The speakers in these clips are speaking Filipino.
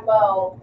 Wow.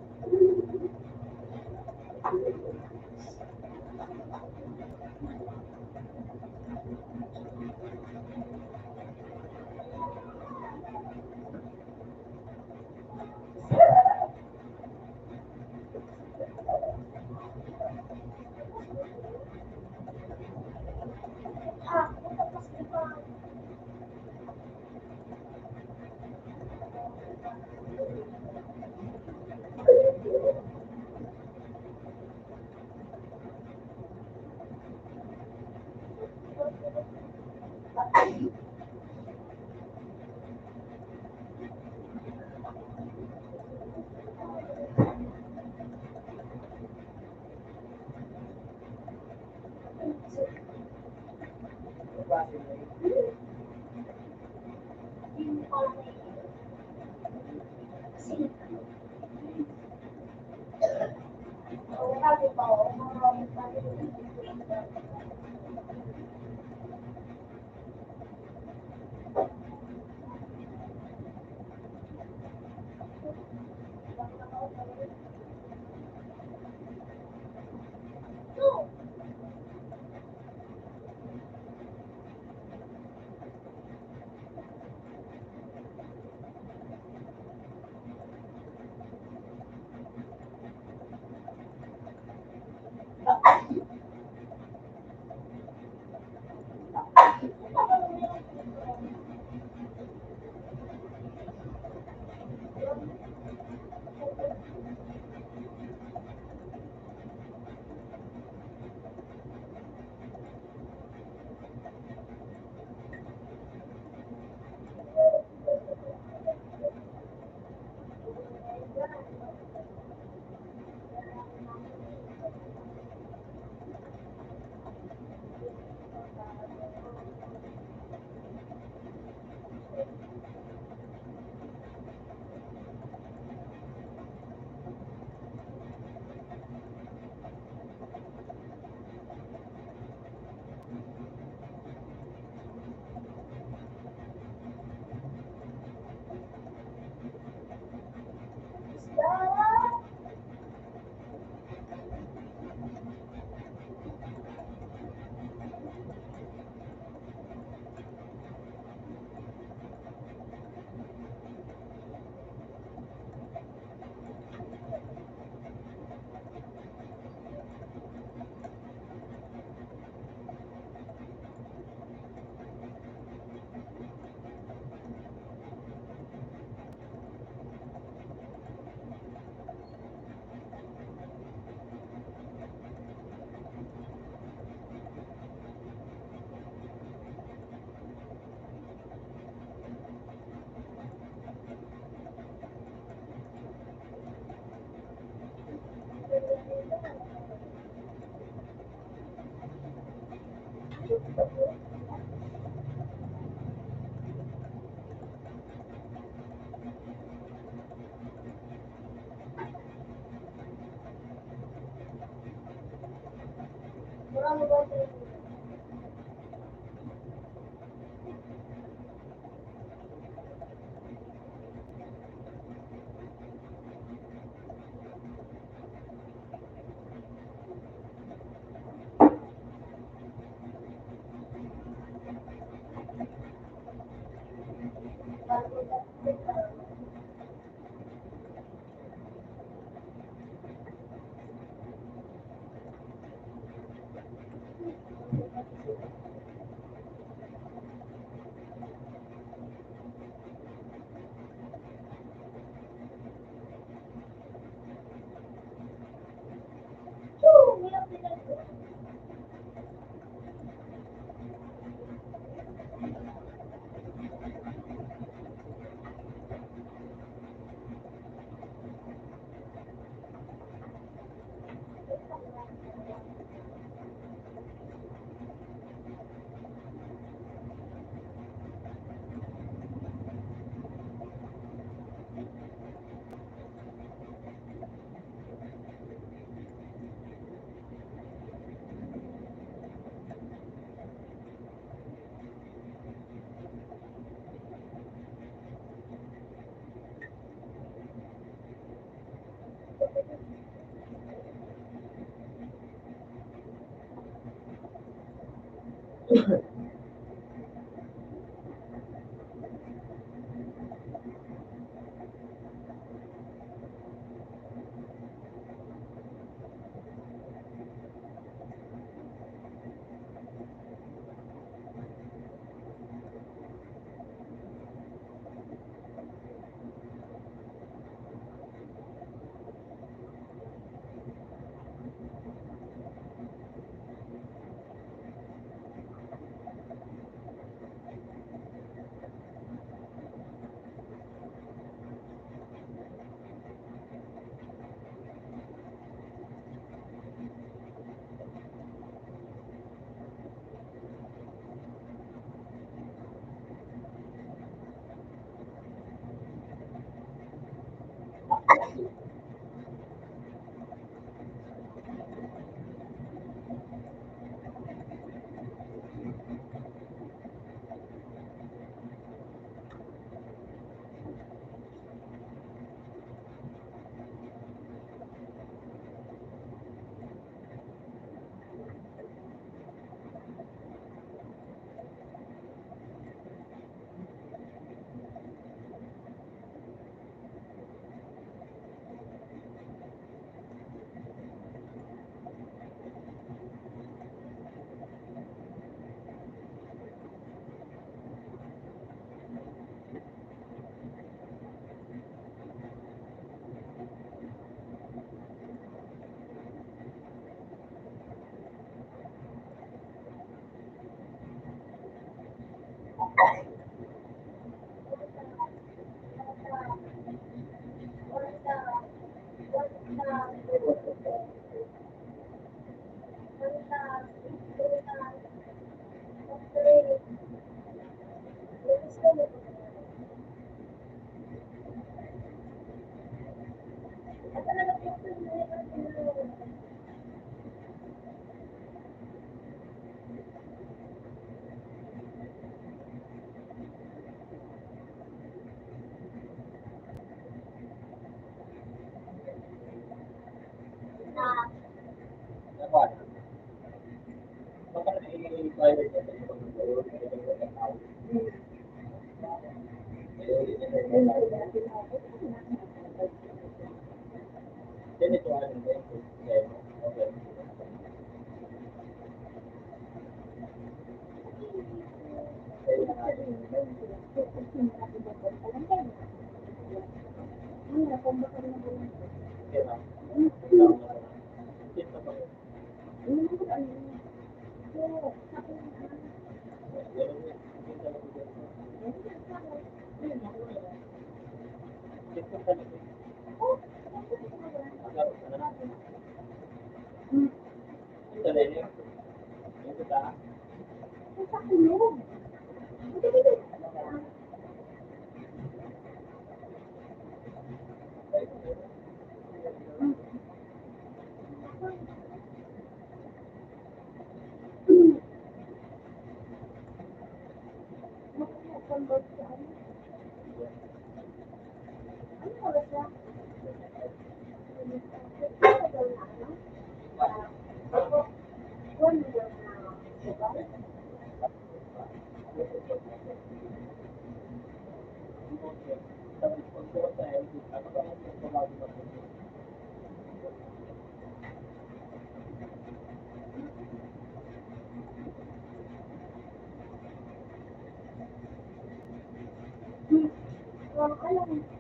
Walang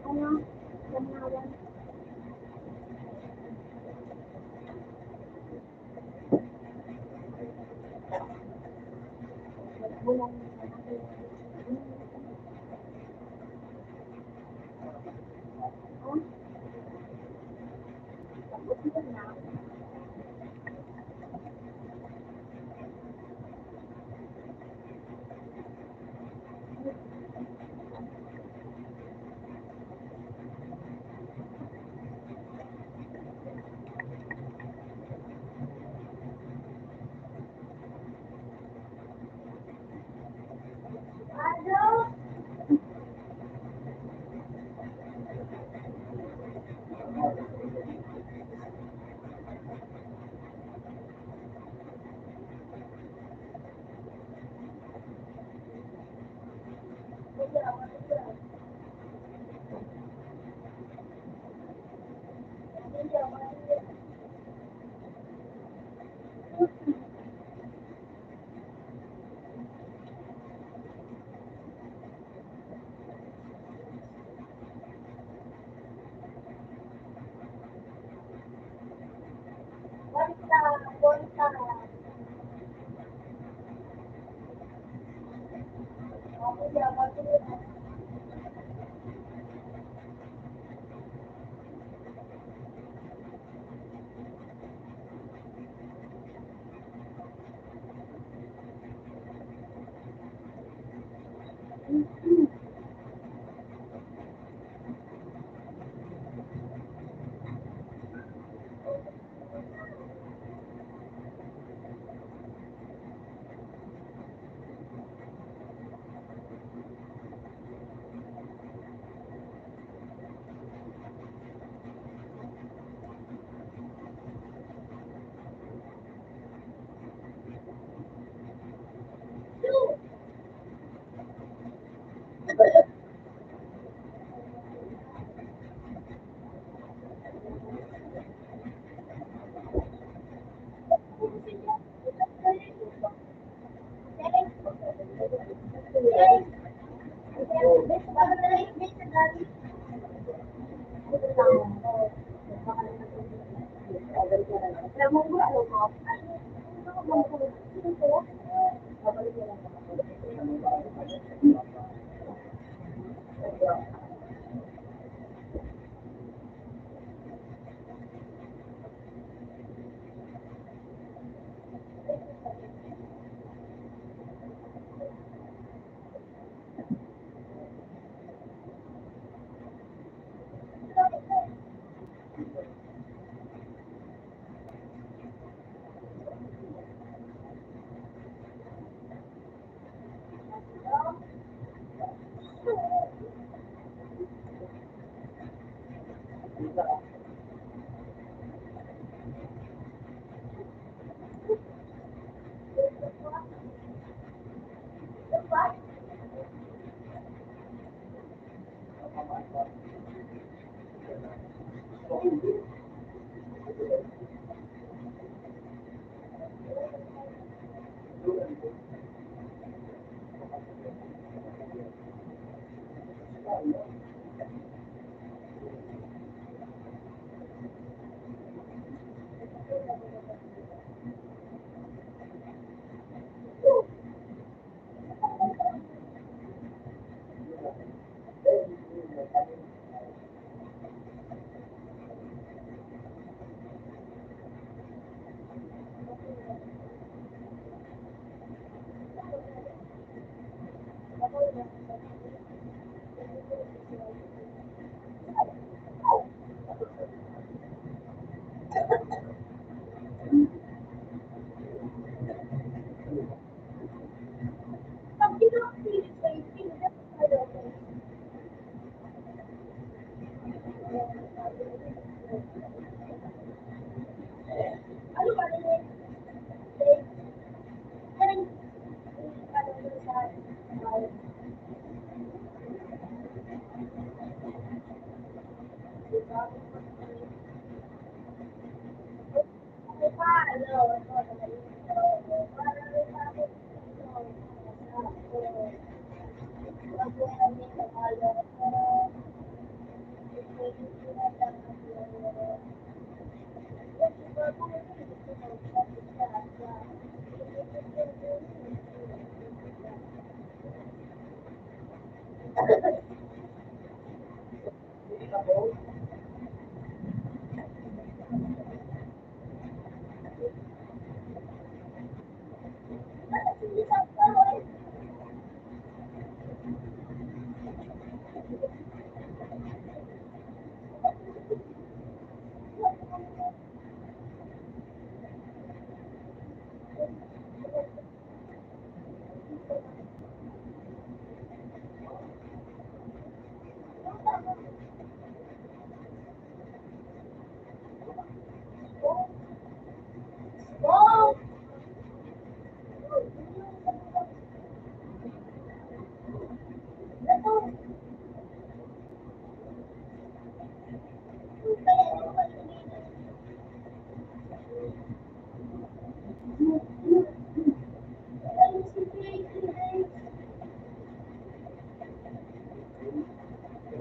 ano, ganawan. Walang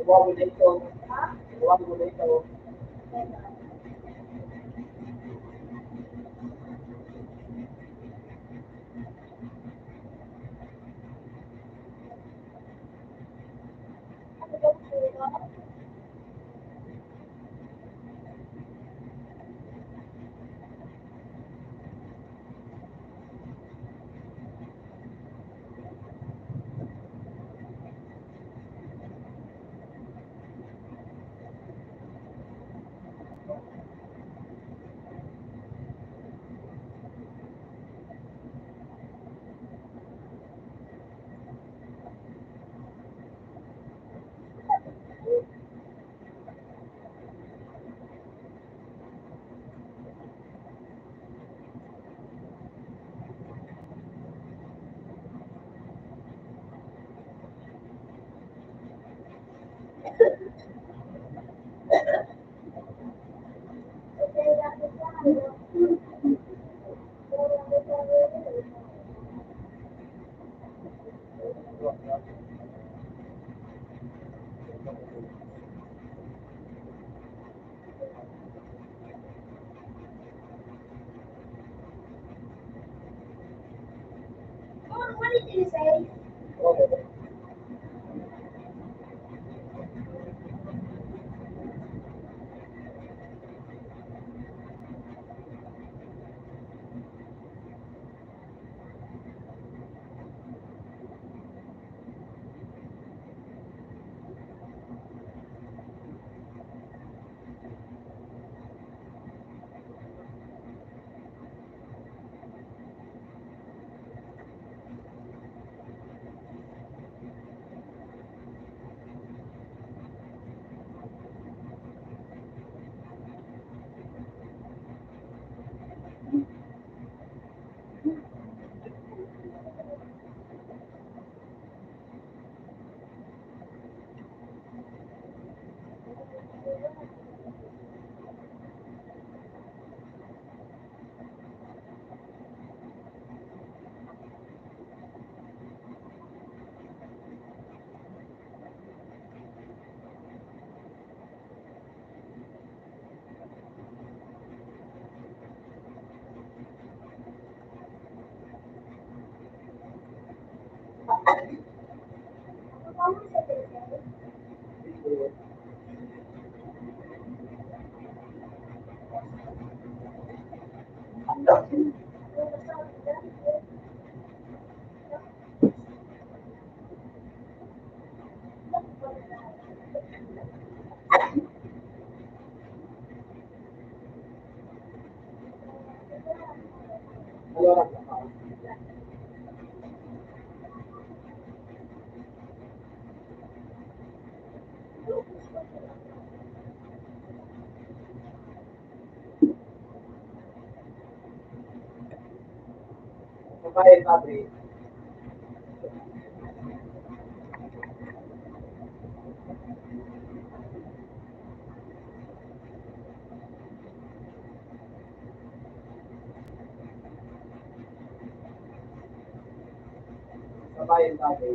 Huwag dito. Huwag dito. What did you say? Sabay, sabi. Sabay, sabi.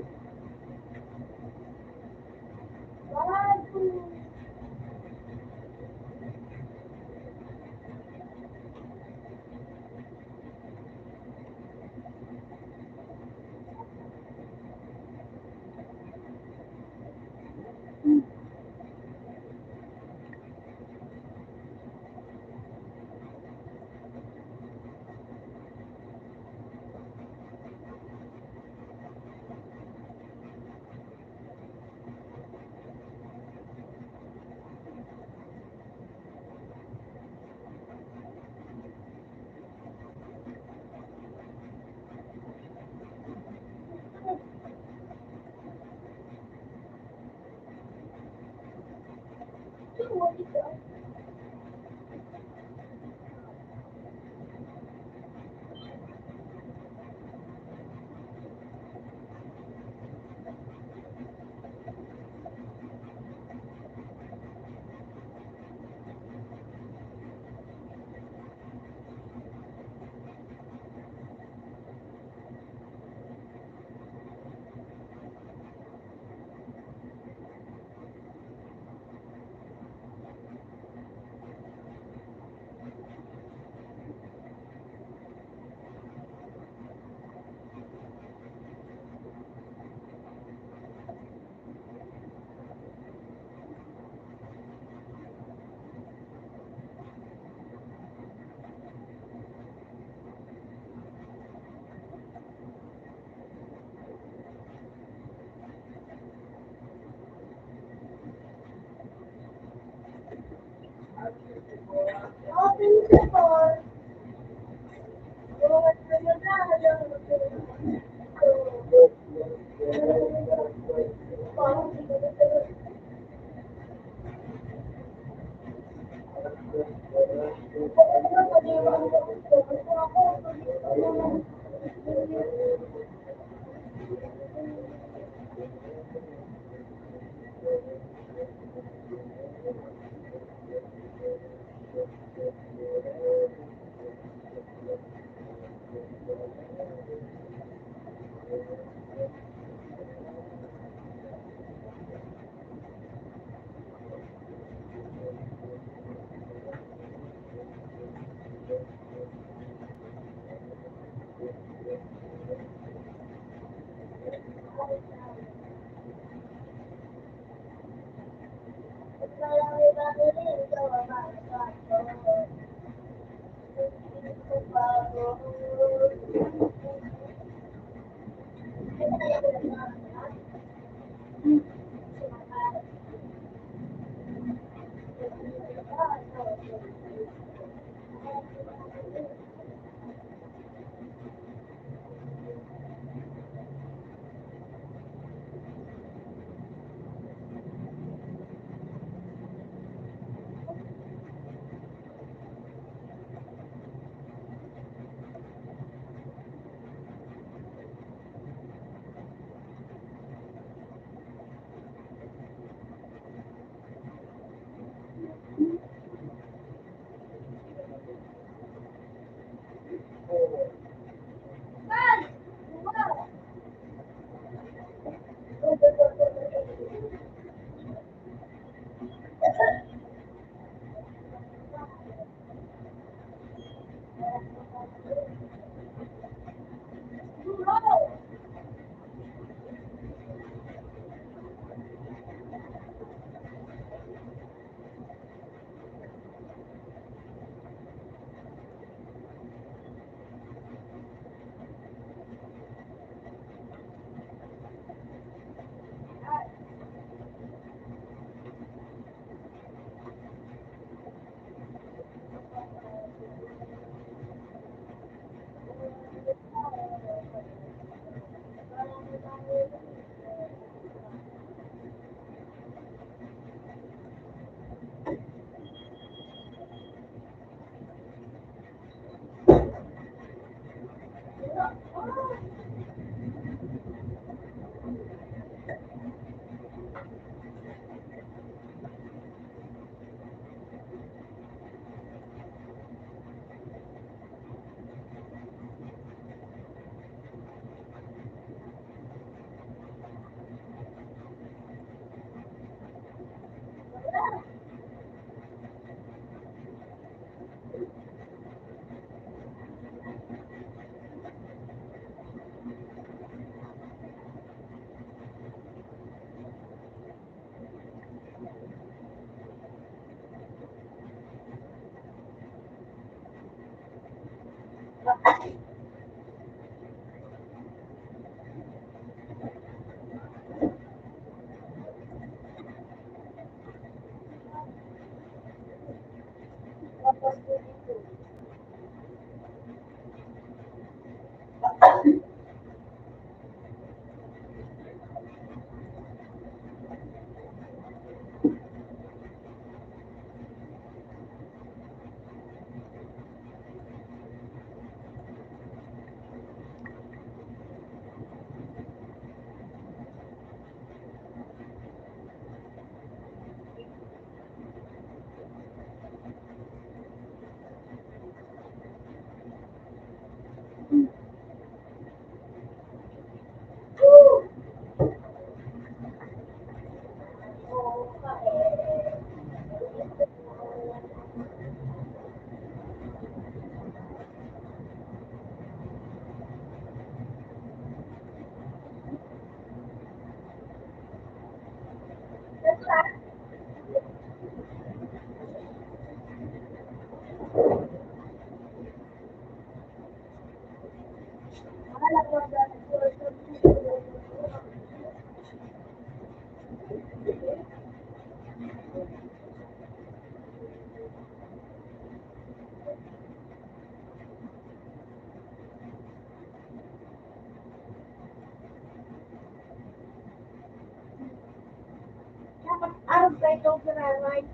Kahit ako pinararay.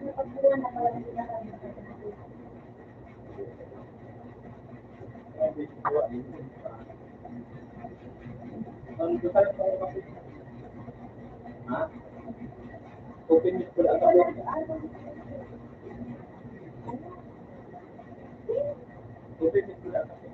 Nakapuluan na pala sila kami. Ang gusto ko kasi, ha? Open it ko lang Wala ako. sa ano. Open it ko lang ako.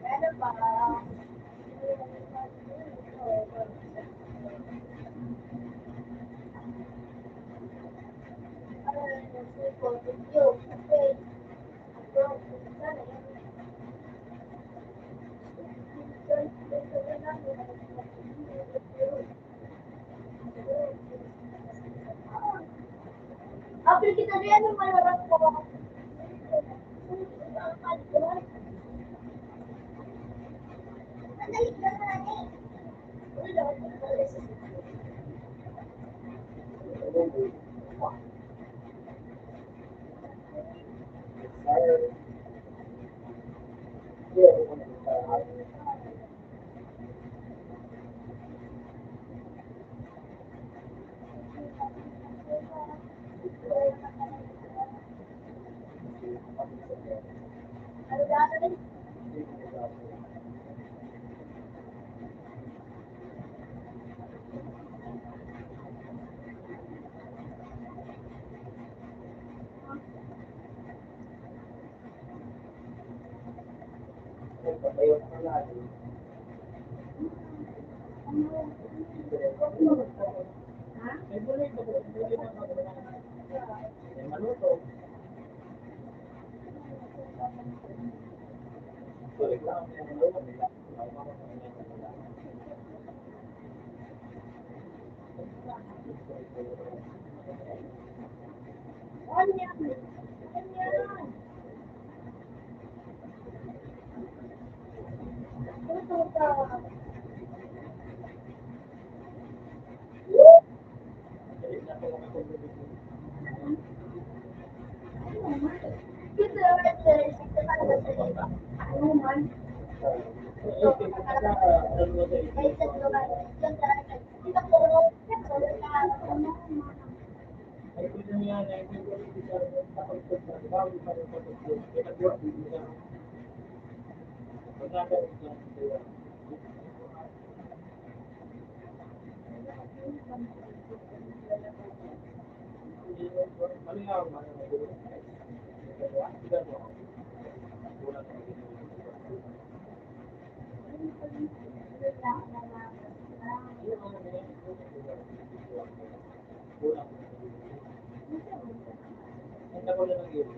Ano ba? After kita rin, ano malarap ko? Madali ka na eh. Wala ako. Ano gagawin? Ha? Ano yan? Ano yan? Ito ka. Kita rin sa kita ka na sa ano man. Ito, ay sa lugar. Diyan talaga. Kita ko rin. Kita ko rin. Kulang. Ang tagal na ng iyon.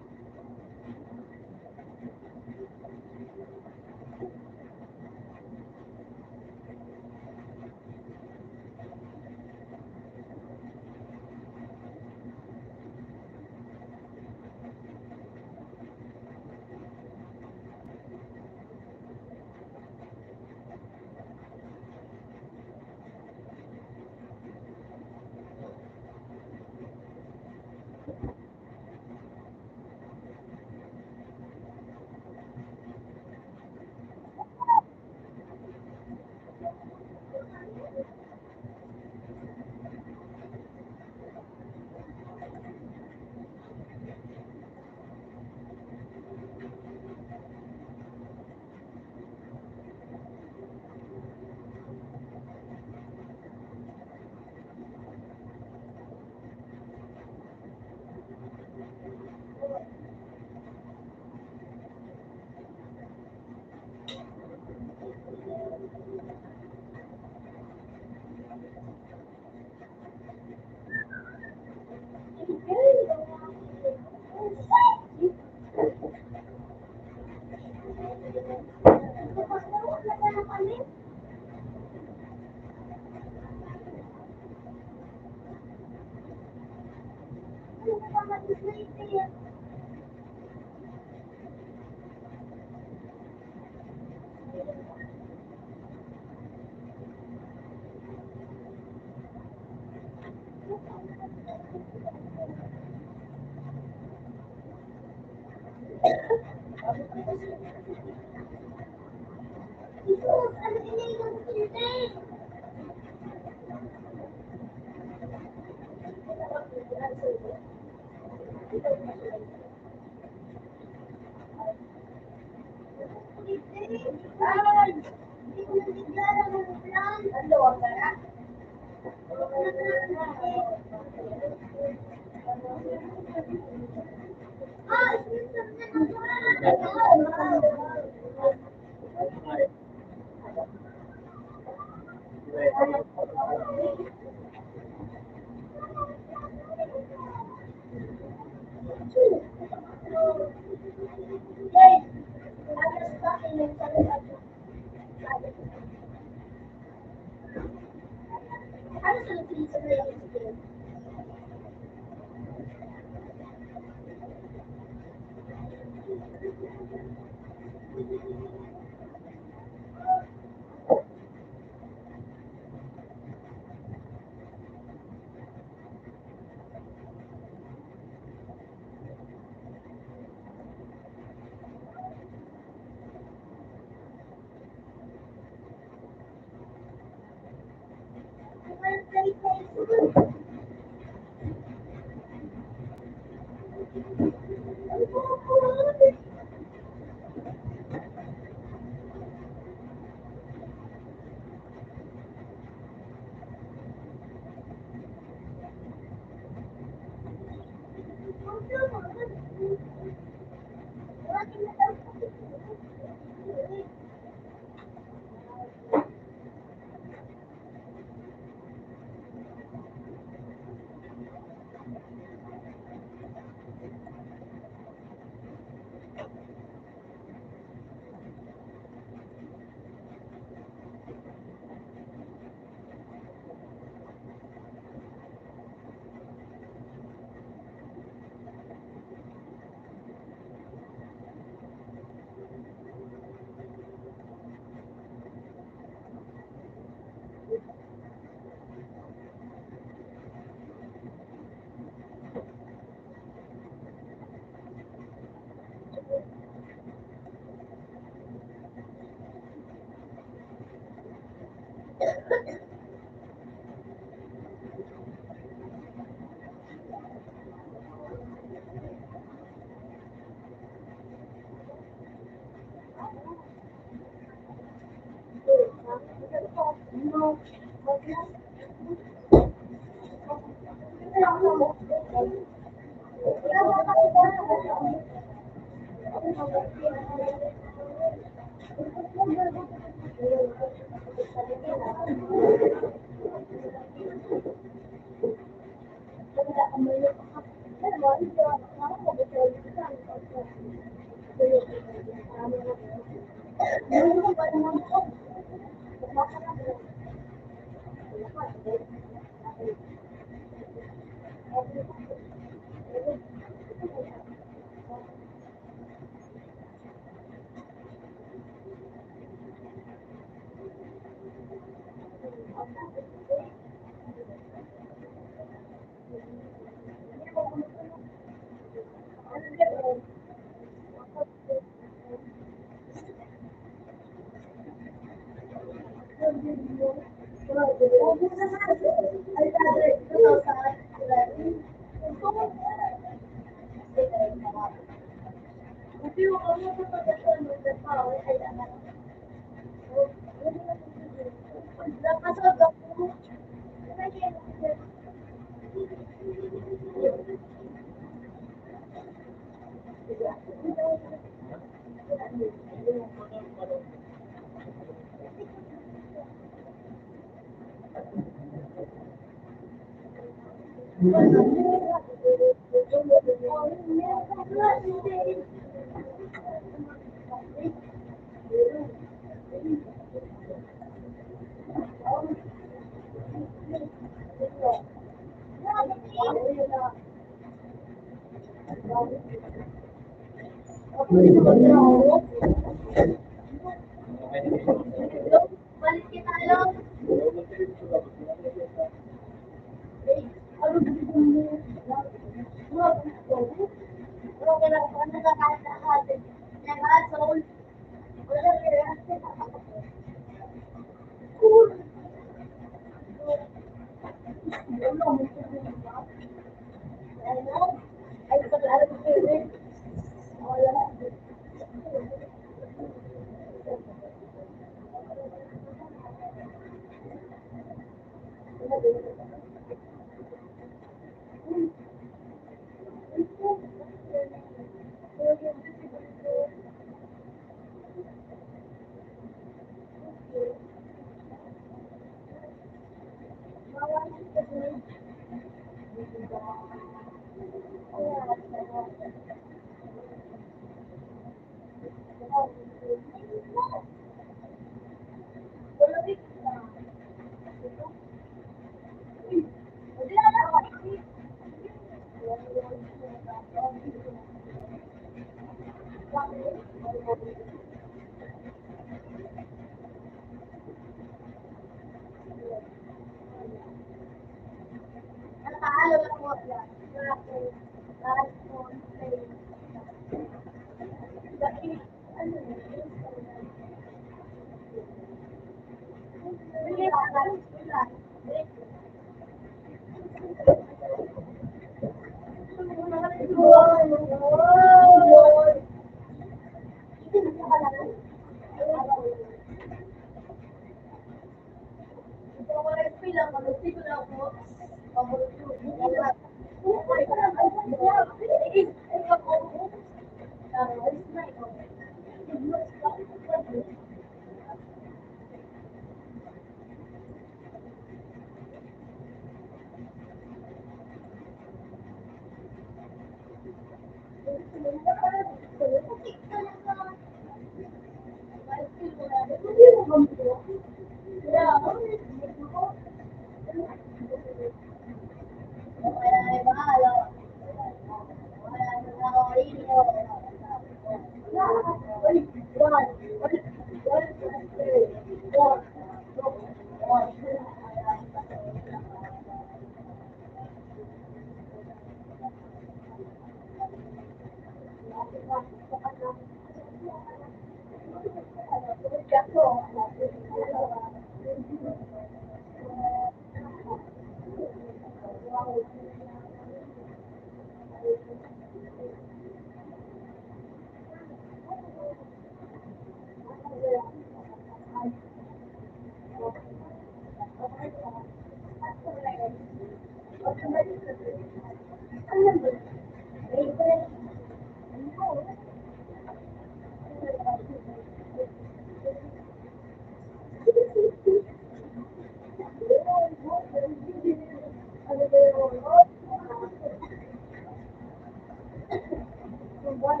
Buwan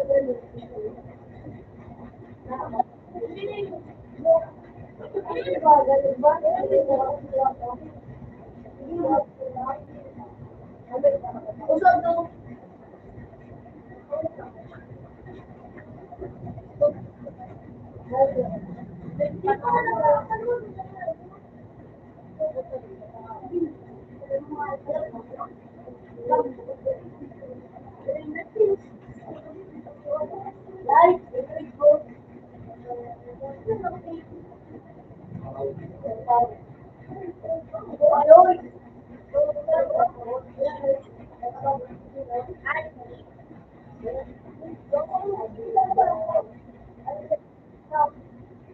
ang ginagawa mo. Dahil sa live.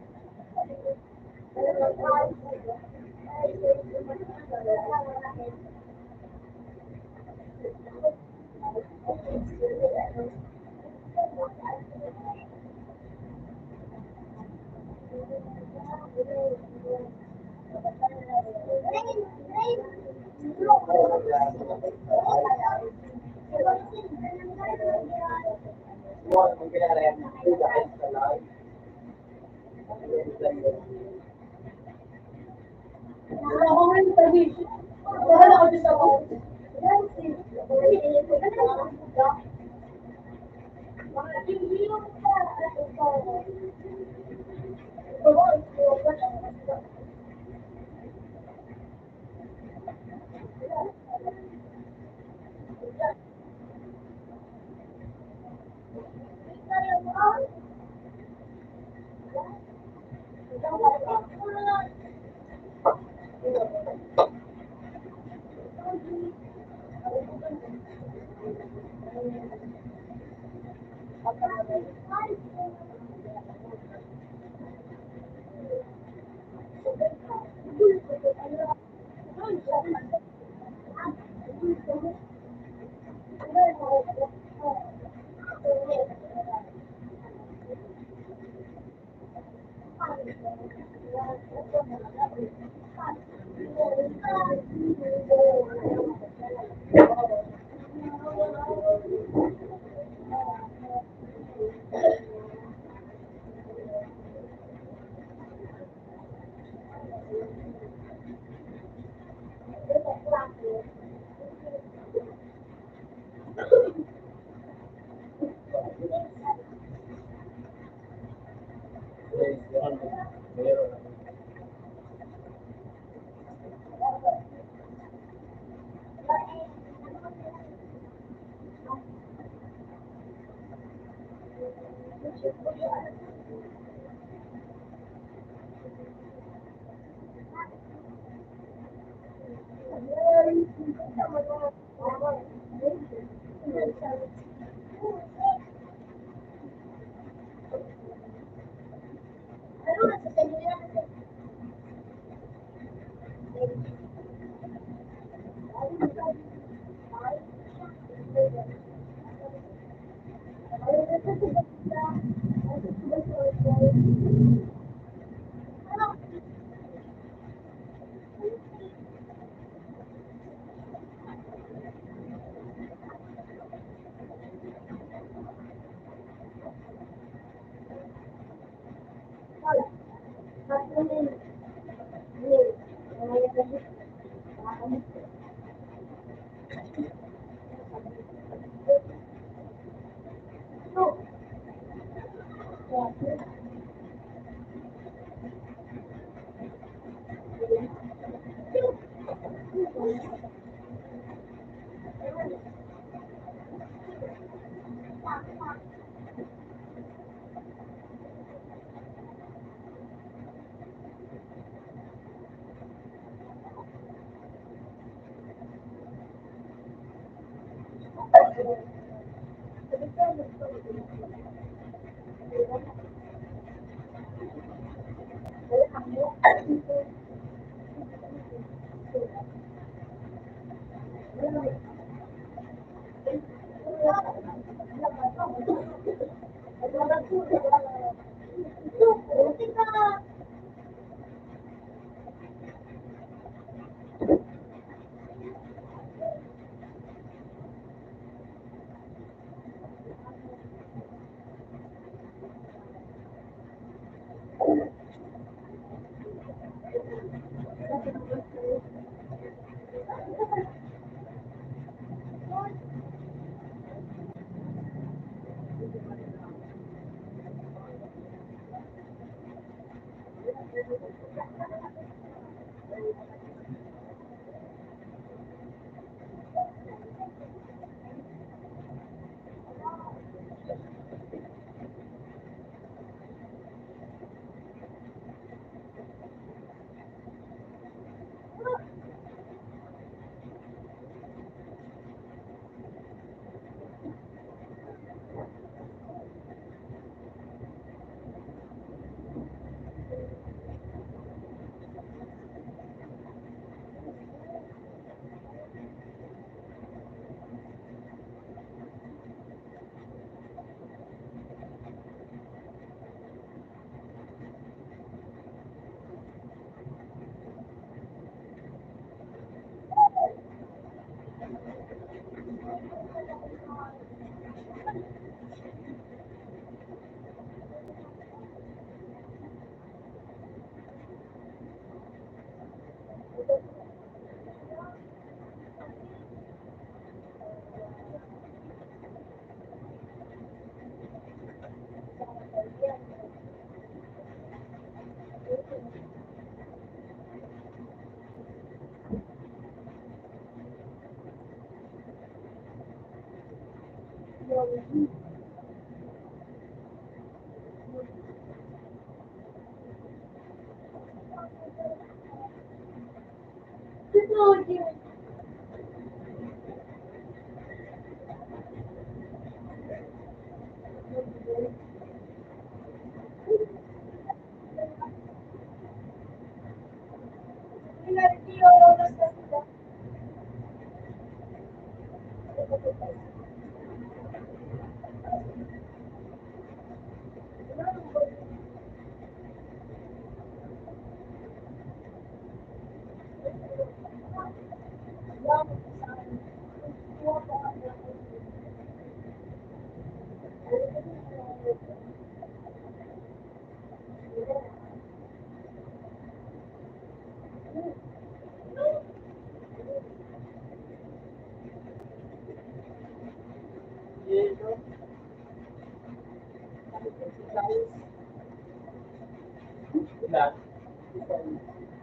Ilan?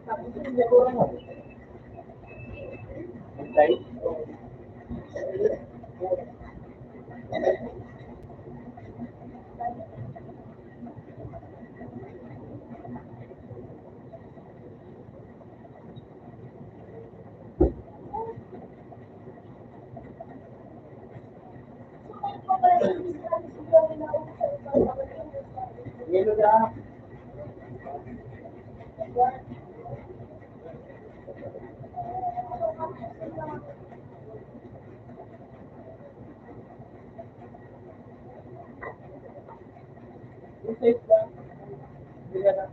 Tapos yung siguro mo. Hintay? Yelo na. Yung safe lang. Bila na.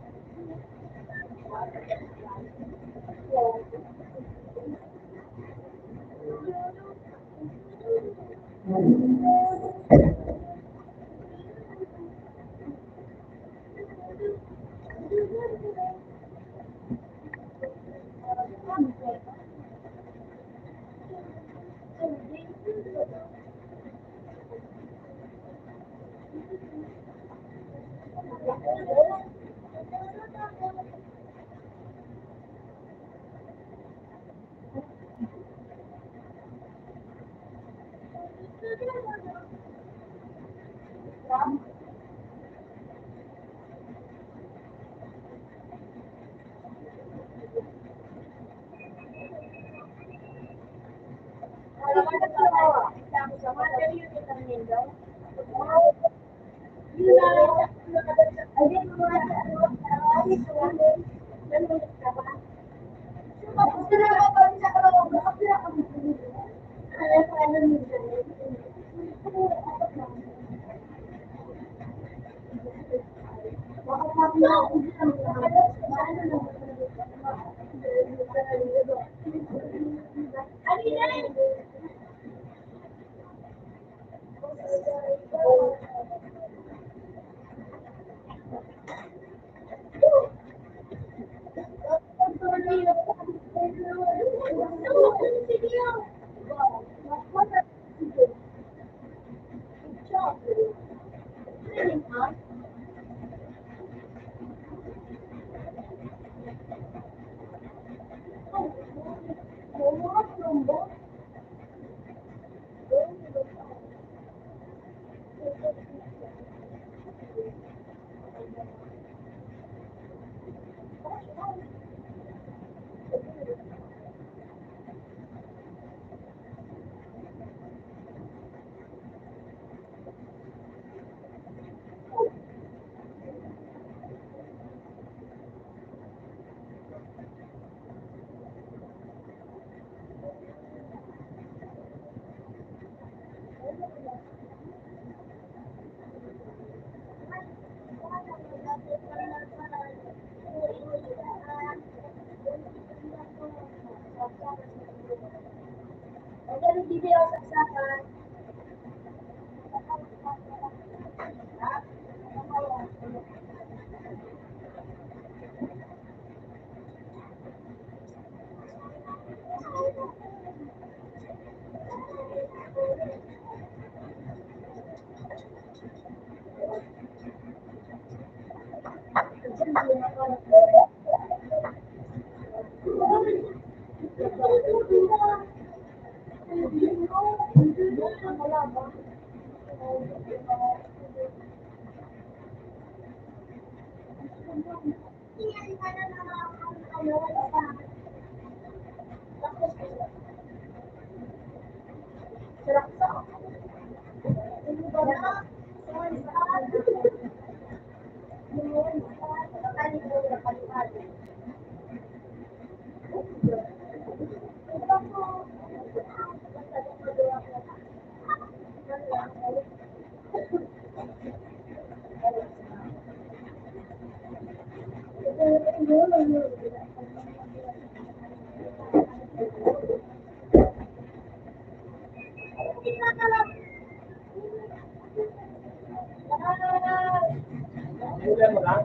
Ulan mo lang.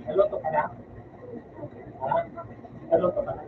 Naloto ka na? Ha? Naloto ka na?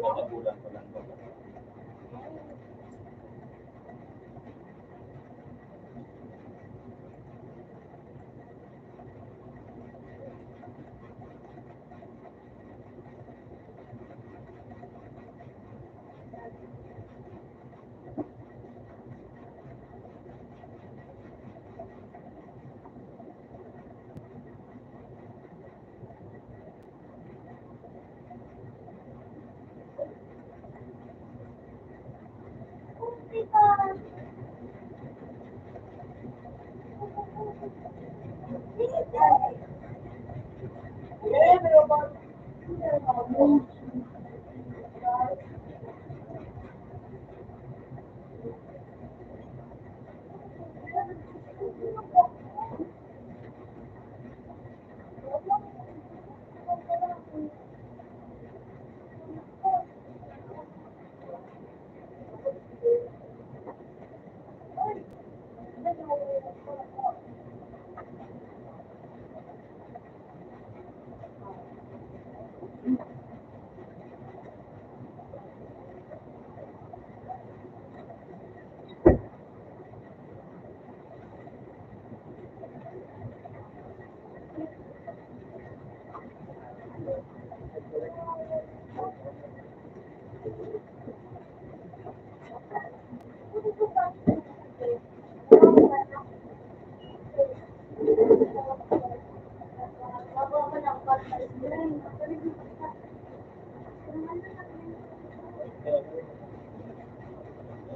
Nakabulan ko lang ba?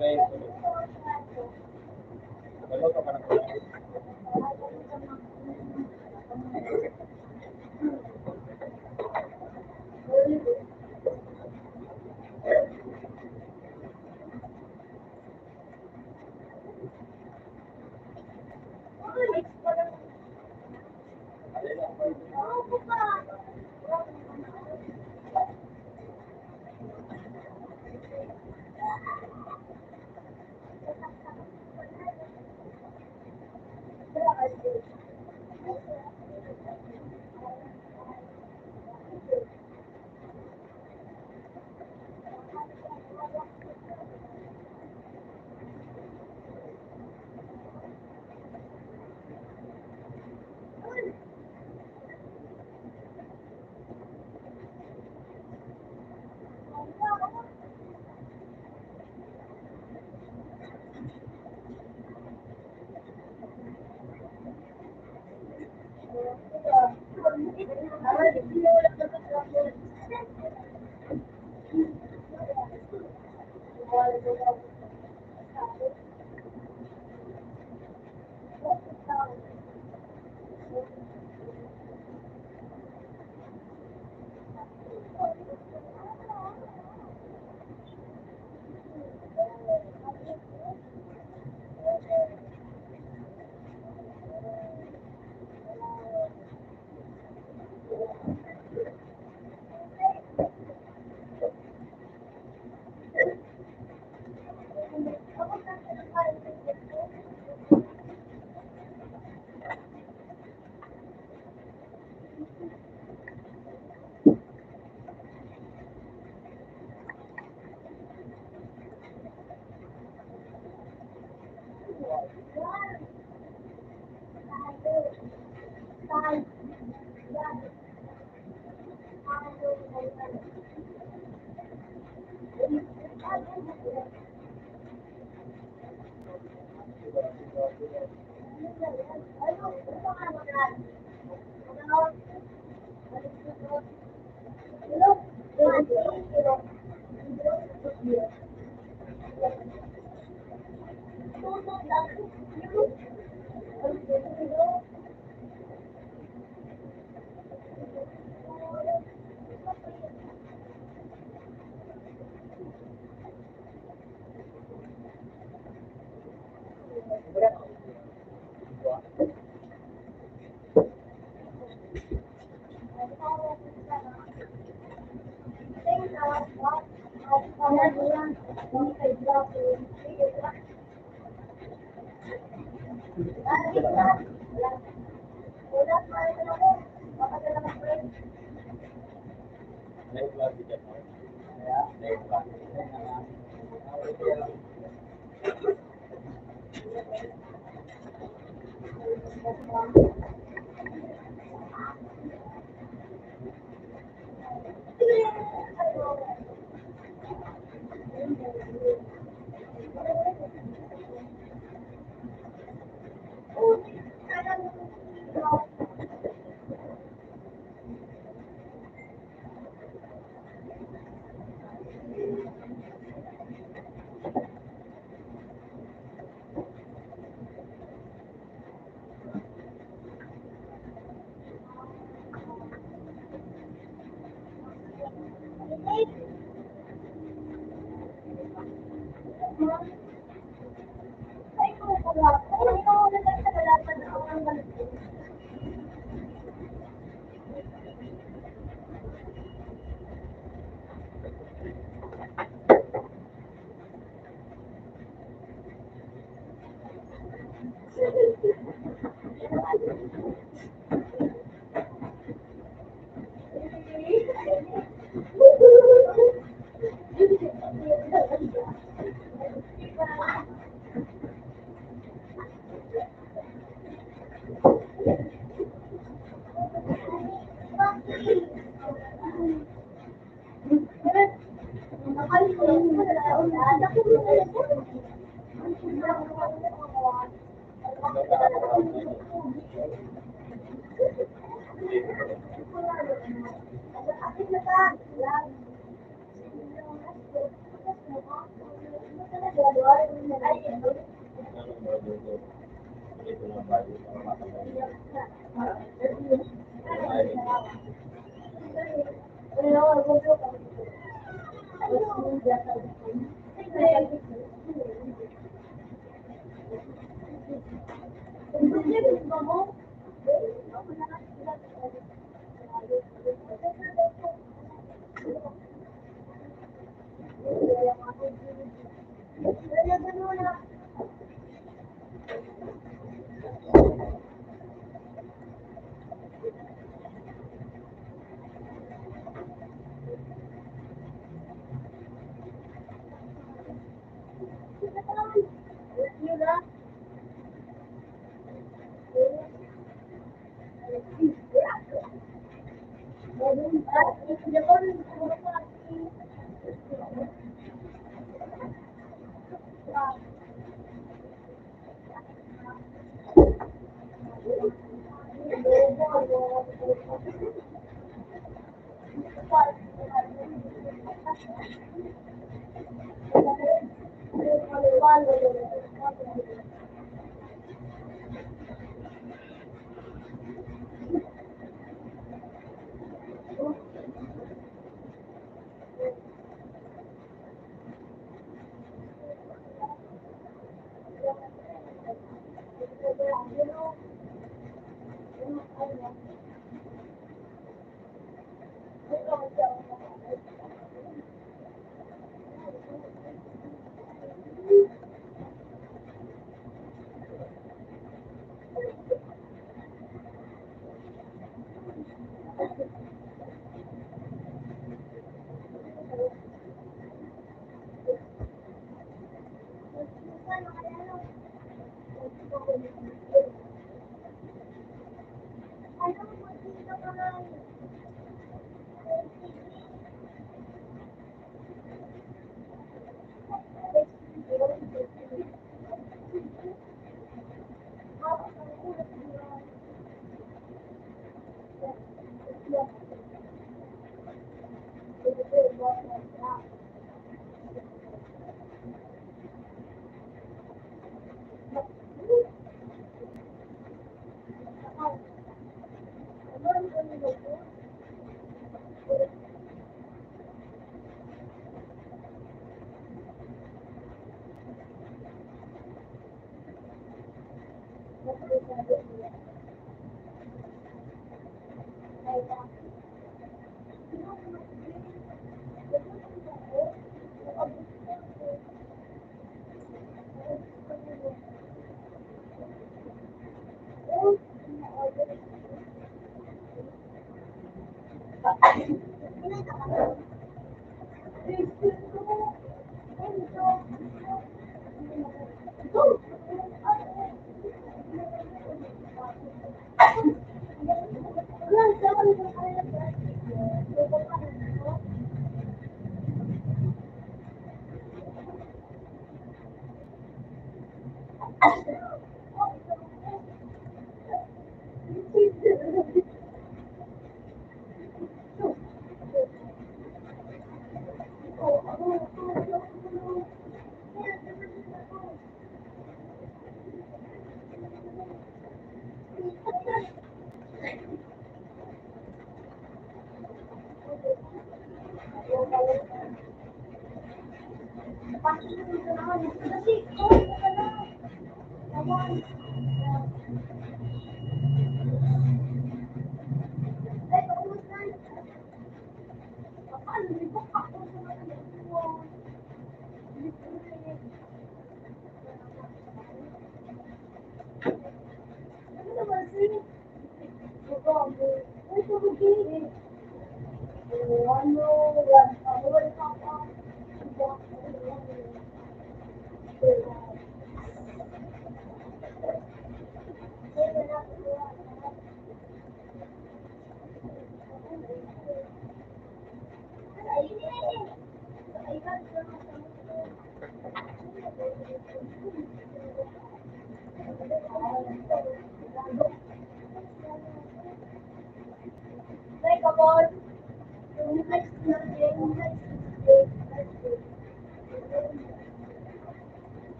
May walo ka pa ng kulang. Next class kita. Next class. Ito na bago para matanggal.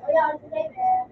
Oh yeah, today there.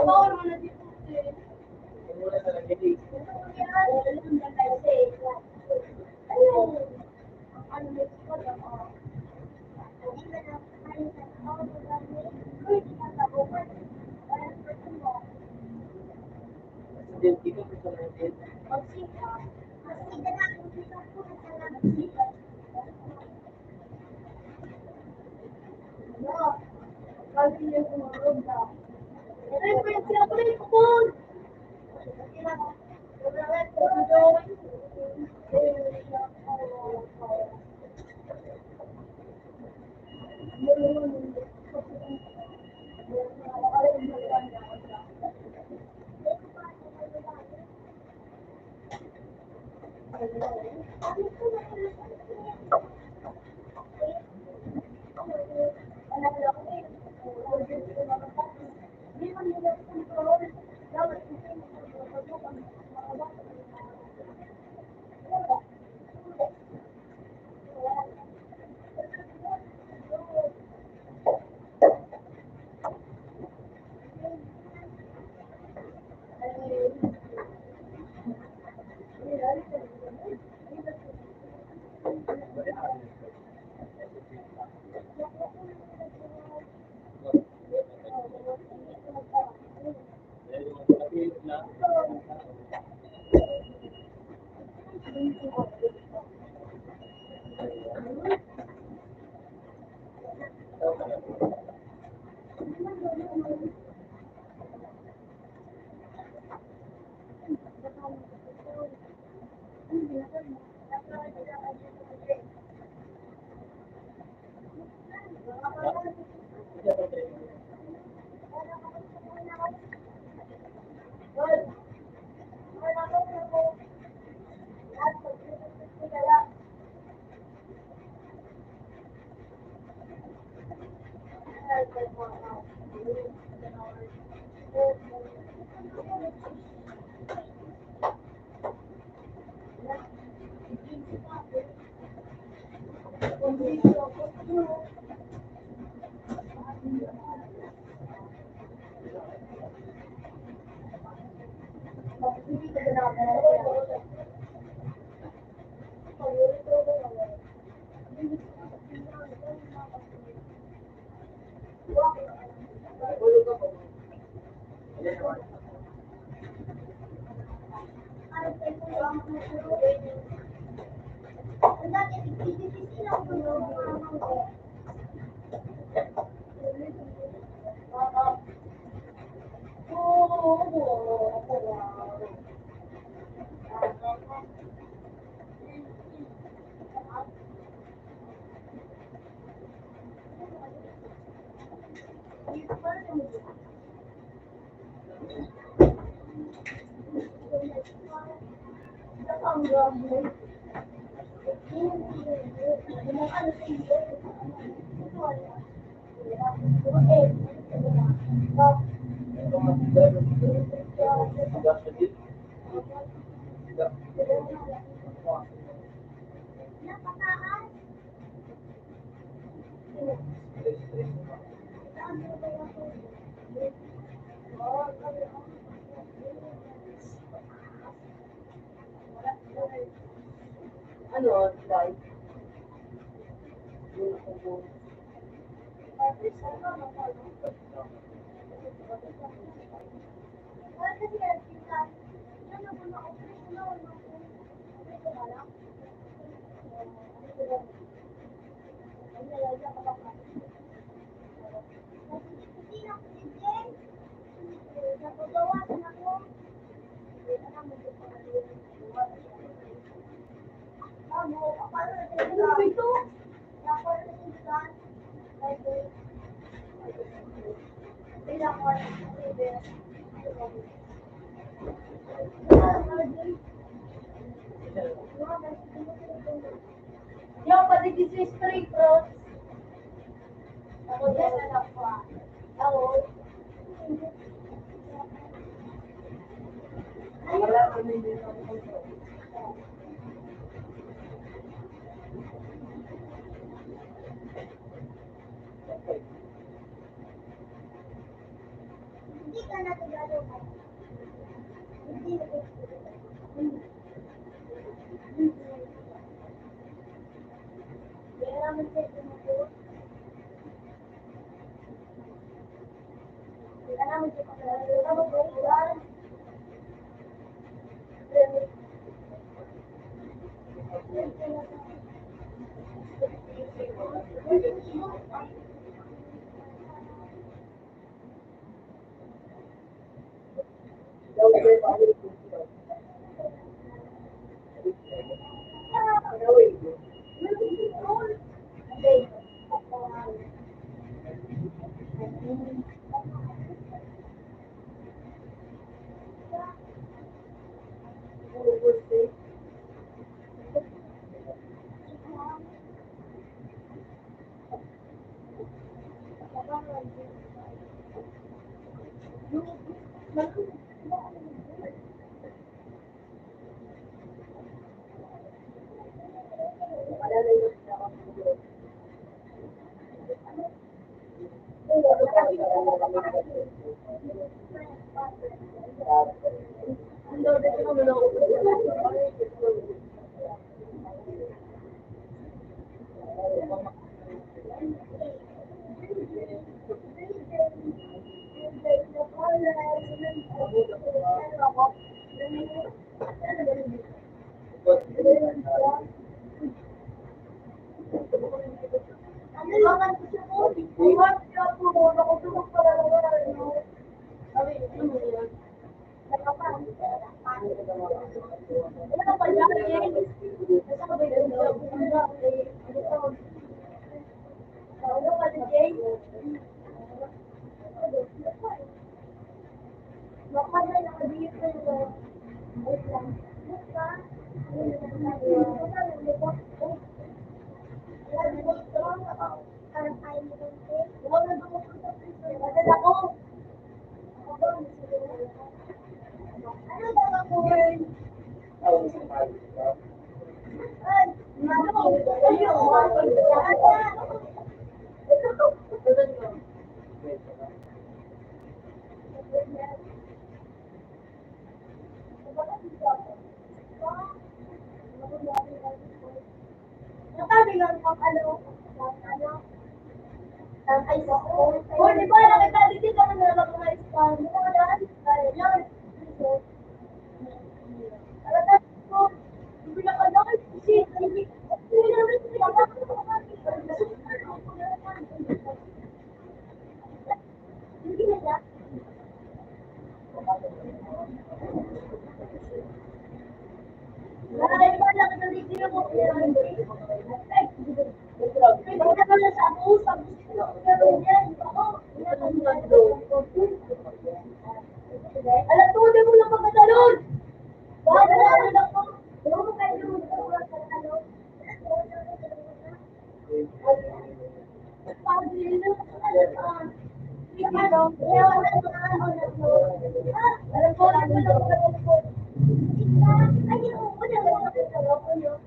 bawal mo na dito. Wala na lang hindi. Hindi ko gusto na din. Ano, like, Yo, pati dito yung straight bro. Ako yan, anak ko. Ako. wala ko na din ako control. Hindi ka na Tagalog. Hindi. Kaya naman siya tumutulog. Kaya naman siya tumutulog. Oh, di ba nakita dito kami na mag-response? Di ba daan? Yun. Talaga ko, hindi na ka daw kasi hindi naman sila hindi na siya. Ay, ba nakita dito mo? Ay, hindi na pala sa ako, sa pero yan, ako, alam ko, di mo lang pagkatalon. Bakit na lang ko? Di mo kayo yung pagkatalon. Alam ko, di mo lang pagkatalon. Ay, yung una lang pagkatalon yun.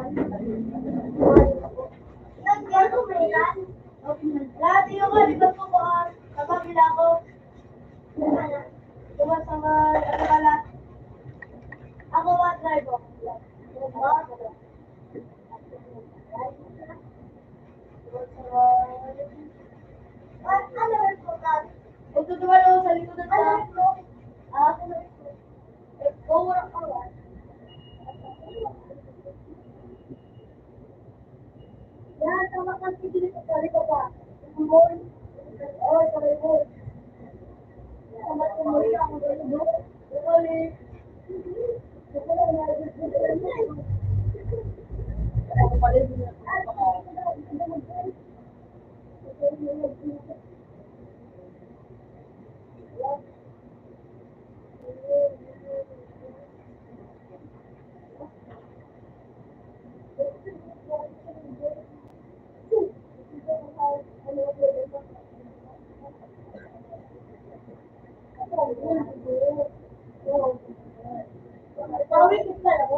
Yan, gano'n ba yan? Lahat yung ka, di ba po ko, kapag ako, diba sa mga lahat, ako one drive ako. Ano po ka? Kung tutuwa lang sa likod ng tao. Ako na ito. Over ako yan. Yan, tama kasi dito sa likod ka. Tumol. Oo, sa likod. Tama tumol ka. Ako sa likod. Tumoli. Ako pa rin. Sorry, kita ako.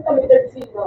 Kami nagsino.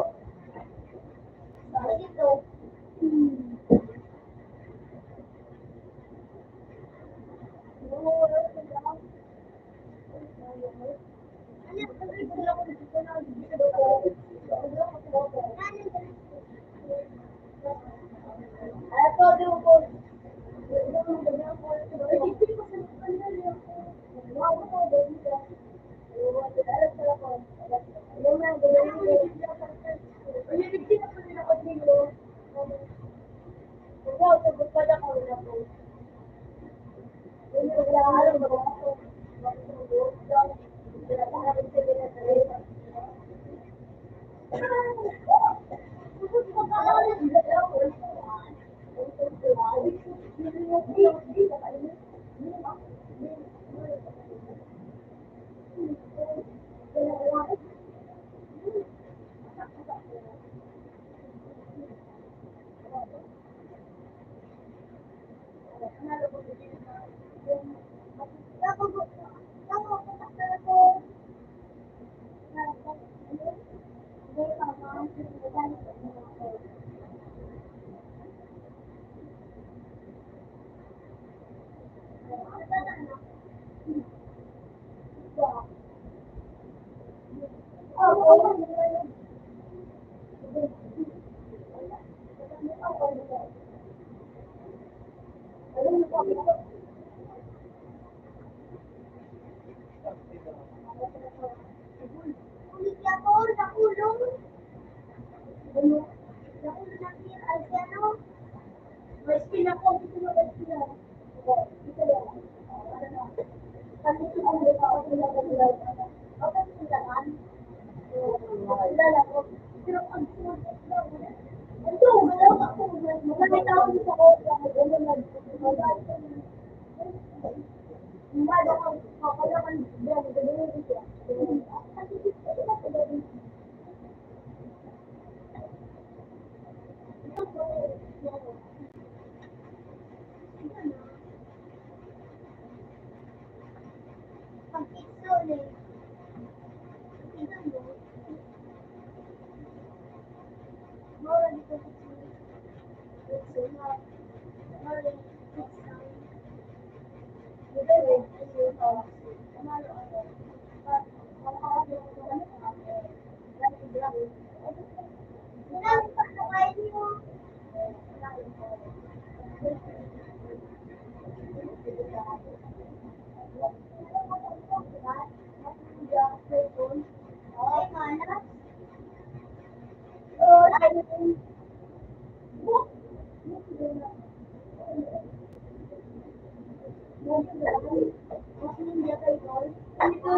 Muslim dia kay Paul. Ito.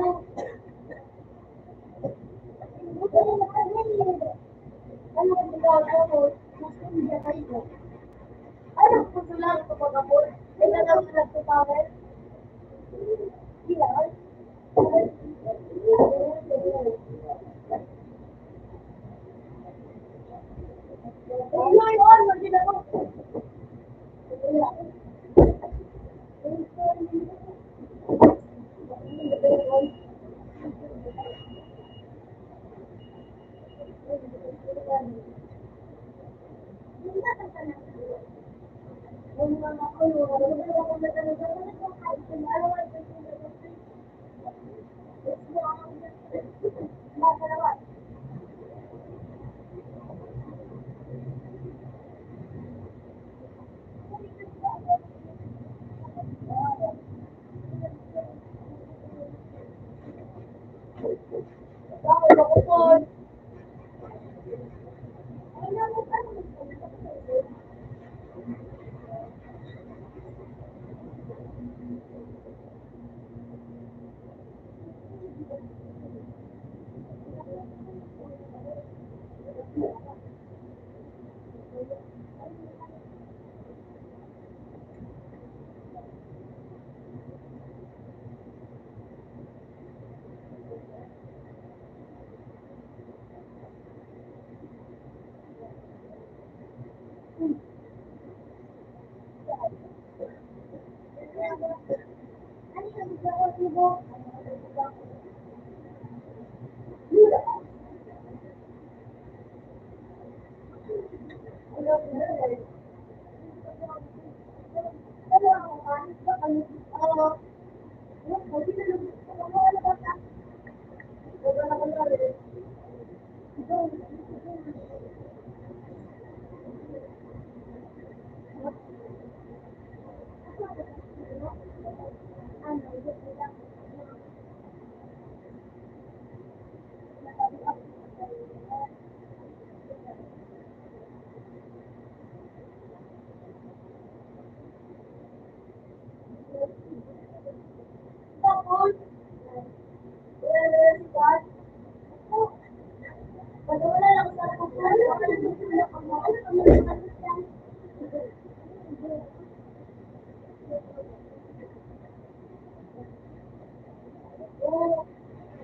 Ano ang ginagawa ko? Muslim dia kay Paul. Ano ang kusulan ko pag-abot? Ay nagawa na nagtutawel? Ilan? Ngayon, maginawa.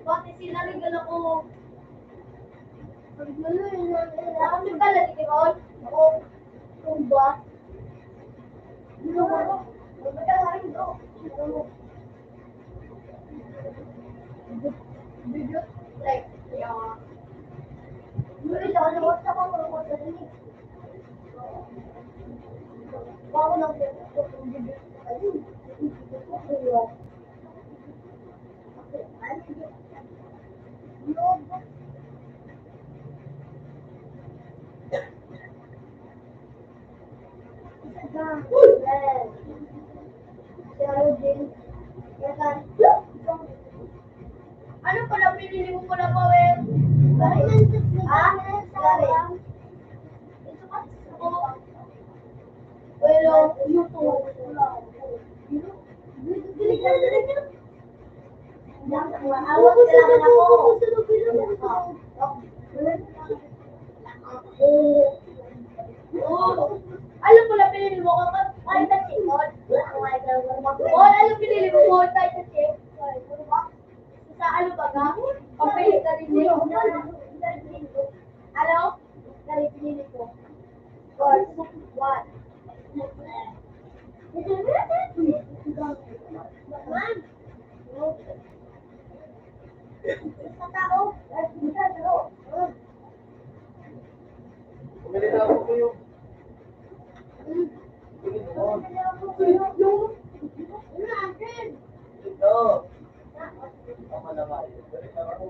Bakit sila rin ako? Ako yung pala, di ba? Ako, kung ba? Video, like, yeah. Nulit ako, nabot ako, nabot ako. Bago lang video. Ayun. Ano pala pinili mo pala pa, Wen? Ha? Ito ka? Well, YouTube. Awag kailangan ako. Alam ko lang pinili mo ka kahit na chikot. Alam pinili mo mo kahit na chikot. Sa ano ba ka? Pagpili ka rin niyo. Alam? Kaya pinili ko. What? Man. Sa tao. Ganito ako po yung ito. Tama naman. Ganito ako.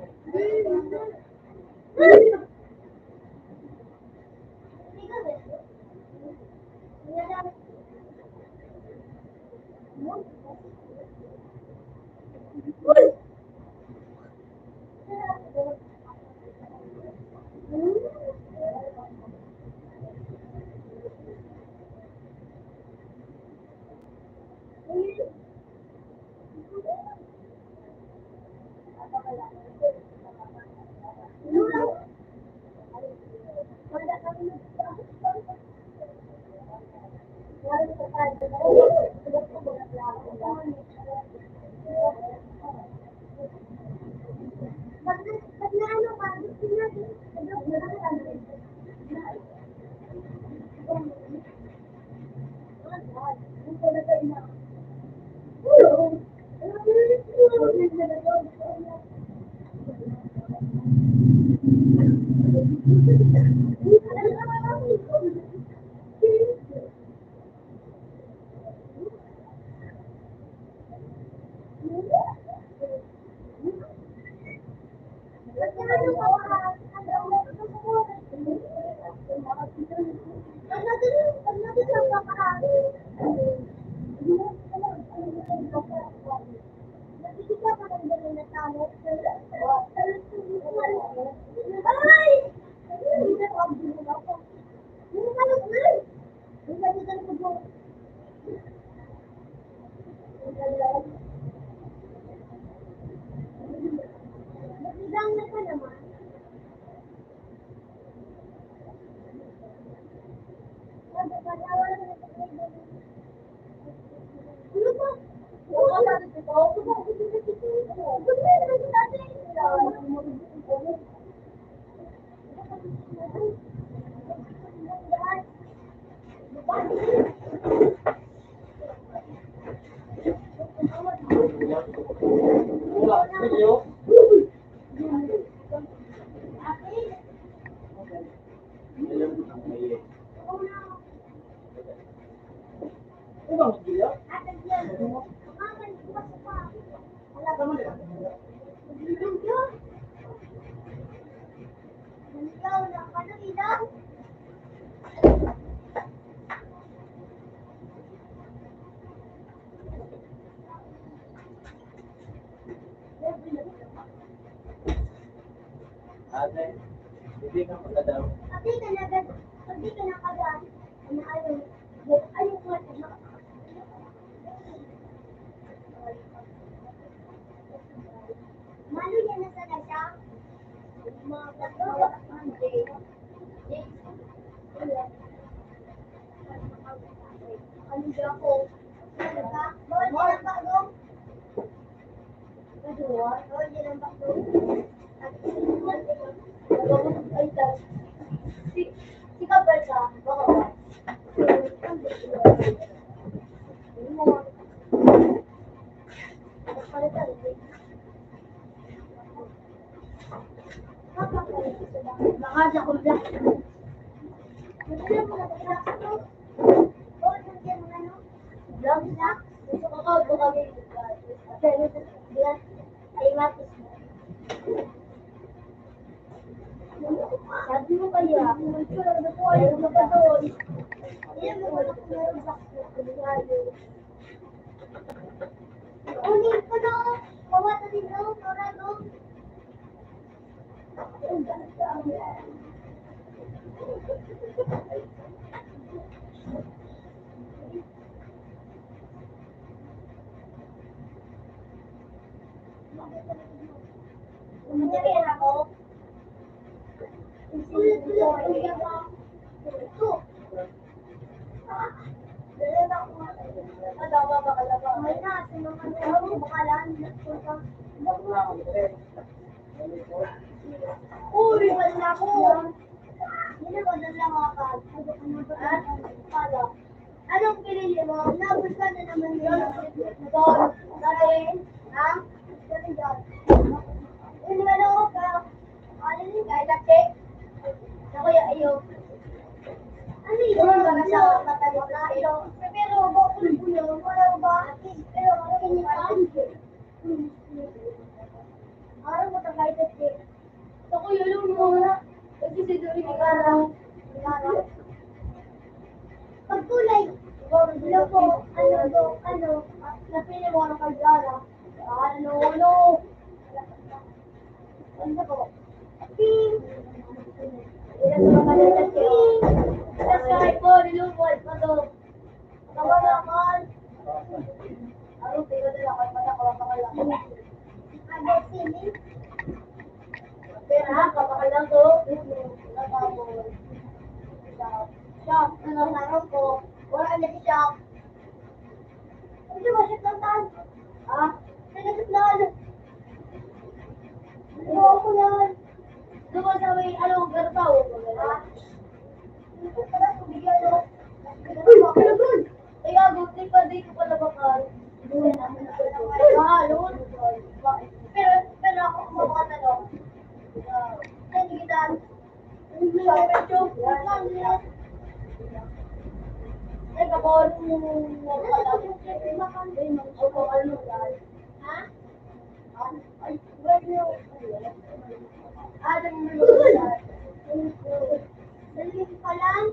Wala, video. Alam mo ang may Ibang video? Ate, hindi ka magkadaw. Sabi mo kaya, ayaw mo ba doon? Ayaw mo ba ulit ko no, pawata din no, Nora no. Umiyakin ako. Ulit ako. Ito. May na, sinukan na ako, bakalaan. Uy, wala ko. Hindi ko na lang ako. Anong pinili mo? Nabos ka na naman nila. Doon, galing, ha? Galing doon. Hindi ba ako ka? Ano yun? Kahit ate? Ako yung ayaw. Ano yun? Mga sa matalit na ito. Pero bakul ko yun. Wala ba? Pero ako kinipan. Araw mo ta kahit ate. Ako yun muna. Kasi si Dori ni Kara. Pagkulay. Wala po. Napili mo ang kagara. Ano. Ano po? Ping! Ilan sa mga natin? That's right po, nilubol. Pado. Tawa naman. Araw, pero nila kayo matakawa pa ka lang. Ano, sili? Pero kapakal lang to. Shop. Ano, araw po. Wala na si shop. Hindi ba siya lang? Ha? Nagasit na ano? Oo ko yan. Doon sa may anong garbaw. Ha? Pala tubigyan no? Uy, kalaban! Ay, agad, di pa dito pala bakal. Mahalon. Pero ako kumakatanong. Hindi kita. Medyo. Ay, kapag ha? Ay, dali pa lang.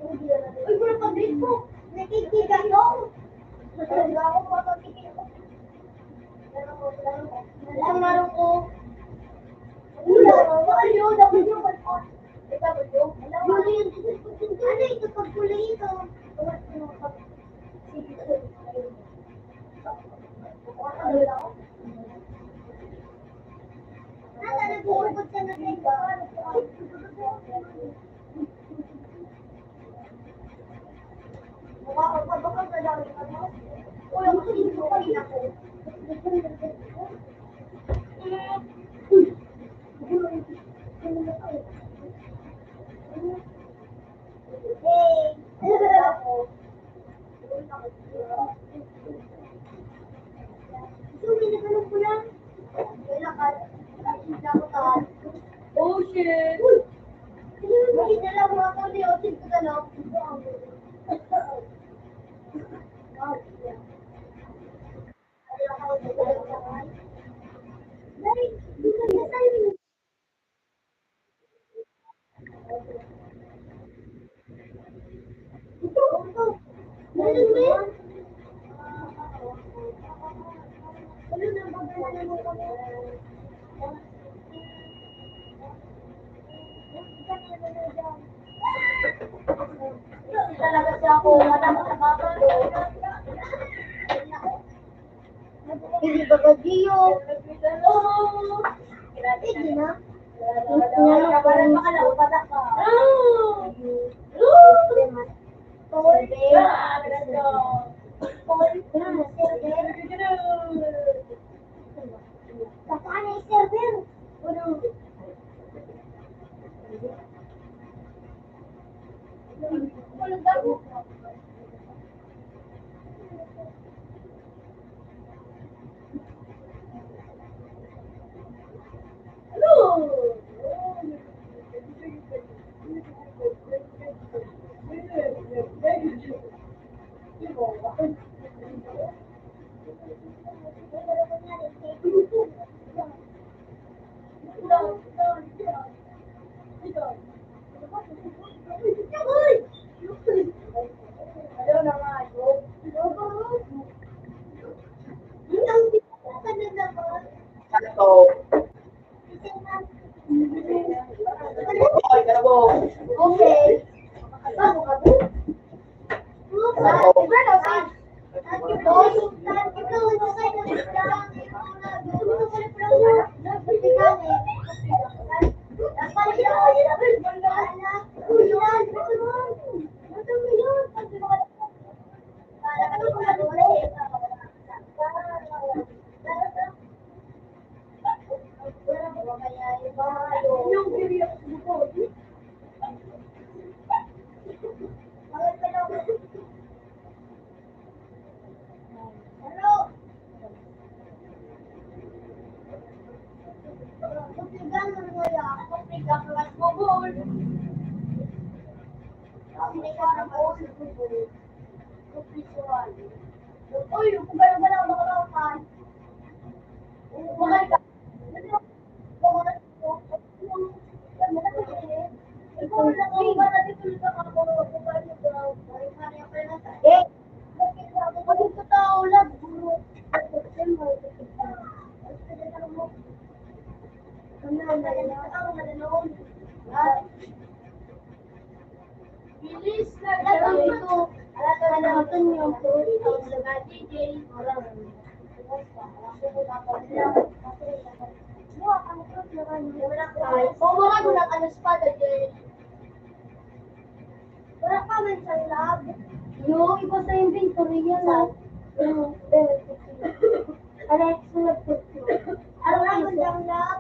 Uy, wala pa dito. Nakikigan ko. Wala ako mapagkikigan ko. Ang laro ko. Ano ito pagkulay ito? Nasa nag-uubod ka na rin. Mukha ko pa baka sa dami ka mo. Uy, ako dito pa rin ako. Oh shit! Bakit nila mo ako di otin ko na talaga siya ako, wala mo sa baba. Hindi ba ba Gio? Hindi na. Parang makalakpada ka. Saan ay server? Walang gago. Sakto. Oy, karabo. Okay. Bago ka po? Uy, kung gano'n ba lang makalawakan? Bumal ka. Ikaw lang ang ba natin kung sa mga bumal ka. Eh, bakit ka tao lang? Bilis na lang ito. Alam na natin yung DJ. Ay, wala ko ng ano espada dyan. Wala pa man sa lab. Yung iba sa inventory yan lang. Alex, sunod po. Ano na man ang lab?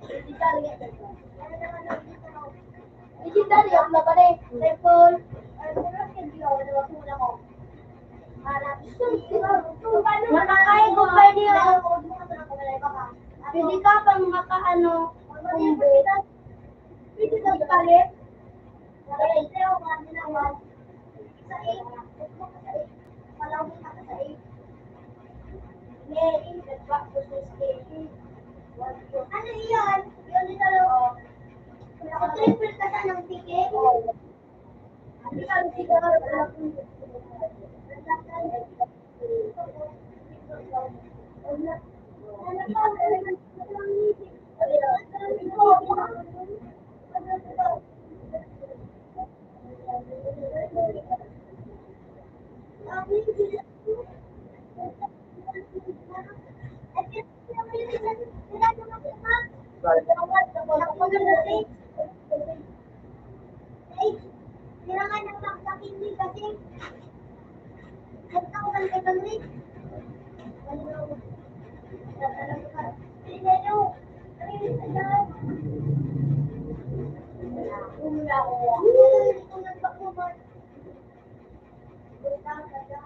Digital yan. Ano naman ang digital? Digital yan na ba rin? Cellphone. Ano na kaya wala ko. Makakain ko pa niya. Pwede ka pang makaano. Pwede ka palit. Ano iyan? Yun ito lang. Naka-triple ka sa ng ticket. Hindi ka Kailangan ng magkakindi kasi magkakaroon ka ng rin.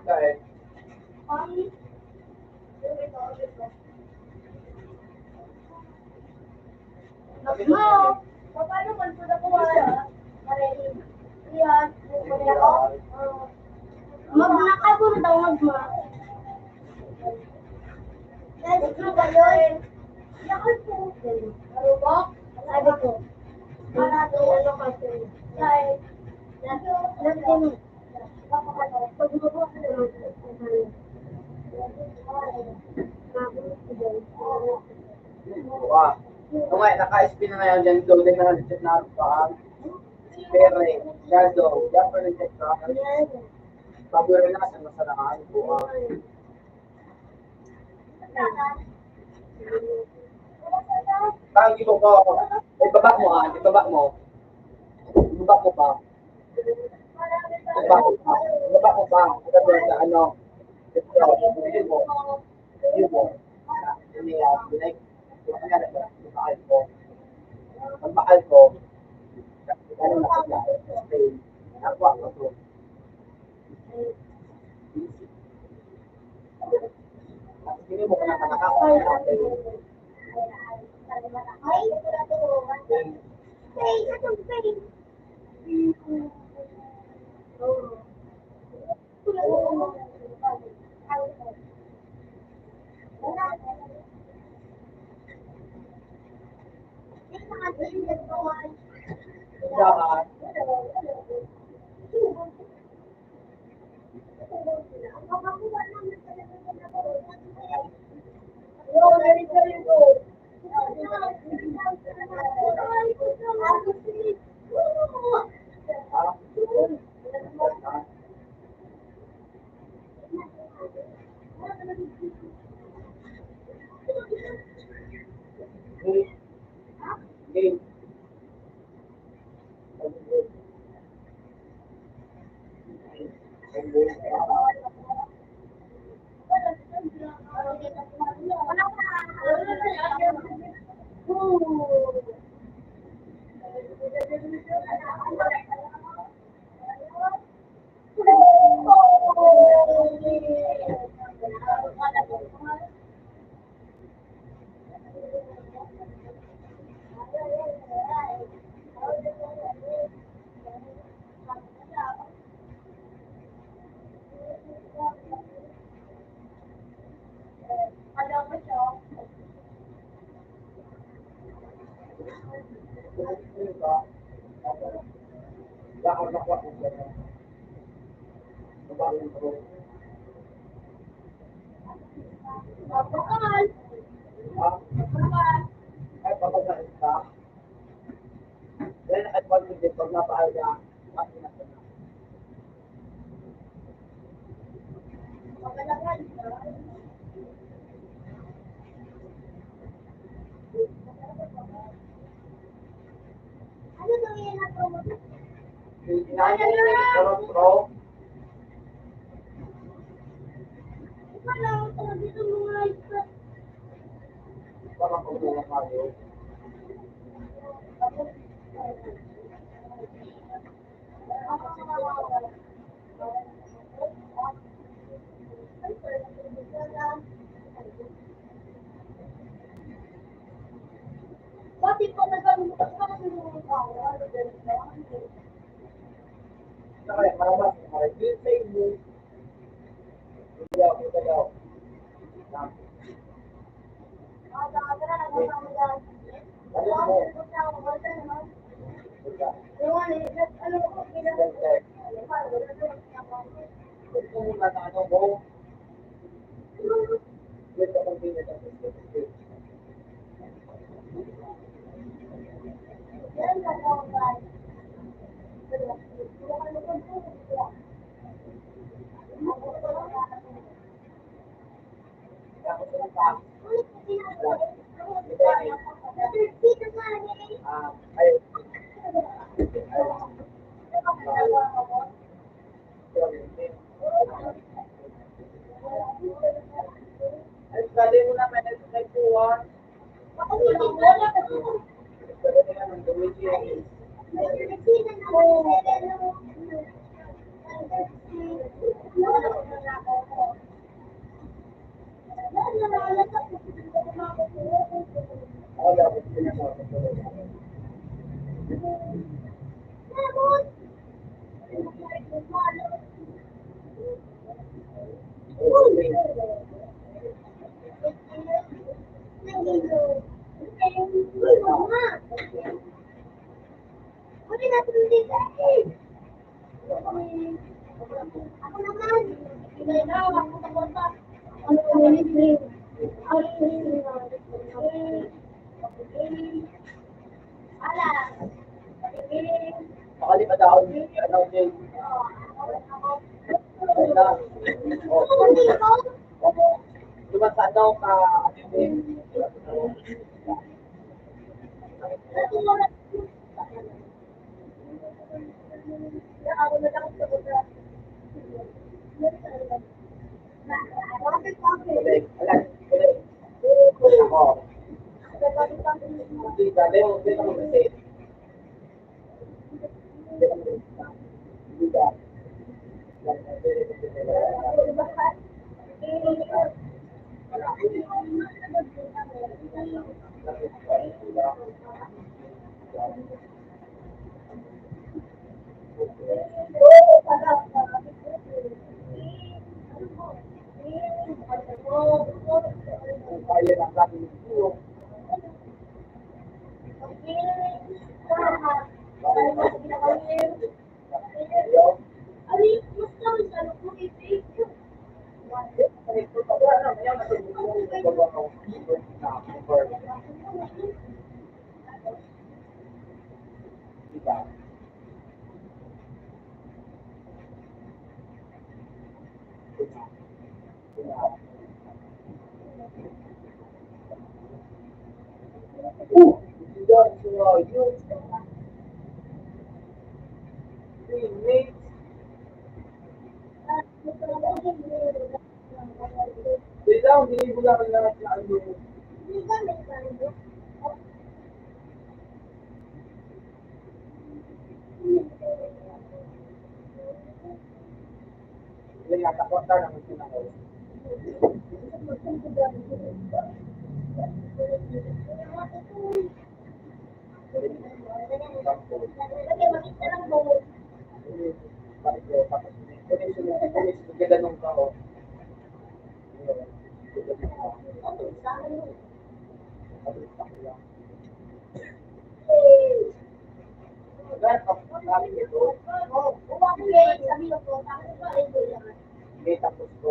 Dahil, Paano man po na kuha? Yan. Magnaka po na daw magma. Yes, true ba yun? Yakal po. Ano ba? Sabi ko. Para doon ano kasi. Dahil, natin, pag mo wow. Kung nga, naka-spin na ngayon dyan, doon din na check na pa. Pere, shadow, yapper na check na. Pabura na sa masaraan po. Tawag mo ko. Ibaba mo ha, ibaba mo. Ibaba mo pa. Ibaba mo pa. Ibaba mo pa. Ibaba mo sa ano. Ito, yun mo. Yun mo. Binay. Bakal ko. Ang bakal ko. Ano na ka dyan? Nakuha ko to. Hindi mo ka na nakakakuha natin. Ay, Hey, atong face. Dapat. Game. Kinain niya yung pro. Parang pagbulang kayo. Bakit pa nagkalimutan ka kasi mga tao? Kaya maramas. Yun sa inyo. Ito daw. Ito muna na ano mo. Wait, ako din ito. Ayun. Ay, dali mo naman ito kay Puwan. Dali mo naman gawin yun. Ako dapat pinagawa ko. Nakalipat ako ano din. Lumasadaw ka. Kulit. Alam. Kulit. Ako. Hindi, dali mo. Hindi ako kasi. Hindi ka. Kaya lang kami yung hindi mo lang lang na ano. Hindi nga, takota naman sinako. Ganun ka o. Hindi tapos ko.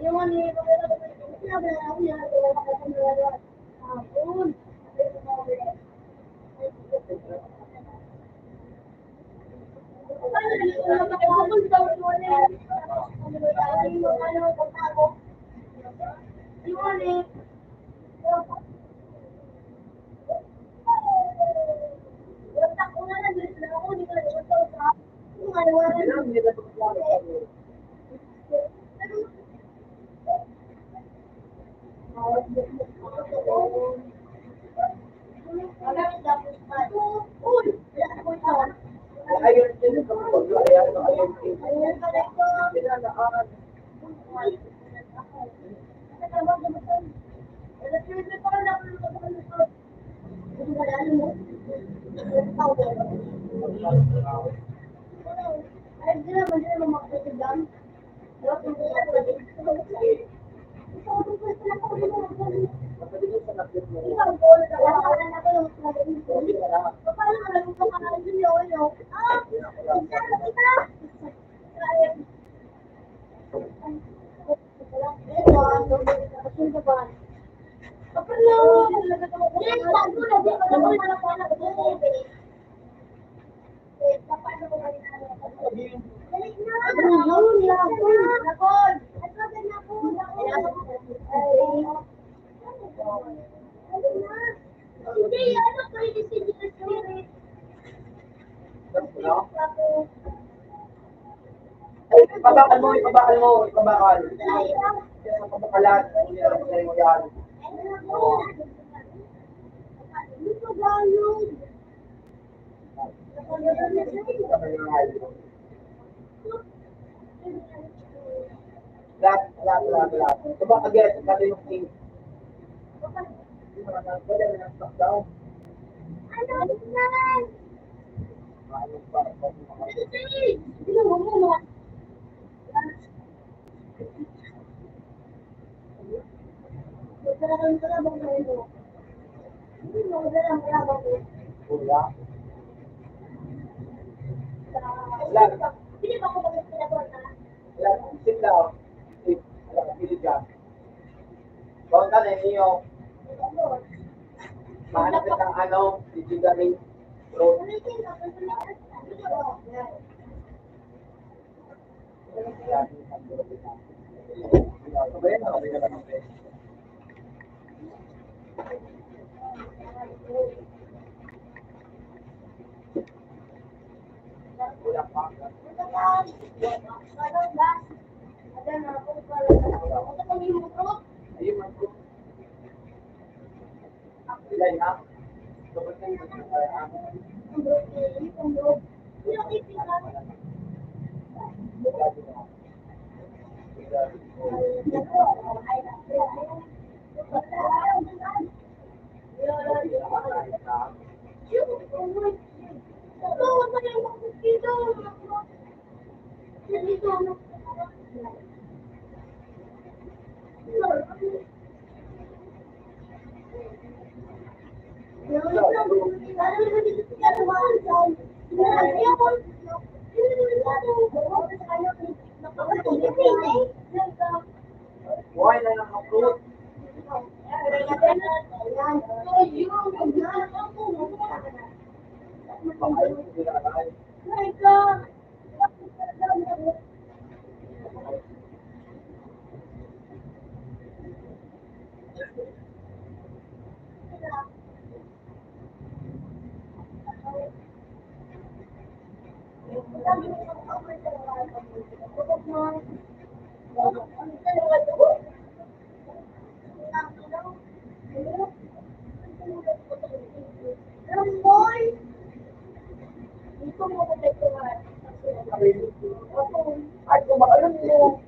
Yung ano Ayun, yun yung kapag ayun, ayun, ayun. Ay, ibabakal mo, ibabakal mo, ibabakal. Sa pabakalan, hindi na lang mo yan. Lahat. Diba, again, kaya yung king. Wala na stock down. Wala. Wala. Sit down. Wala, pili ka. Kung ka na niyo, mahanap ng ano, digigaling road. Why na lang ang fruit? Ay, kumakalan mo.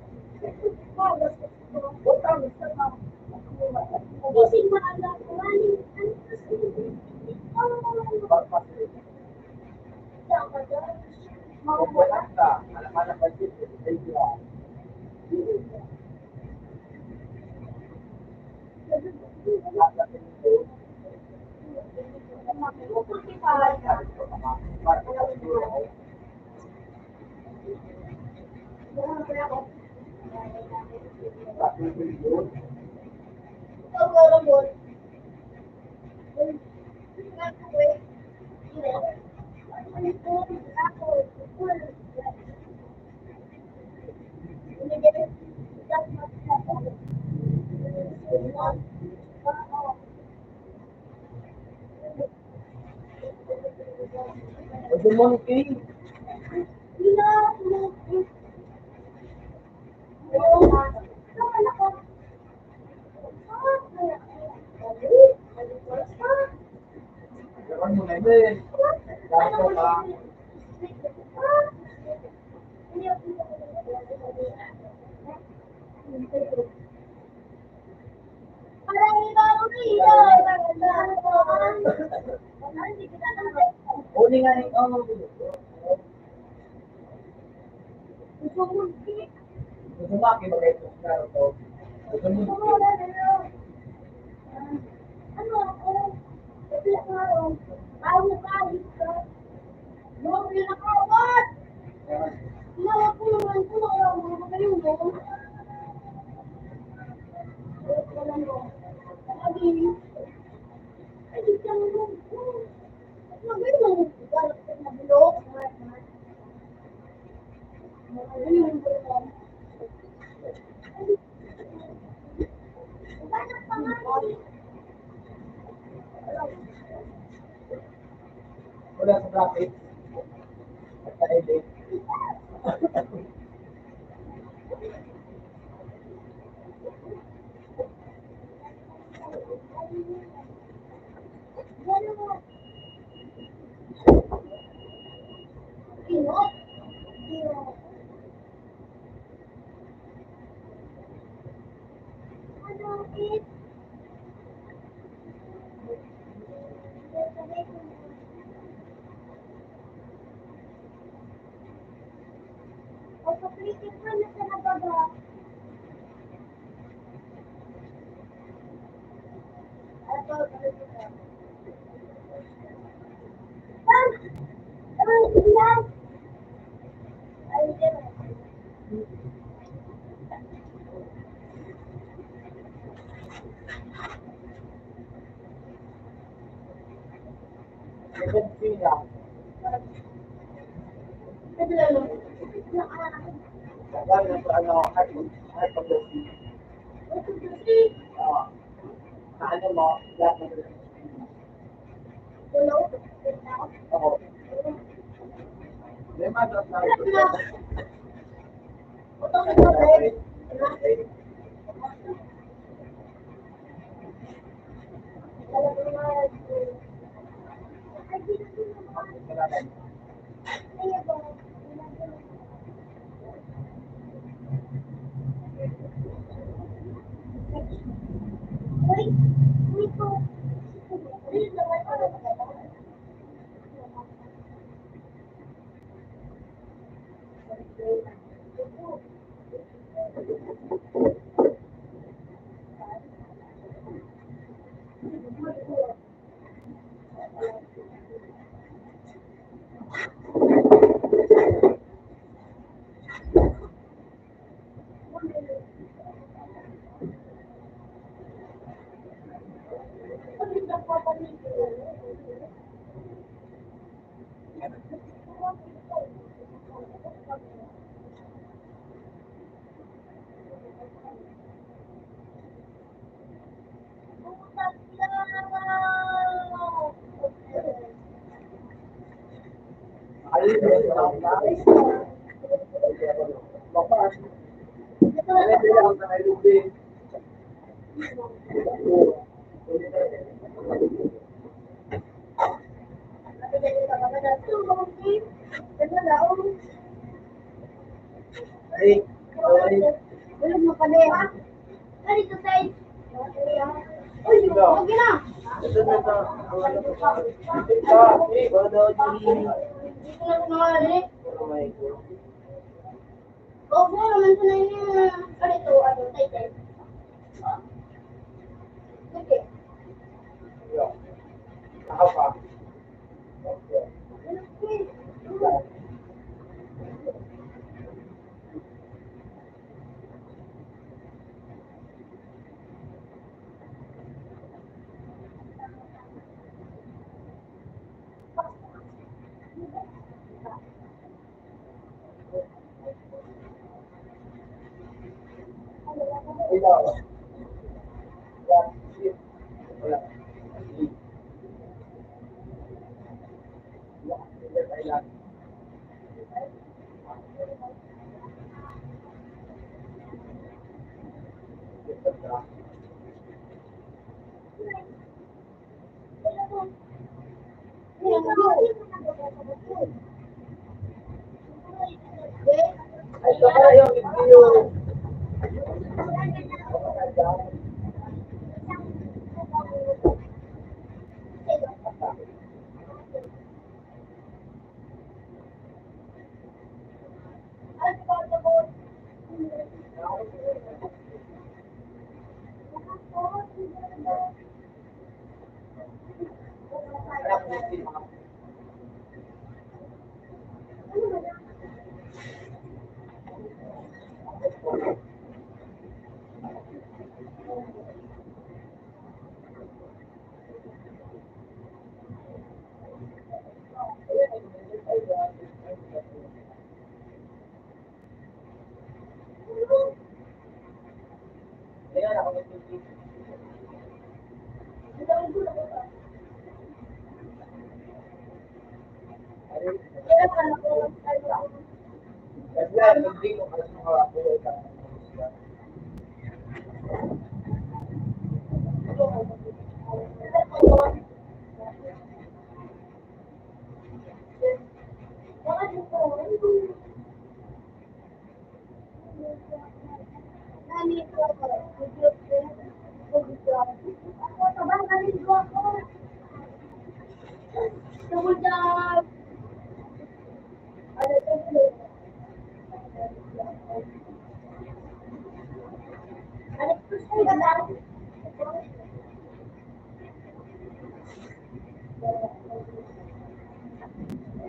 monkey. Hindi na ako. Ayun na. Saan ako? Gawin mo na yun. Dapat pa. Uli nga yung Gumaki ba kayo sa klaro to? Ano ako? Wala nga ako. Ayaw kahit ka. Lumabili na kawat! Lumawag ko naman ito. Ayaw mo naman kayo mo. Wala mo. Sabi, ay, di ka mo. Sabi mo, galit ka na bulok. Ayun, bulok. Banyak pangalan. Wala sa traffic. At sa edit. Pinot. Ano, it? O, paplitin ka na sa nababa. Ito, paplitin ka. Saan? Ay, ilan? Ay, ilan? Agency na. Ito lang. Sabi na sa heart of the sea. Ito, kasi. Ano mo, lahat ng Tulog. ako. May madras na Alam ito. na. Ito, ito, red. Alam mo na. Ay, dito naman. Ay, ito. Uy, dito. Dito naman ako. Ayun yung Bapak. Ano bilang na ilubin? Ay, Bulog mo kami, ha? Ay, dito side. Uy, huwag yun na. ito na ito. Wala Dito na mga rin. Oh my God. Oo, naman sa nai niya. Ganito, ano, title. Okay. Yeah. Ako pa. Ikaw. Wala. Wala. Saka yung video.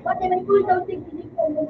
Pati may cool down technique ko mo.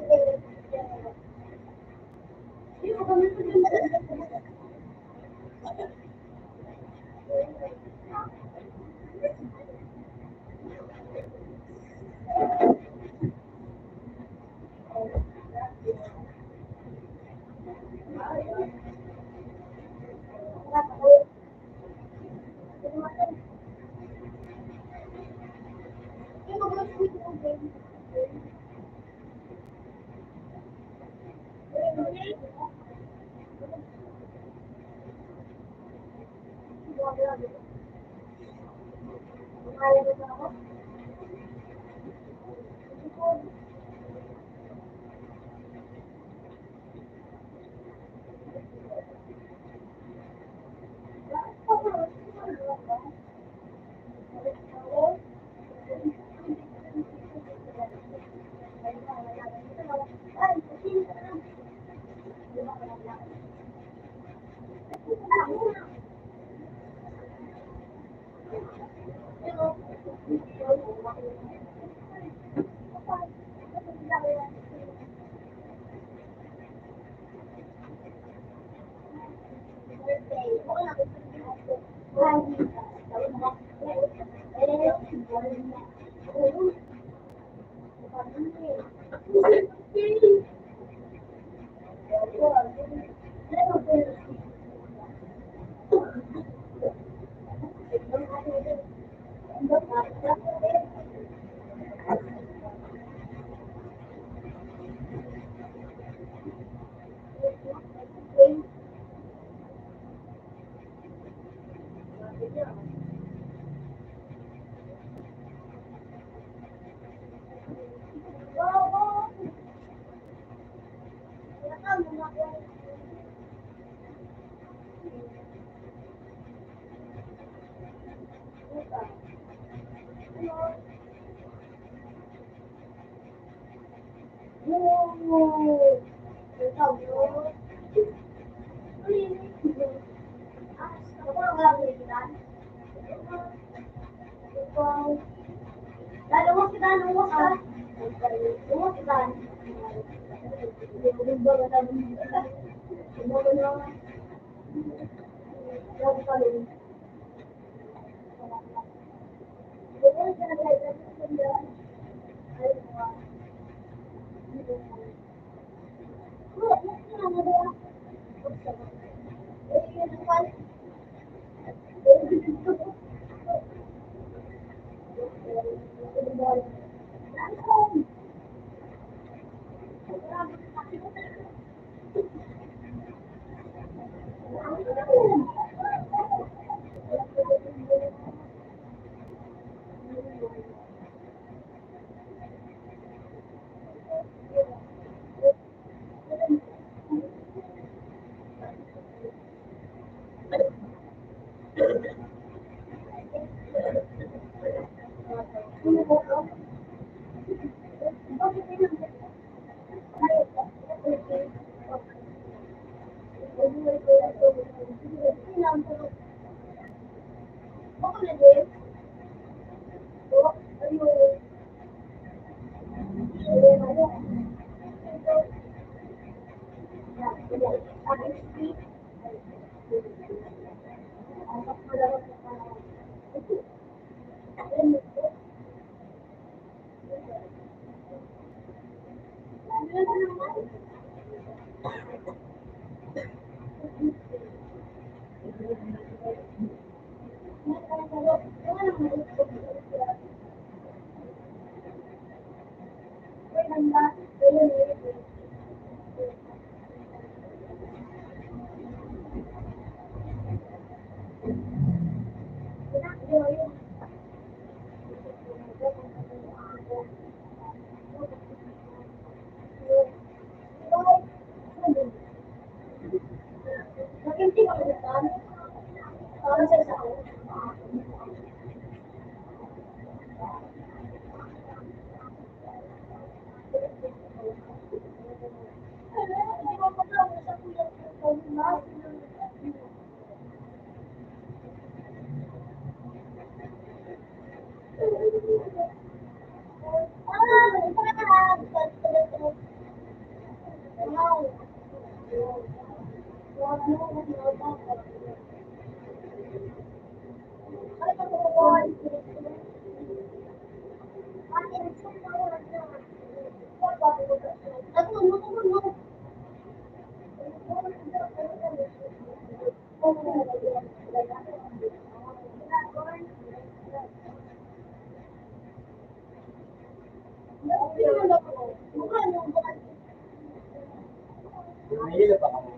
Mahilo pa kami.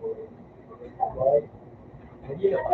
Boy. Mahilo pa.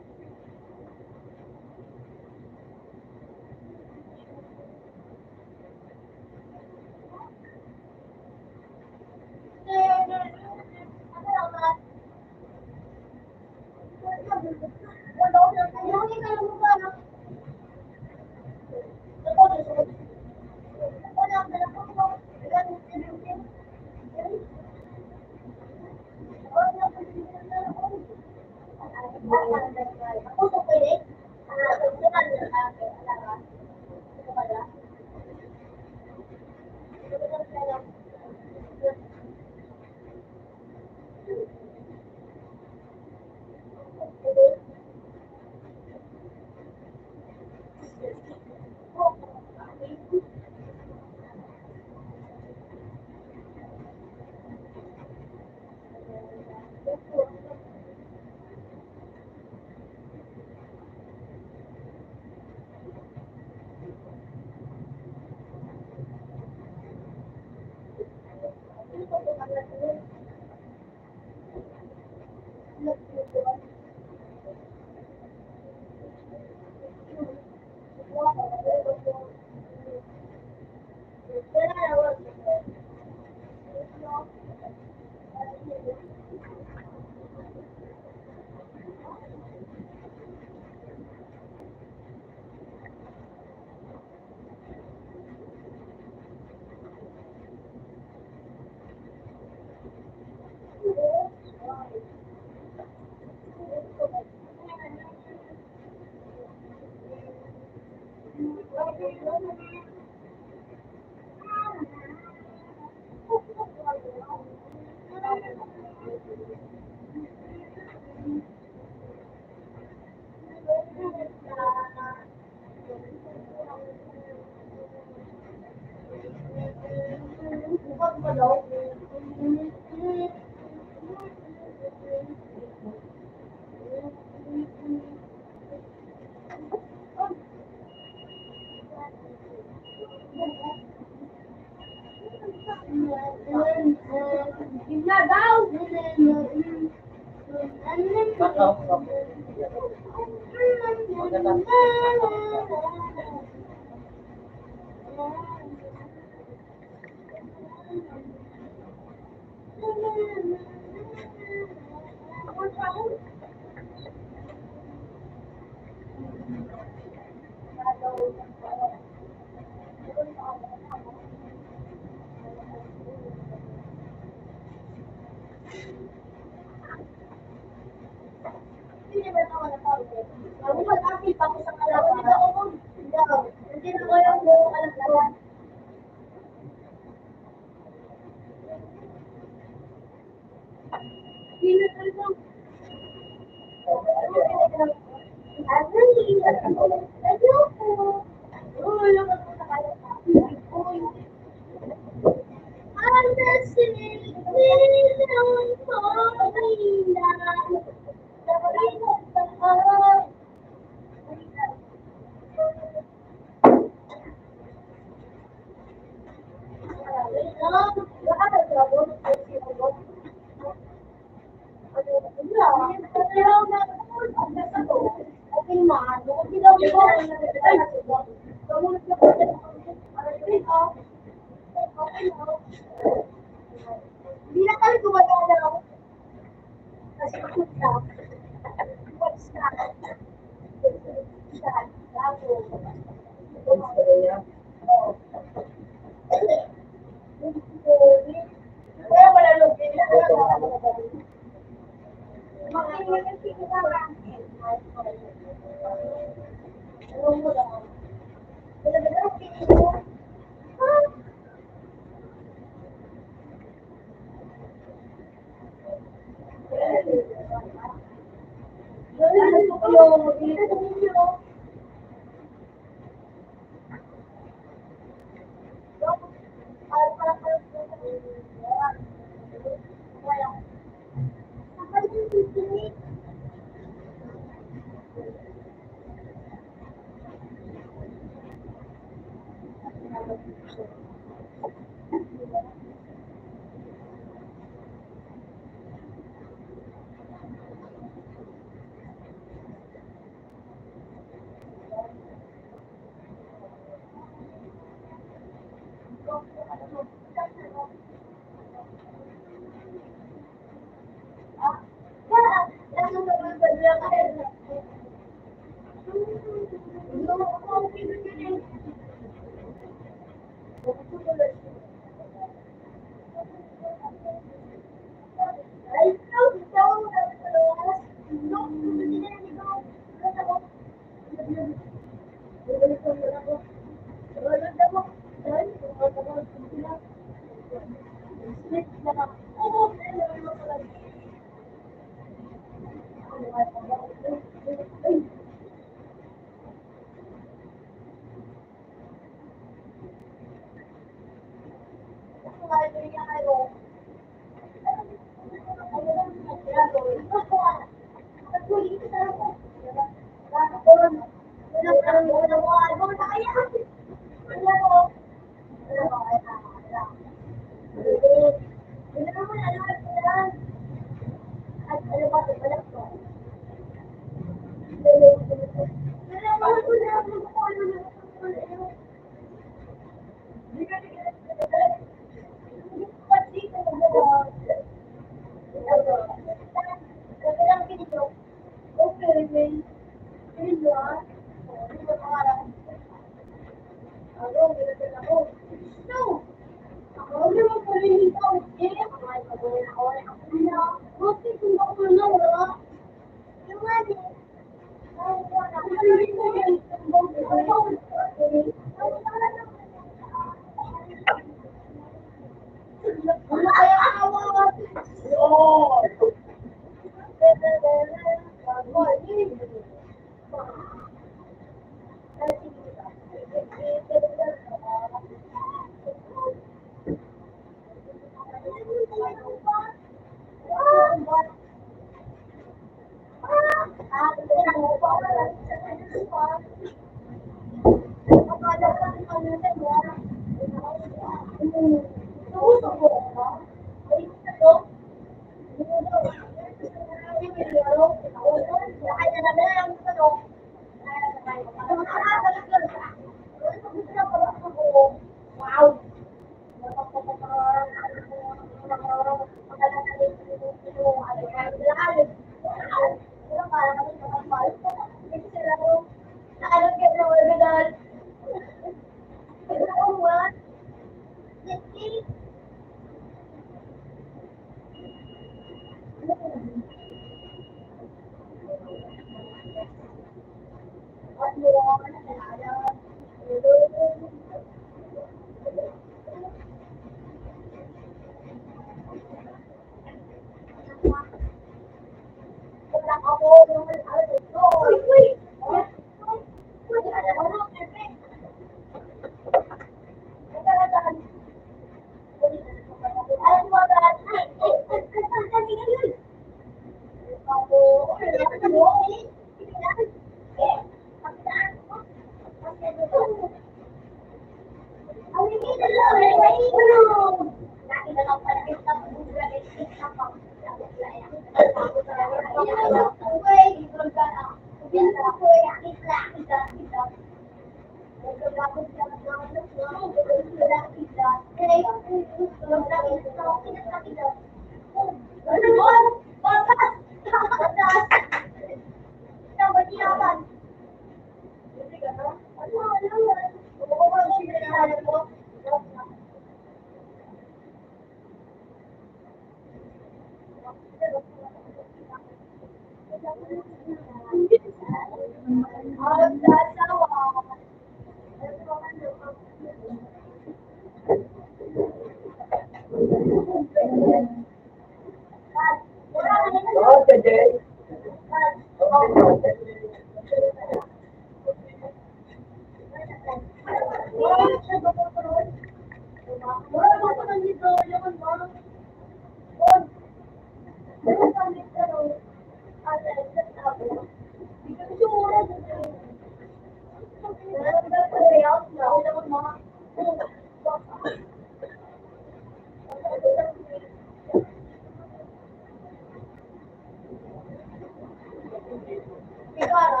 Sigara.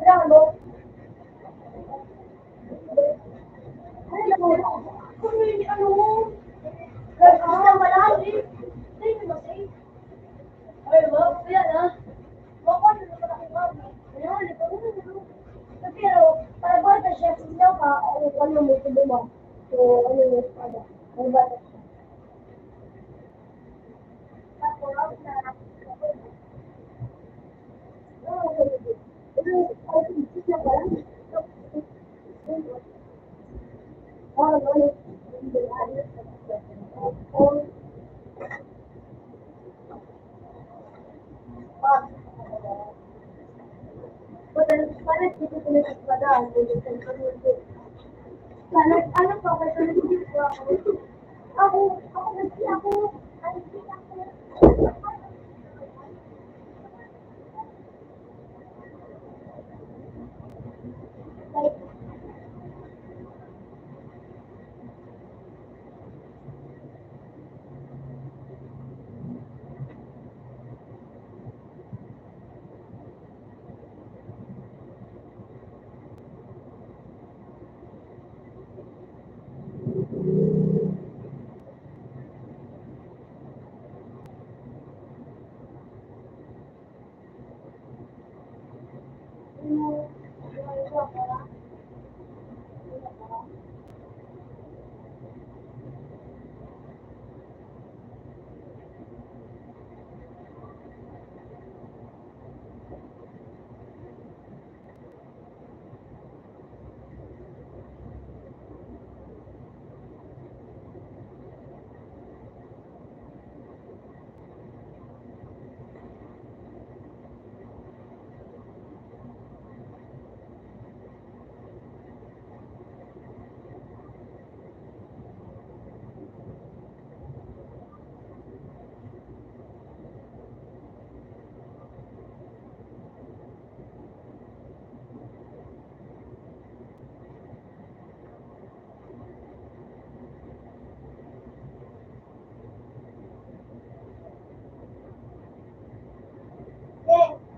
Bravo. Kung hindi ano mo, gusto mo lang, hindi mo say. Ay, wag, yan ah. Wag ko, hindi ko nakikita. Ayan, ito mo. Pero, para ba ito siya, sinaw ka, ano mo, ito mo. So, ano yung espada? Ano ba ito? Tapos, na, ano pa ba ito? Ako, like,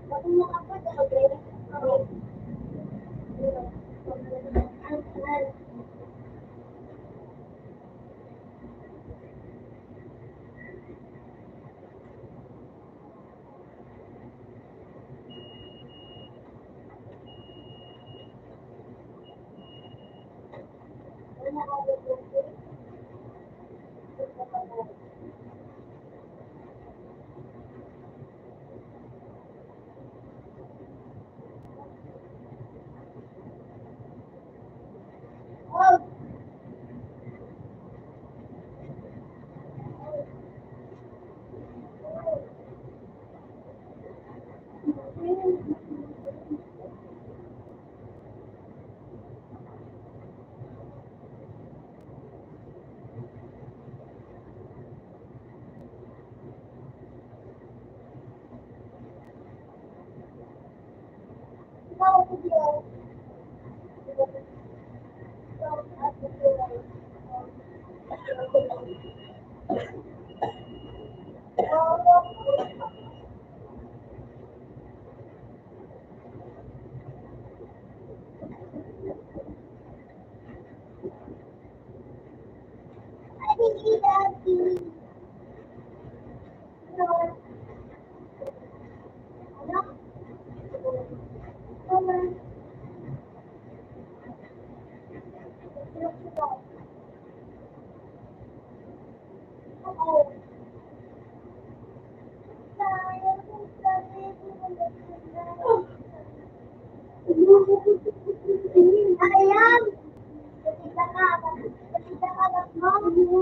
Bakit mo ako ito? Ayan! Kita ka, kita ka, mo.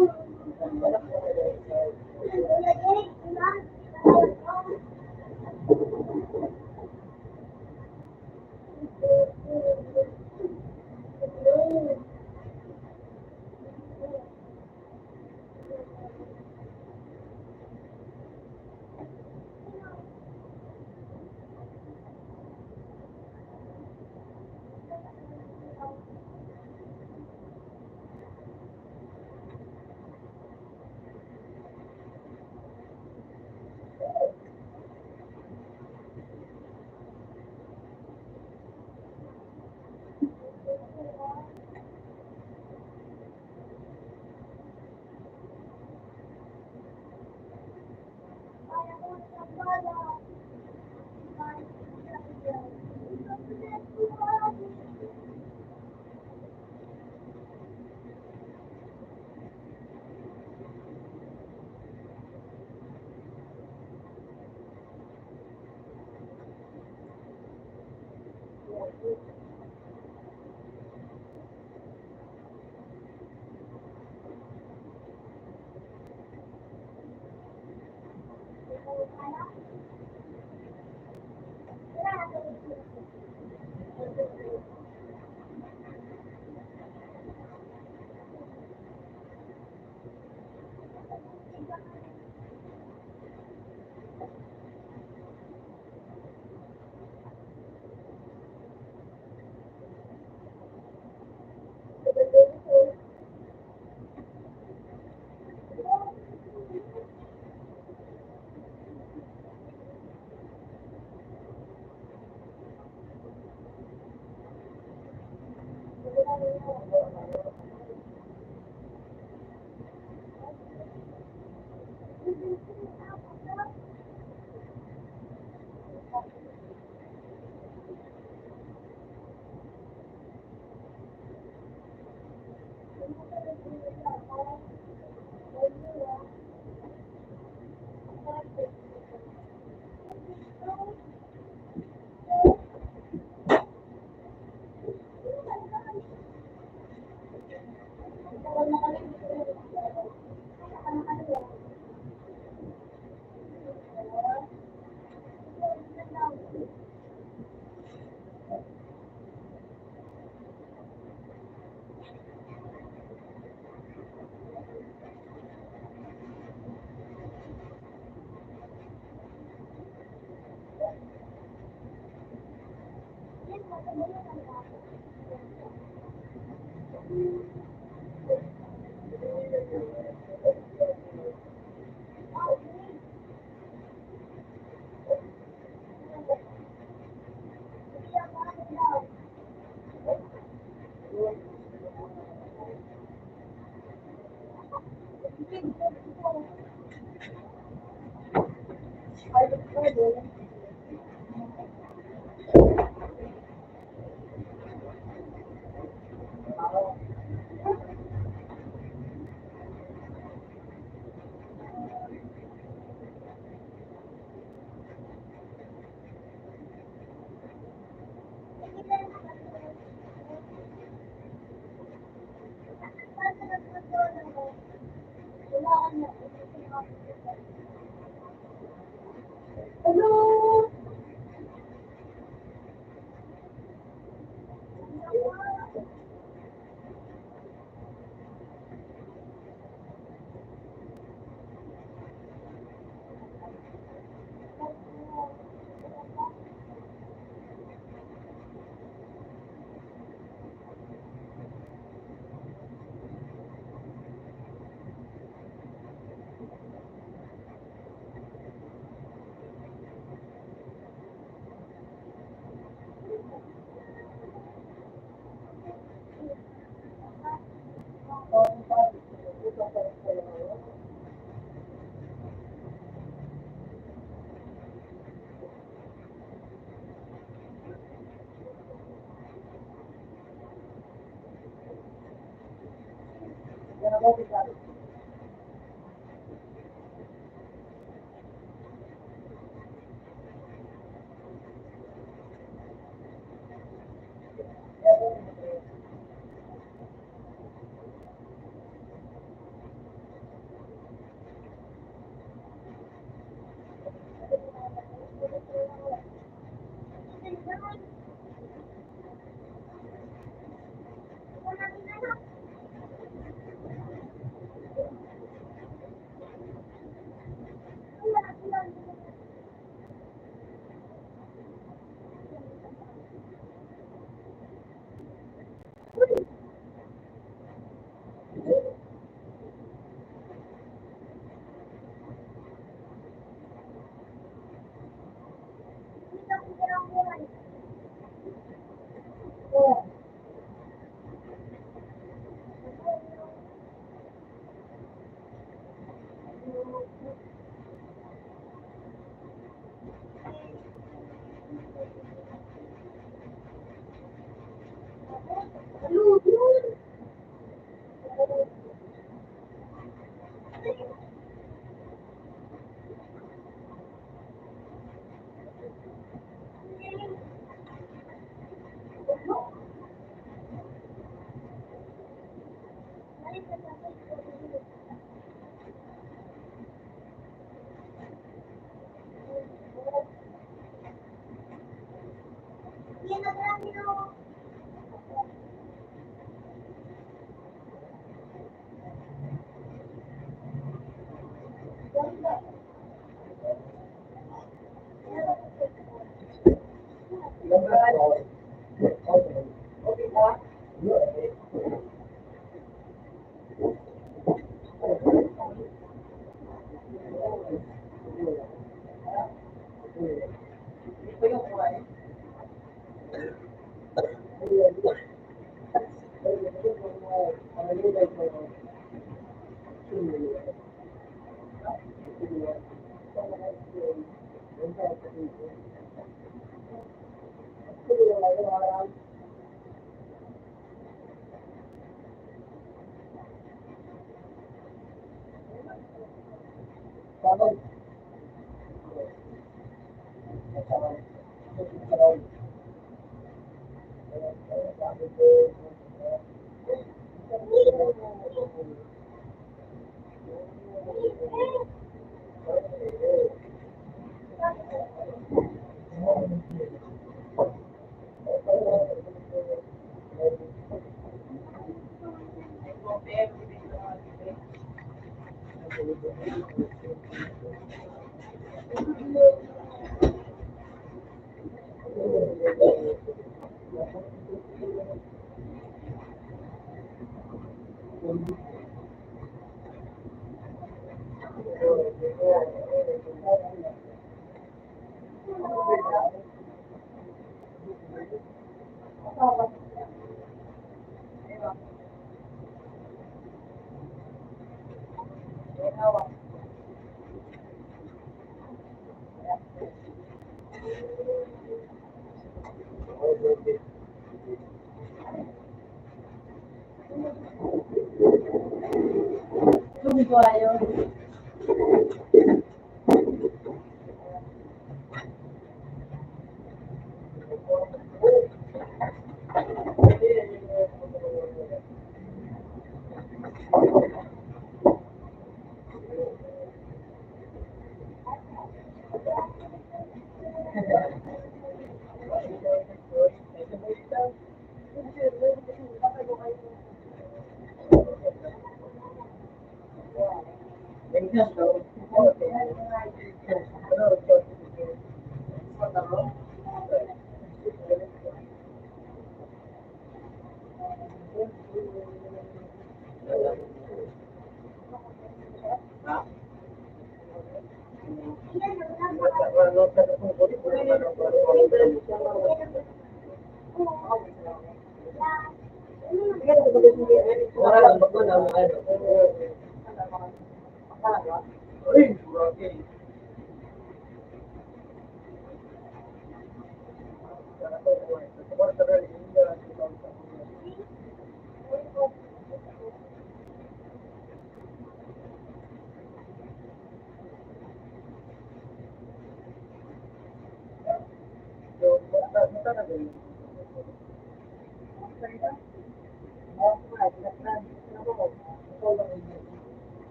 Hello!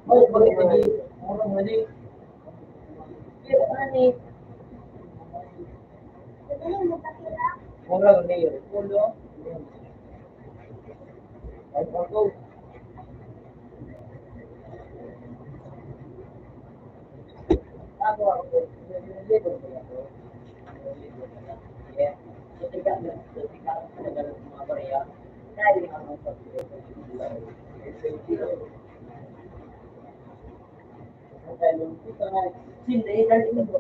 Oh, bakit hindi? Murang mali. Pero ano murang mayor. Pulo. Ay, ako. Ako. Nililibre ko ako. Nililibre ko lang. Yeah. So, tika na mga bariya. Kaya din ako sa hindi, dahil ito po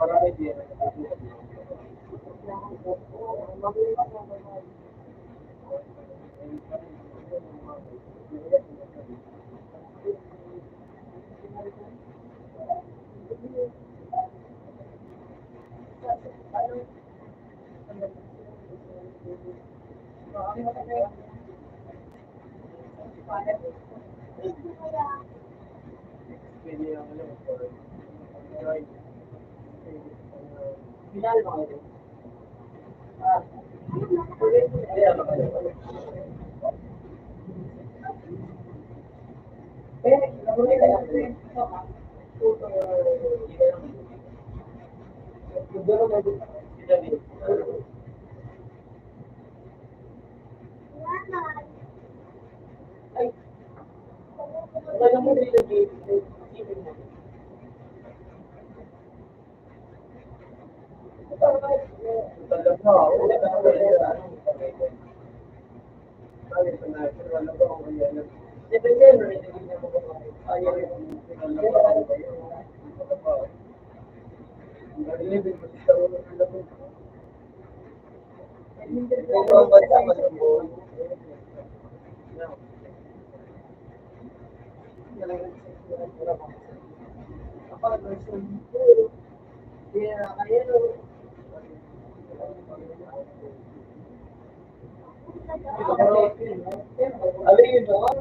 marami din. Final mga ito. Alin mo?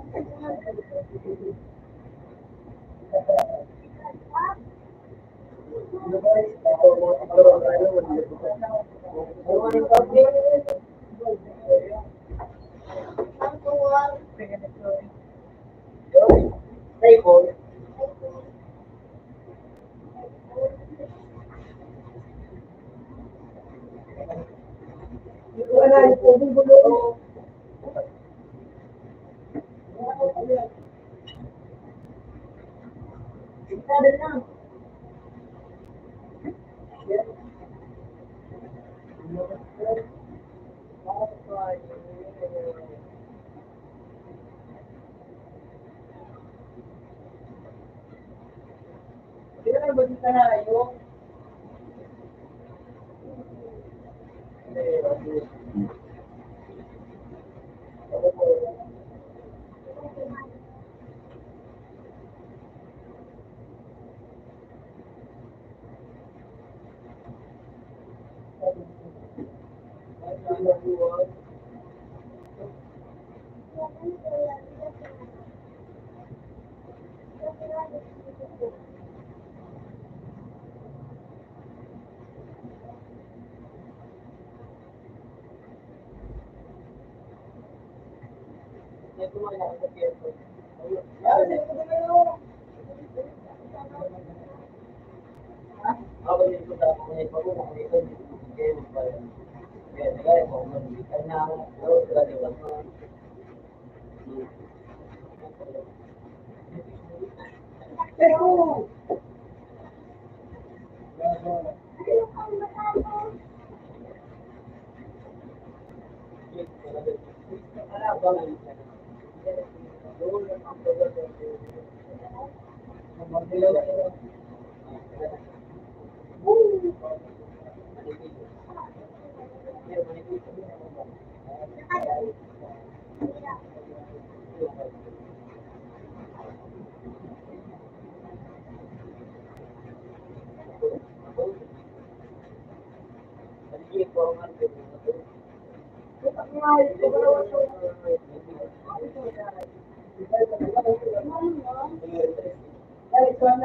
Ano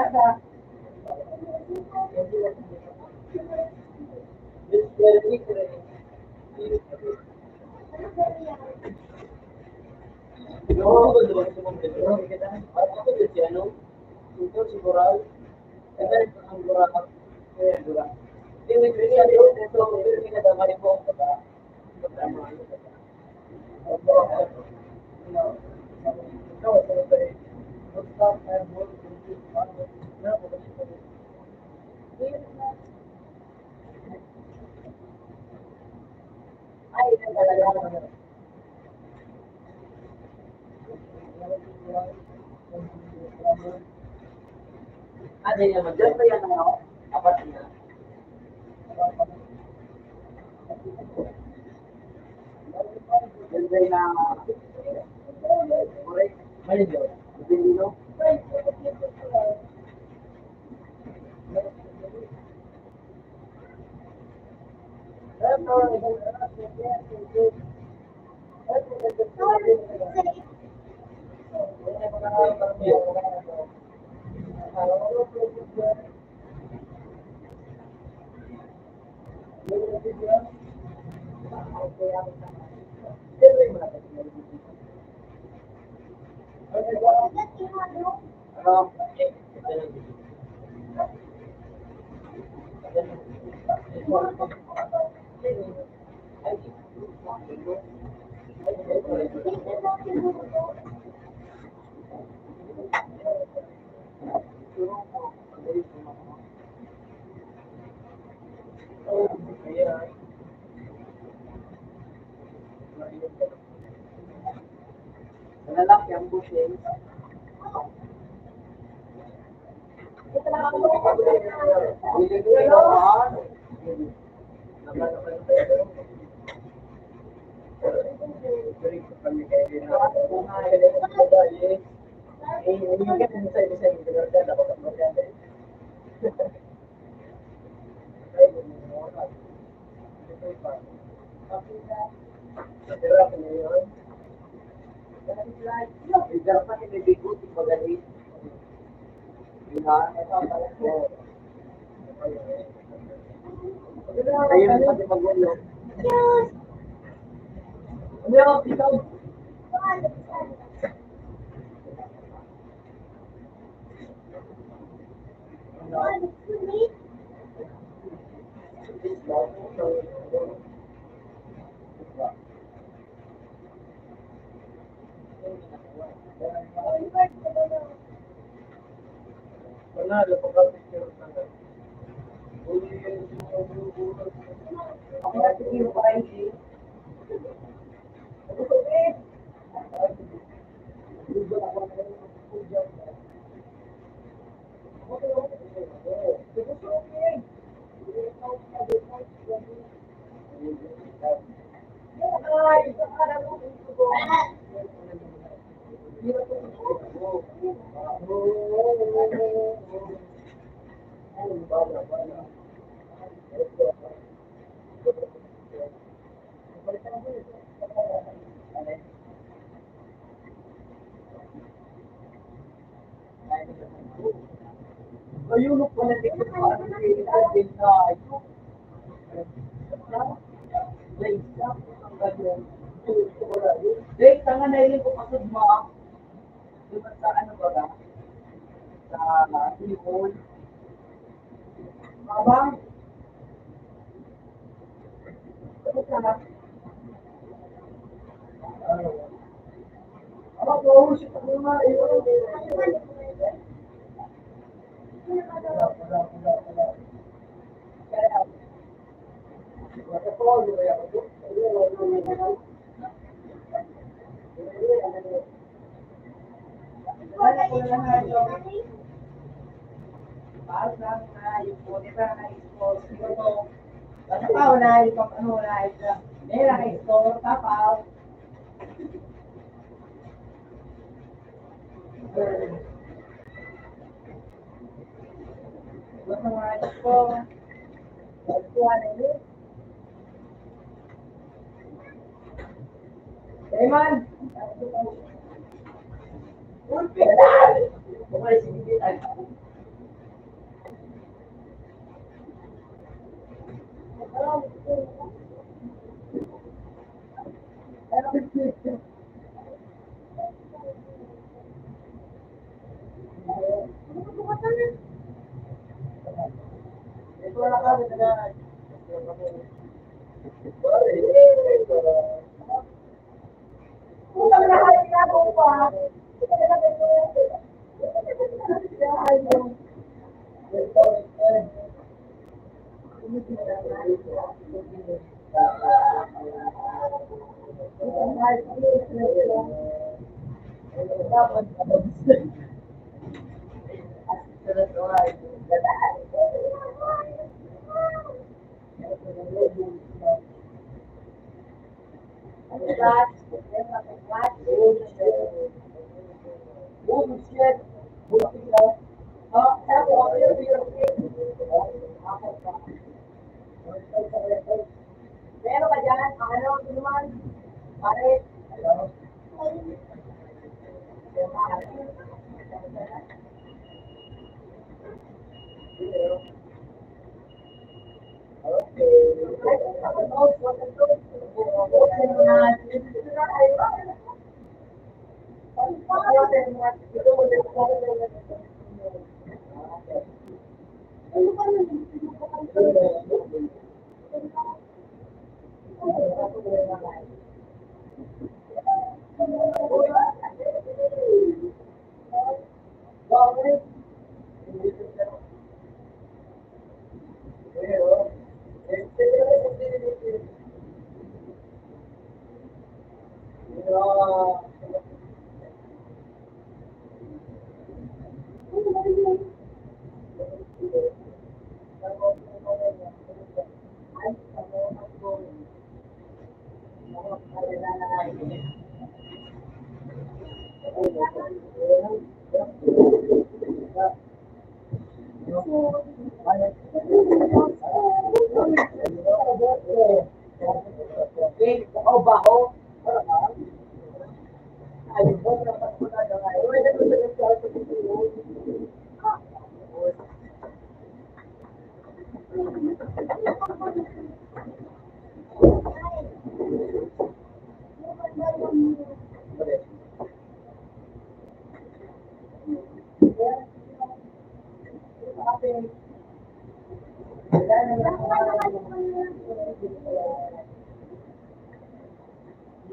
yan naman? Diyan ba yan ano? Apat na. Diyan ba yung Ano yun? Pilipino? Malalaki ang bushel. Ayun pati magulo. Ano ikaw? Wala, pagka-picture na. Ako natin pa rin. Ayun, pala dito pa din tayo. Dek, tangan na yun ko pasod mo. Diba sa ano ba ba? Sa Sipol. Mabang. Ano ka na? Oo, siya pa naman. Eman! Bumalis si Bibitan. Meron ka dyan? Ano, naman? Pare?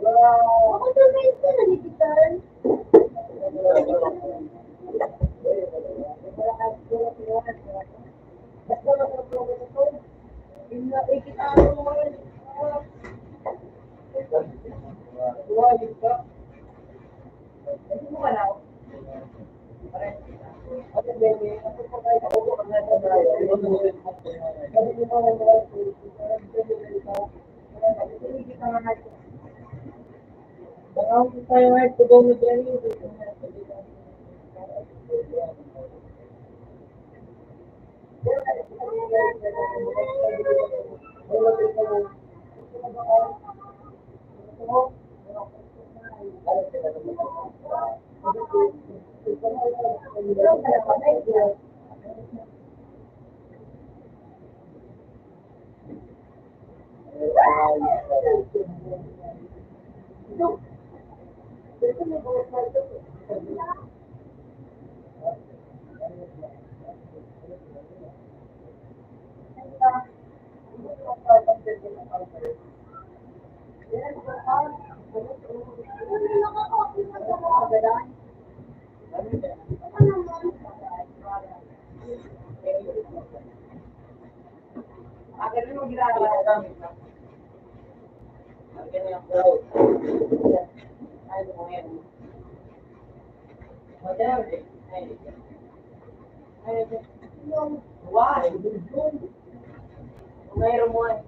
Ako sa guys ko nanipitan. Why? Mayroon mo eh.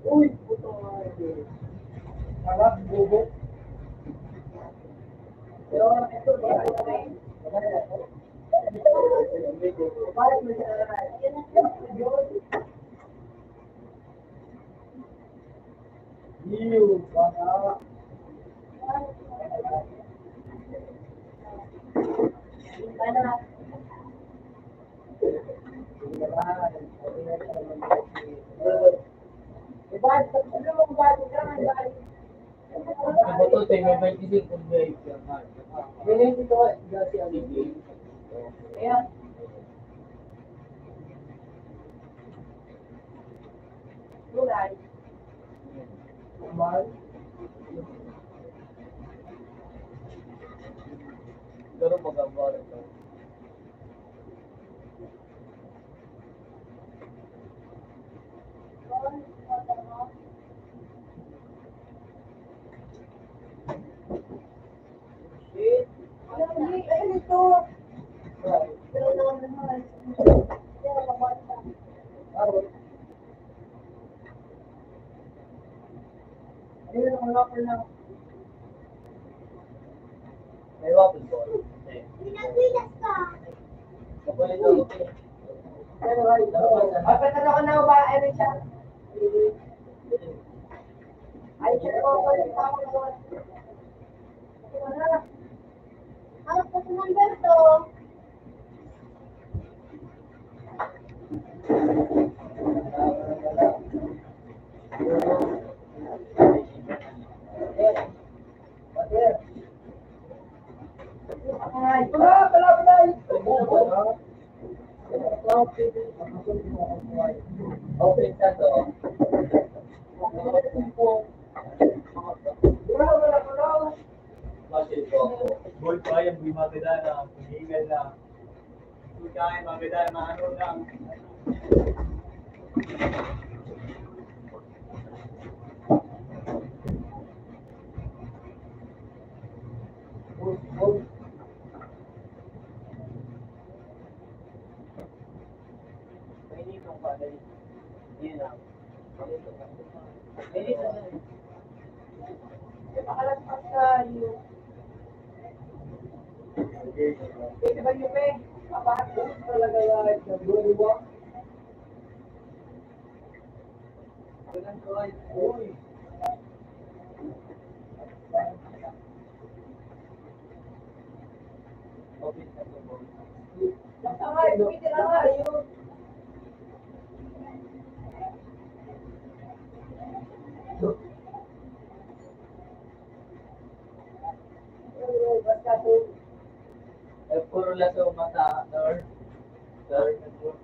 Uy, puto nga eh. Harap, bubo. Pero ito, bakit mo siya Iyo, baka. Ako to, tayo may 25 kung guys. Ganyan dito ka, dati ang game. Kaya, tulay. Kumal. Pero magagawa ito. Shit. Ano ito? Pero naman. Araw. Ano yun ang locker na? May waffle ball. Pinagwilas ka. Kapalit ako. Pero ay, Pagkatalo ko na ba, ano siya? Ay, siya ko, ako doon. Harap ka sa number to. Open ka to. Masih ko. Boy pa yan, di maganda na, hinihingal na. Hindi kaya maganda na ano lang. Mainitong pa dali. Yan na. Mainitong na. Makalaspas ka, you. Pwede ba yung pe? Papato talaga yan. Nagbuhay mo. Ganun ko ay, uy. Open ka to, boy. Basta nga, pwede na nga, yun. Basta to. Eh, puro lang sa mata, Lord. Lord, nagpuro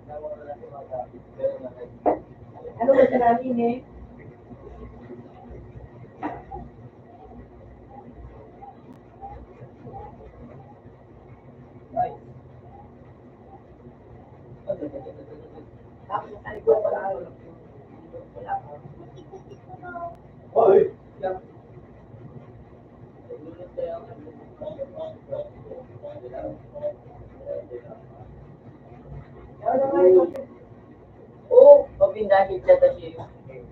lang sa mata. Pero naman. Ano ba siya namin eh? Ay. Tapos sa likod pala. Wala ka. Hoy! Ano nga yun? Oh, pabindahin siya kasi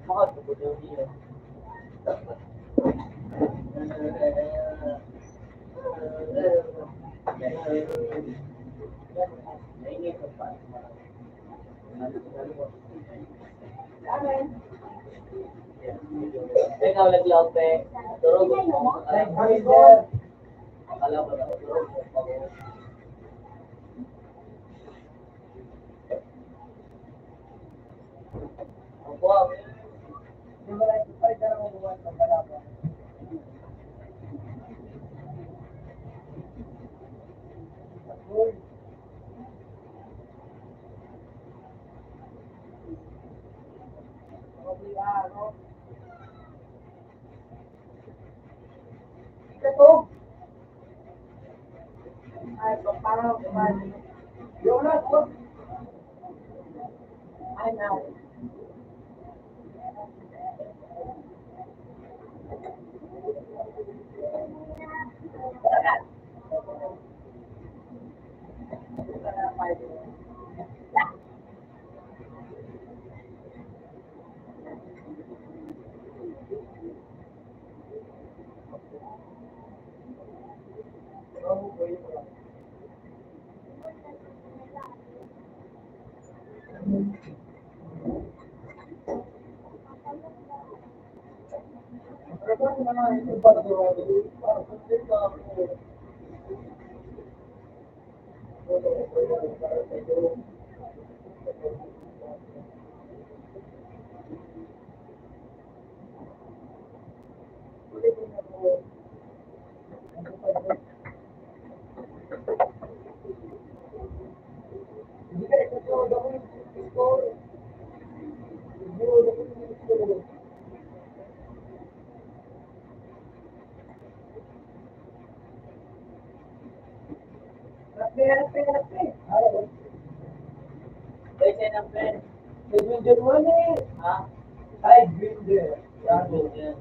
makatubod niya. Amen. Ikaw naglaw pe. Turog. Like Bible. Alam ko na turog. Wow. Di ba like, pwede na mo buwan ng balaba. Uy. Obrigado. Ito. Ay, parang kumali. Yung na po. Ay, now. siya ng pen. May video mo eh. Ha? Ay, video. Yan, yan.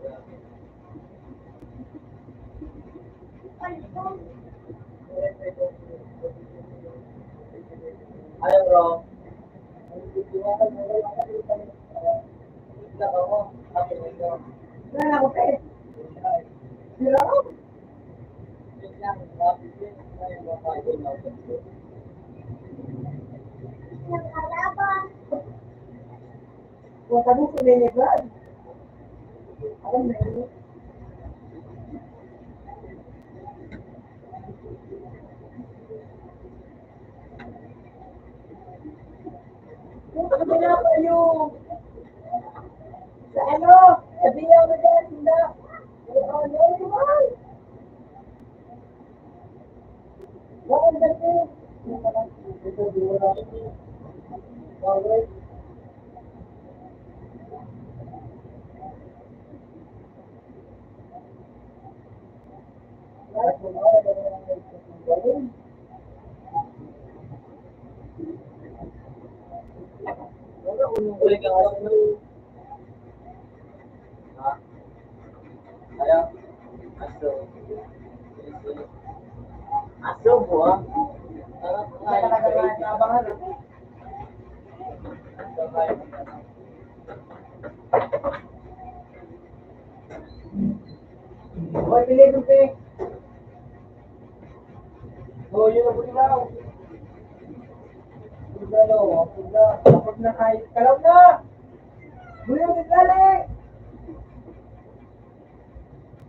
Ayaw, bro. Itlak ako. Tapos ito. Wala ako pe. Sila ako. Yun lang. Tapos yun. Ayaw, baka yun lang. Huwag kami sa Leningrad. Alam na yun. Punta kami na kayo. Sa ano? Sabihan mo dyan, sila. Ano naman? Bakit dati? Ito, di mo na. Bakit? Ulit ang aso. Ha? Ayaw. Aso. Aso po ha? Nakabangan. Hoy, pili ko pe. Oh, yun ang pulilaw. Pulilaw, pulilaw. Tapos na kahit kalaw na. Buyo, tigali.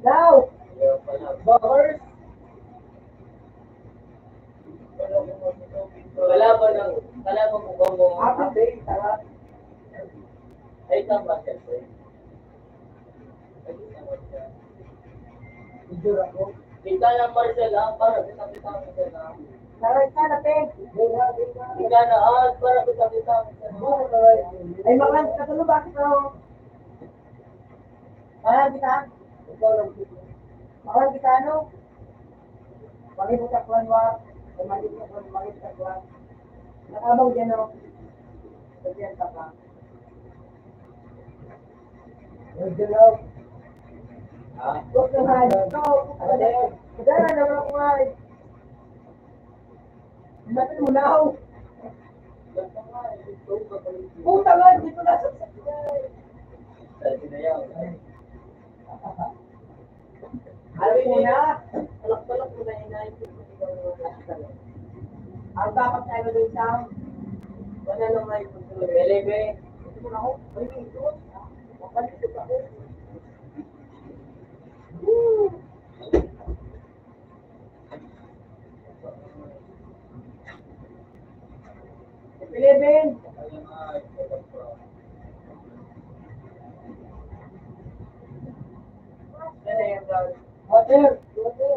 Now, bowers. Kalaban ko ba mo? Happy day, sarap. Ay, tama siya. Ijur ako. Kita lang Marcel ha, para kita mo siya na. Sarap ka na, pe. Kita na para kita mo siya. Ay, makan katulog bakit ako? Makan kita? Makan kita ano? Magiging saklan wa. Magiging saklan. Nakabang dyan o. Sabihan ka pa. Dyan o. Ha? Huwag na nga. Ito. Kagana naman ako nga. Ba't mo na ako? Puta nga, dito na sa saklan. Sabi na yan. Alam mo na. Talak-talak mo na inayin ko. Ang dapat tayo doon sa Wala lang nga yung pagsulog. Elebe. ito mo na ako. Ay, ito. Mapalisit ako. Pilipin. Ayun nga, ito po. Yan yan, guys. Water. Water.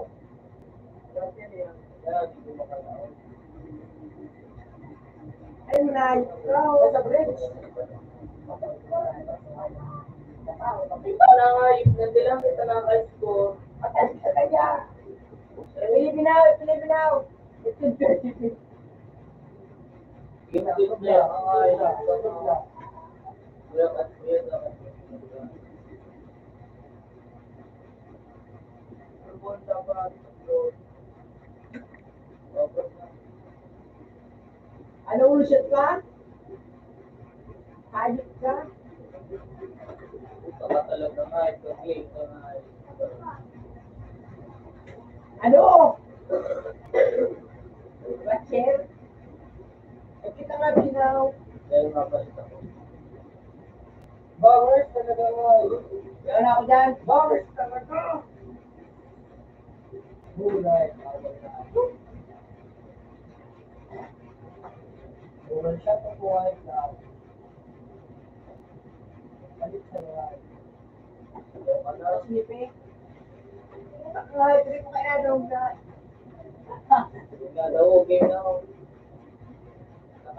Water yan. Yan, hindi ko makalaon. Ay, manay. Sa bridge. Kita na nga, yung nandilang kita na high school. Patay sa kanya. Pilipinaw, Pilipinaw. Ito yung dirty. Yung display, ang ay, kuya at kuya naman. Ano ulit ka? Hayop ka? Pagkatalog na nga, ito, play, ito nga. Ano? Watcher? Ay, kita nga binaw. Dahil nga palit ako. Bowers talaga mo. Yan ako dyan. Bowers talaga. Bulay. Bulay siya kung buhay ka. Balik sa buhay. Ano snipe? Ay, pwede ko kaya daw na. Nagalaw, game na ako.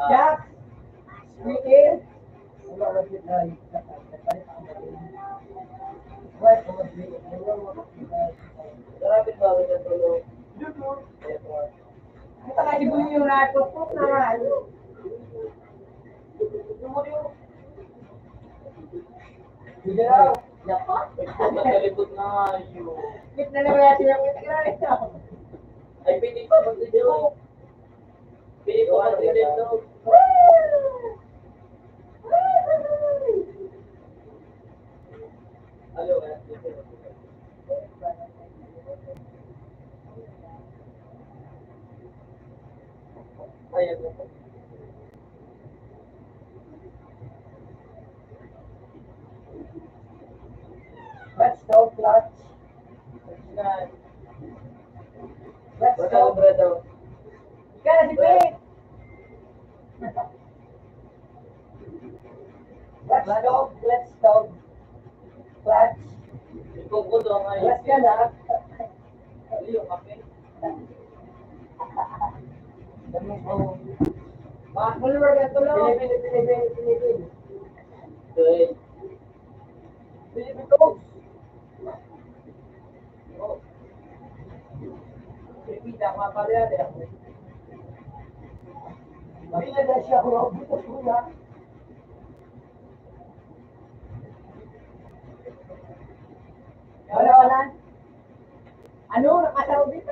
Jack! Snipe! Wala ka din ay. Nagpalit ako na rin. Wala ko mag-snipe. Wala ko mag-snipe. Marapit ba ako ng tulog? Ito nga, ibon yung natukok na nga. Sige na. Magalibot na yun. Clip na naman natin yung itagal ito. Ay, pili pa mag-video. Pili pa mag-video. Hello, ayan na po. Let's go, clutch. Let's Basta go. brado. Ika na si Pete. Let's go, let's go. Clutch. Ikaw ko daw ngayon. Let's go na. Aliyo, kape. Mga follower na tulong. Pinipin. Good. Pinipin ko. Pinipin, tama pala yan eh. Mabila na siya, buto ko na. Wala. Ano? Nakasaro dito?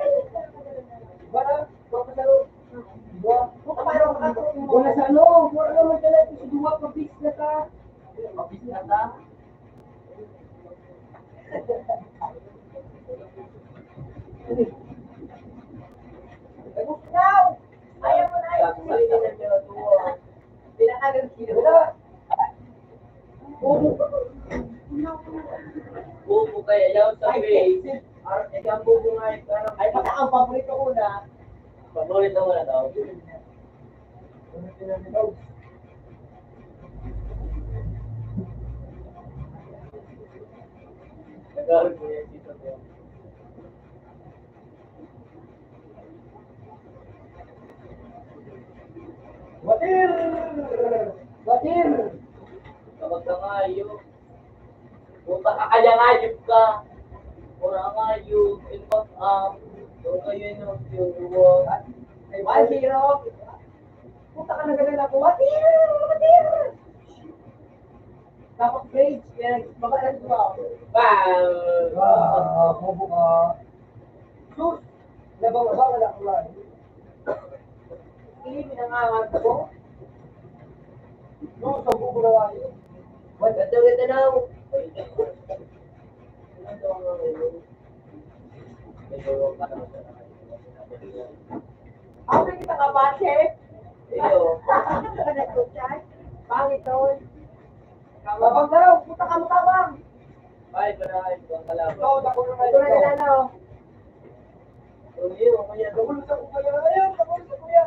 Wala. Nakasaro. Buka pa rin makasaro. Wala sa ano. Wala naman ka lang. Duwa pa bis na ka. Mabis na ta. Ay, gusto daw. Ayaw mo na. Sabi sa ina na siya tuwa. Pinakagal sila. Wala. Bubo kaya yaw sa face. Ikaw bubo nga ikaw. Ay, baka ang paborito ko na. Paborito mo na daw. Nagkaroon ko yan dito ko. Watir! Watir! Kapag ka ngayo, punta ka kaya ngayop ka. Pura ngayop, input up. Doon kayo yung pure. 1-0. Puta ka na ganun ako. Watir! Watir! Tapos grades. Kaya mabalas ko ako. Bam! Bobo ka. Sus! Wala ko lang. Ilipin ang angat ko. Sus, ang bubo na wayo. Ganda daw. Ako kita ka ba, chef? Iyo. Pangit to. Kabang daw, puta ka mo kabang. Ay, para ibang kalaban. Ito, nakulong na ano. Iyo, kaya Nakulong sa kuya. Ayun, nakulong sa kuya.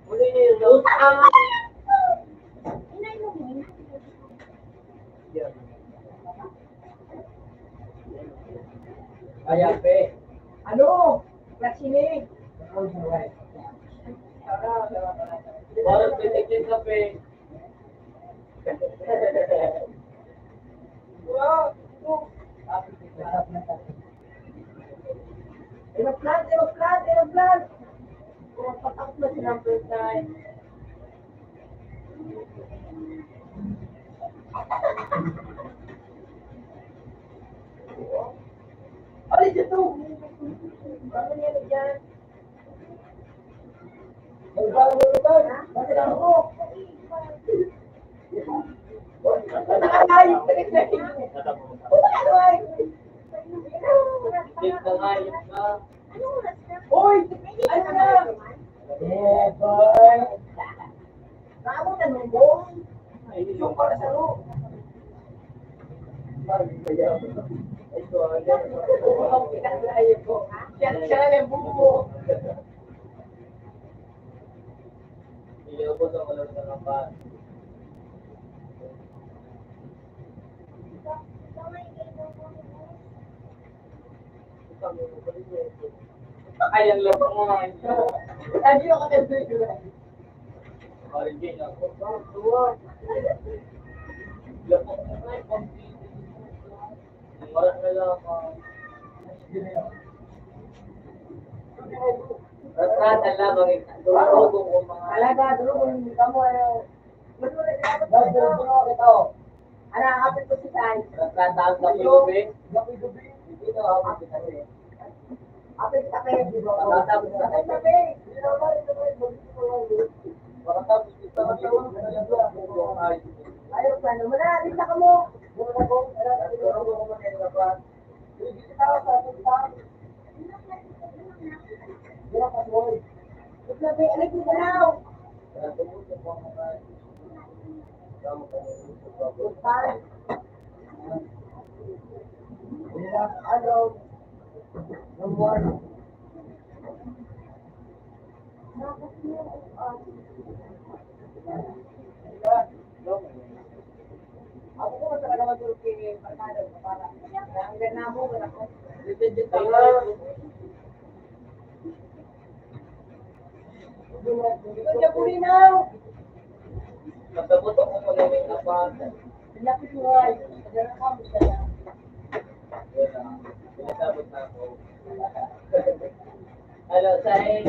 Uli niyo yung daw. Ayan, pe. Ano? Klaksinig. Parang pitik ka pe. Aeroplan. Kung patakot na si number 9. Ay, dito! Ano niya dyan? Bakit ako? Nakakayos! Ano ay? Dik na ngayop ka. Uy! Ano na? Eh, boy! Nakabutan mo mo? Yung para sa loob. Ito, Ang pinag-ayos ko. Siya na yung bumo. Iyo ko sa kalor na kapan. Ayang labang mo. Hindi ako katulad ko. Origin ako. Tuwa. Labang mo nga yung pang-pili. Wala na lang ako. Rata lang ang ituro ko mga Talaga, dulu kung hindi ka mo, dulu kita. Ano, kapit ko si Tay. Nagkataas na gabi. Gabi-gabi. Hindi na ako kasi. Kapit sa kayo, di ba? Nakatapos na. Kapit sa kayo. Hindi na ba? Ito ba? Makatapos kita na Ayaw ka naman na. Lisa ka mo. Muna na ko. Hindi ka tao sa ating tao. Hindi ka boy. Ito na ba? Alig mo na lang. Tay. Ano? Number one. Ako ko talaga matulog kay Barkada para ang ganda mo wala ko. Dito Ito siya pulinaw. Nagkabuto ko muna yung kapata. Pinapit mo ay. Pagdala ka mo siya. Pinasabot na ako. Hello, Sai.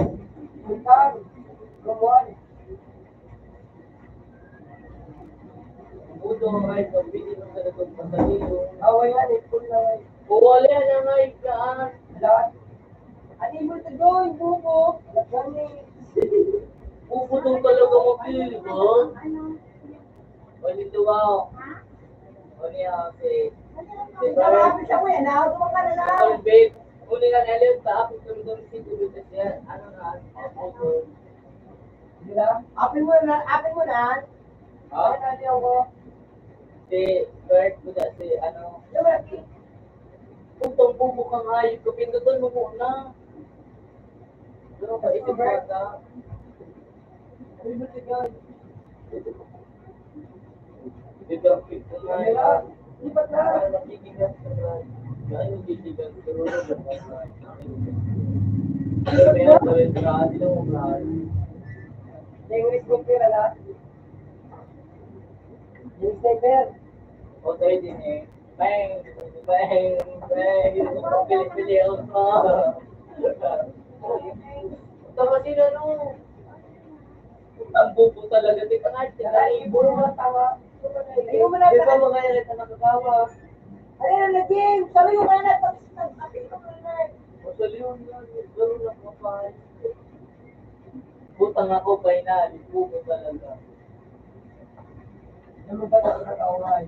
Sultan. Gumuan. Buto ang right of video sa natong pasalino. Away yan. Ito na. Wala na nga ikaan. Lahat. Ano mo ito doon? Buko. Lagani. Puputong talaga mo pili ko. Wala ito ba? Wala yan, okay. Nakapit siya mo yan. Nakapit ka na lang. Ang babe, muli nga nalil sa apit kami doon si Tulitas yan. Ano na? Di ba? Apin mo na. Apin mo na. Ha? Ano na ako? Si Bert ko na si ano. Di ba? Kung pambubok ang hayop ko, pindutan mo muna. Pero ka ito bata. Ano mo ito doon? Dito ang fit ko nga. Kamera. Di ba na? Ay, nakikigas ka na. Ay, nakikigas ka na. Pero may nagawin ka, hindi na umlahan. English book pera la. Yung sniper. O tayo din eh. Bang! Bang! Bang! Pili-pili ako pa. Tapos sino no? Ang bubo talaga. Teka nga, Ay, puro mga tawa. Ayaw mo na. Di ba mga yan na nakakawa? Ano na naging? Sabi yung kanan. Tapos nag-apil ko na. O sa liyon yan, gano'n lang kapal. Butang ako pa ina, bubo talaga. Ano ba ito na tawagan?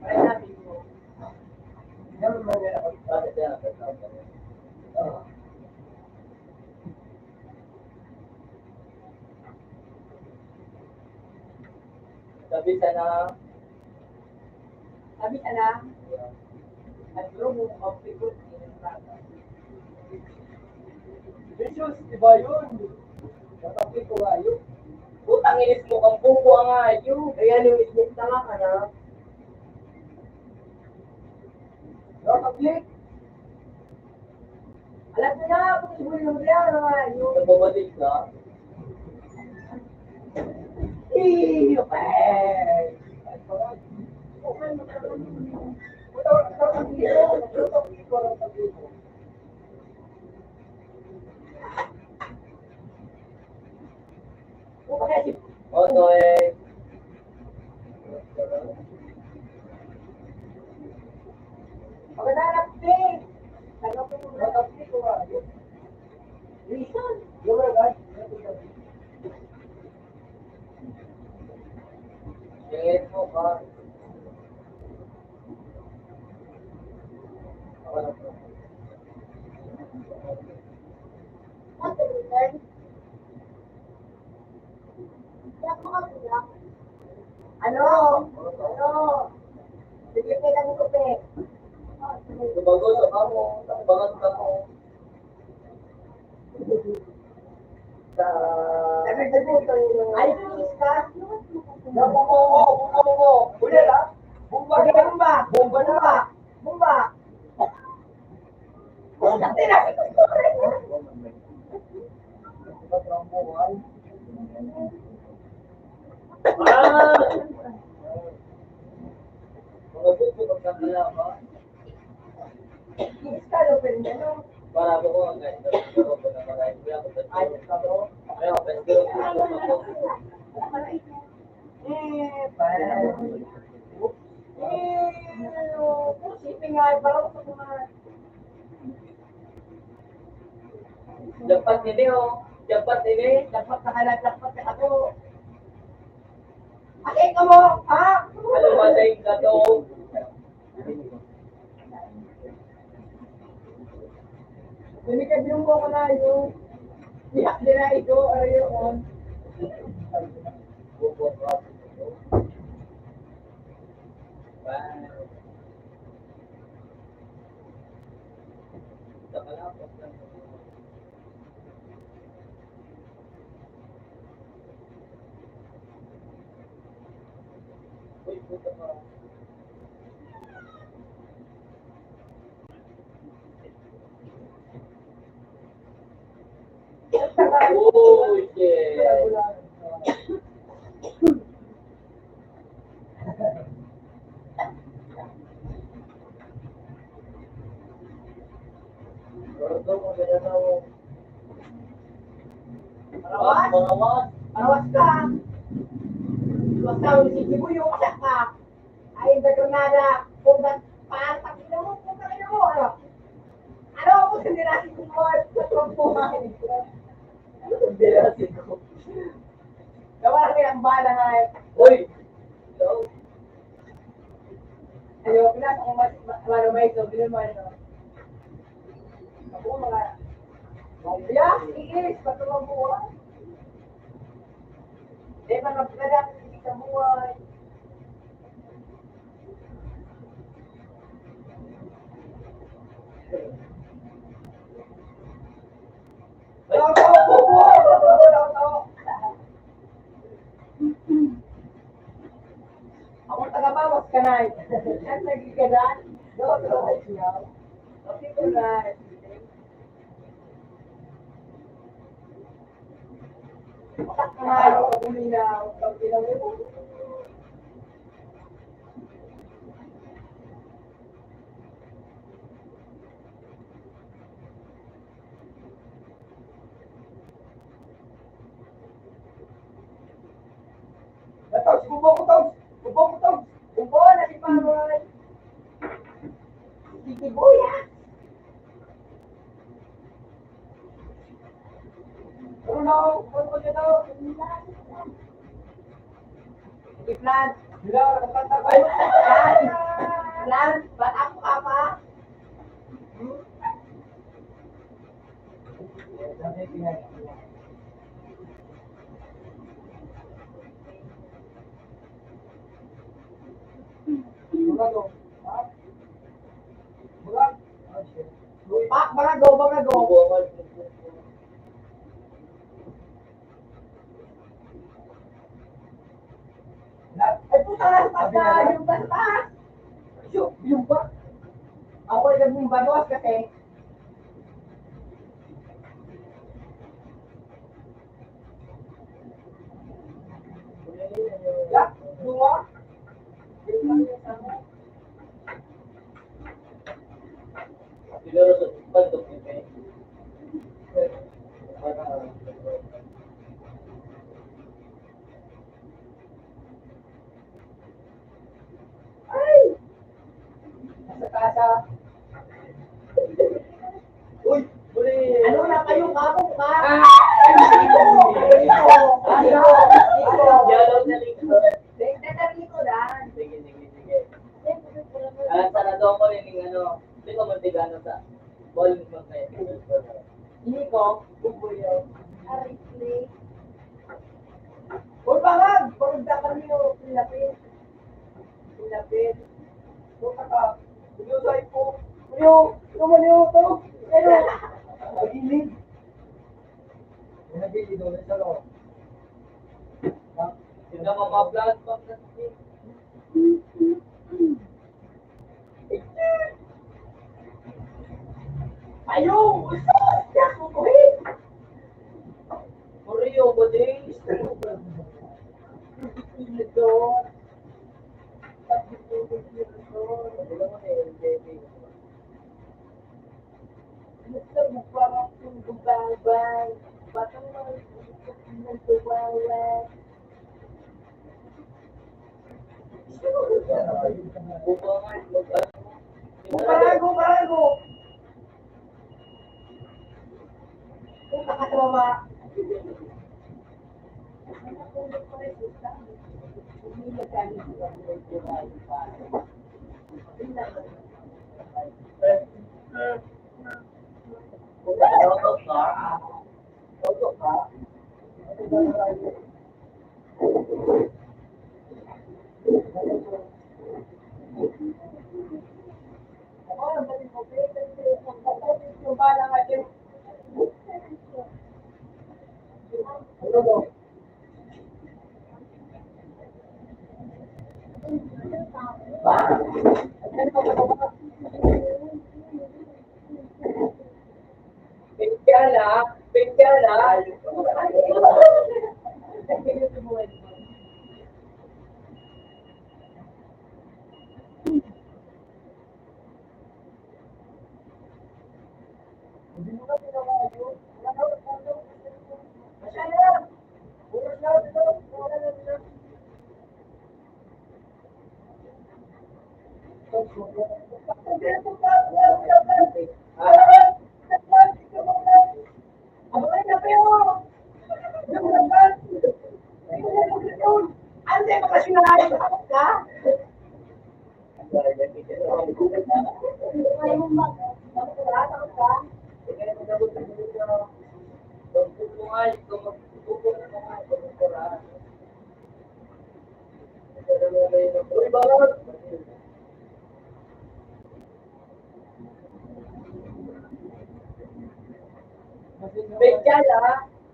Ay, natin mo. Ano ba nila ako? Bakit yan? Sabi sana, Sabi ka na. At bro, mo kape ko. Jesus, di ba yun? Nakape ko nga yun. butang inis mo kang bubo ang ayo. Kaya yung ismok tanga ka na. Nakape. Alam mo na, kung siguro naman yan, yung... Nagbabalik ka. Okay. Oto eh. Tingin mo ka. Ano? Sige, kailan ko pe. Lumago sa kamo. Takbangan ka mo. Ay, please ka. Bumba. Bumba. Bumba. Bumba. Bumba. Ah! Mga buko kang kakala ka. Para ako ang guys. Pero ko na marami. Kaya ako sa Ay, kabo. Kaya ako sa pero ko na ako. Pusipin nga, parang sa mga... Dapat ini oh. Dapat ini. Dapat na halat, dapat na ako. Akit ka mo, ha? Alam mo sa ka to. Lumikad yung mo ko na yun. Diyak din na ito, ano yun? Oh, shit. Marawas. Awas ka! Awas ka, ulisipin mo yung kasak ka. Ay, sa Granada, kung paantak na mo, kung na mo, ano? Ano ako sa nirasin ko mo sa trompuhan? Ano ang birasin ko? Gawa na kayo ang bala nga eh. Uy! Ikaw? Ayaw, pinasa kong ano ba ito, bilhin mo ito. Ako mga... Yeah, iis, patulong buwan. Eh, mga pagkada sa buwan. Ako taga-bawas ka na. Ang nagigadaan. Okay ko na. Matak ka na. Ako uminaw. Pag pinawin mo. Tawag, kubo ko tawag. Kubo ko tawag. Kubo, naliparoy. Sige, buya. Ano na, ano ko dyan daw? Sige, plan. Bila, nakakanta ko. Plan, ba't ako ka pa? Bagago, bagago. Ay, puta na, pagka yung bantas. Yung ba? Ako ay naging banos kasi. Ya, dua. Siguro sa bandok yun eh. Ay! Nasa kasa. Uy! Muli! Ano na kayo kapong ka? Dialog na likod. Dito lang. Sige, sige, sige. Sanadong ko rin yung ano, hindi ko mantigano sa bowling mo kayo. Hindi ko, bubuyo. Arifle. Huwag bangag! Pagda kami yung pilapit. Pilapit. Huwag ka. Binusay po. Ano? Naman yung ito. Ano? Pag-ilig. Nag-ilig ulit sa loob. Hindi mo ma-vlog pa kasi. Ayaw! Gusto! Yak mo ko eh! Muriyo ko din. Ito. Gusto mo parang kung gubabay. Batang mga gusto ng gubabay. Buka nga, Barago! Punta ka sa baba. Pinkala. Ande, baka sinahin ka?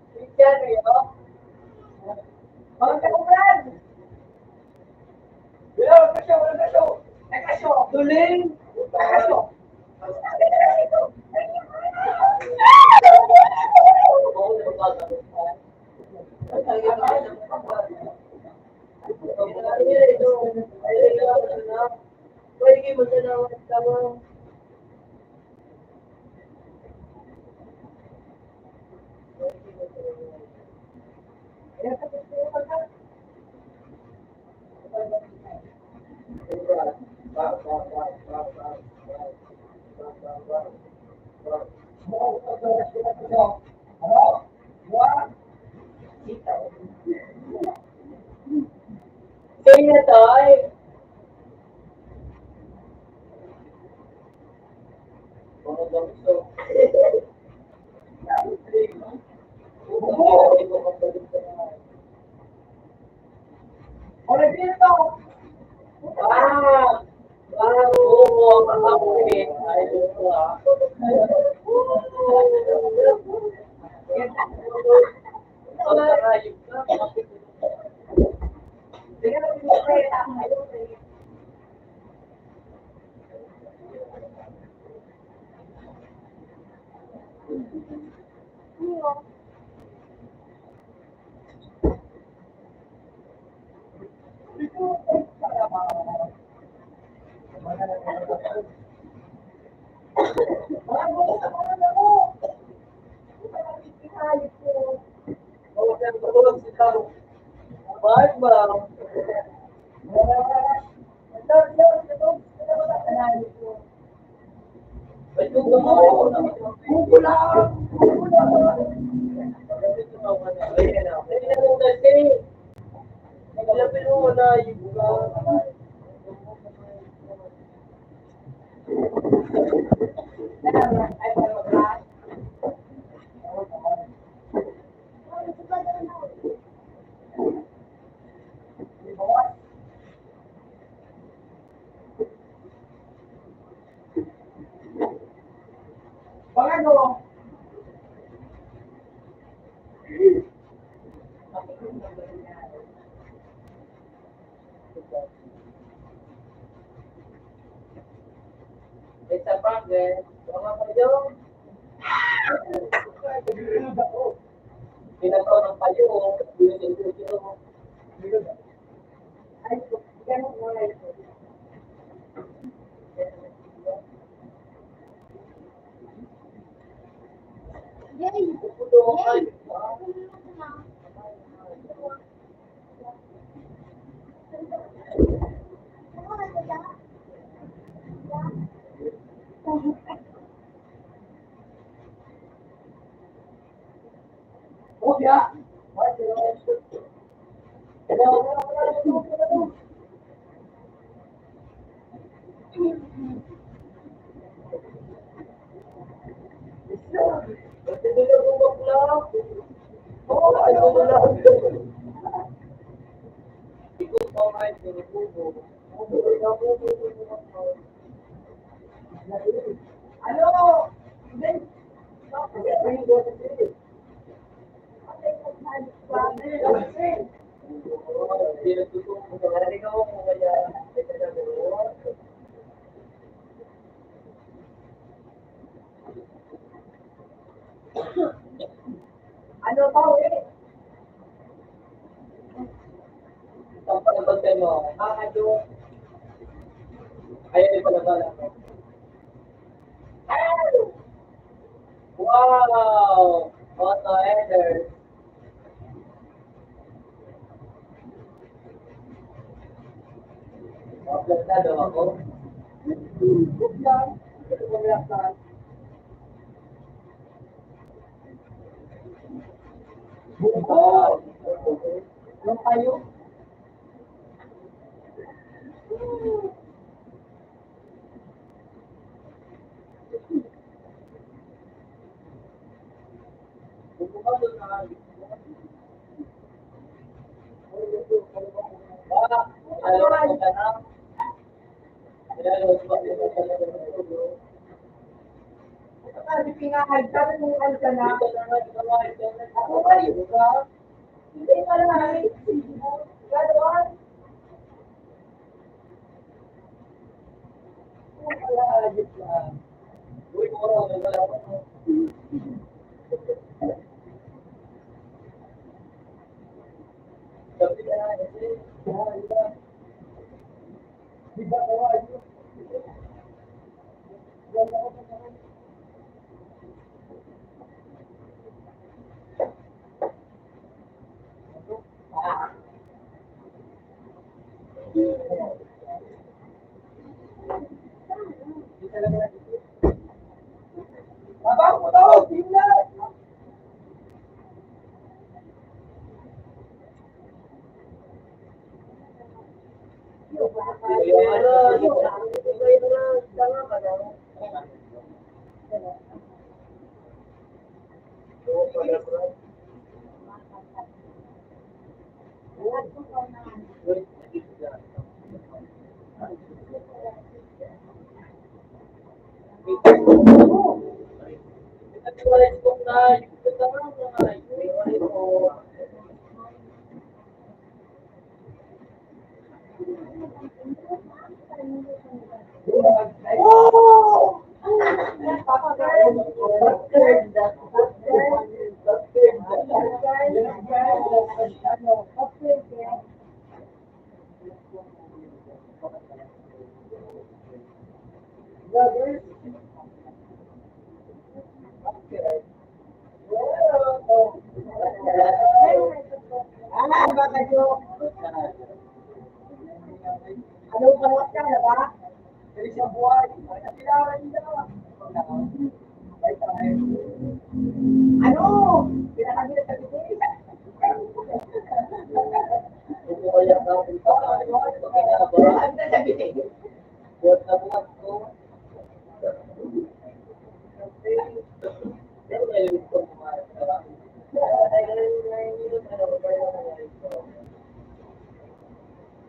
Pinkala yun. Mga kaulan! Walang kasyo! Tuling. Kasyo! Kaya tayo. Oray dito! Tingnan mo yung kwenta ang ngayon. Bago! Isa pa, mga kayo. Pinato ng payo. Ay, ganun mo na ito. Yay! Yay! Ano? Hindi. Ano pa ulit? Wow! Auto header. Aplastado ako. Buko! Yung kayo? Sabi pinahag, sabi mo ka na. Ako kayo ba? Hindi pa lang. Gano'n? Babang mo daw, tingnan! Oh! Ano ba ka na ba? Dari sa buhay. Ano? Pinakabila sa bibig. Ano sa bibig?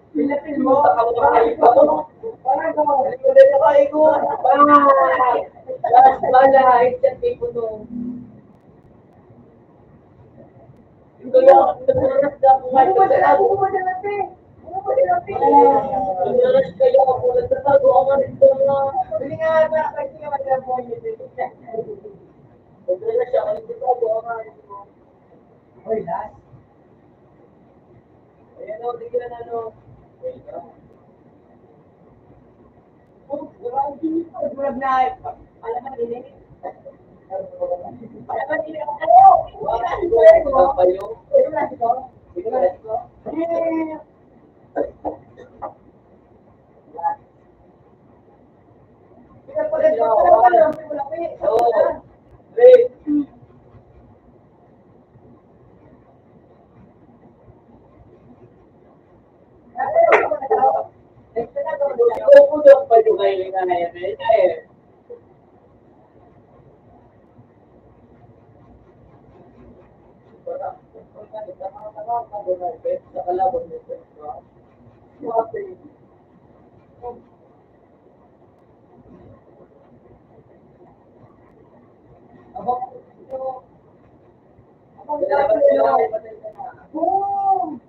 Pinapin mo. Parang ano ba sila? Ano ba sila? Ano ba sila? Bili nga ba? Kasi nga magagawa niyo dito. Hoy, last. Gurab na, alam mo din eh. Alam mo din eh. sarili na yan. Eh. Sa kalaban nito. Boom!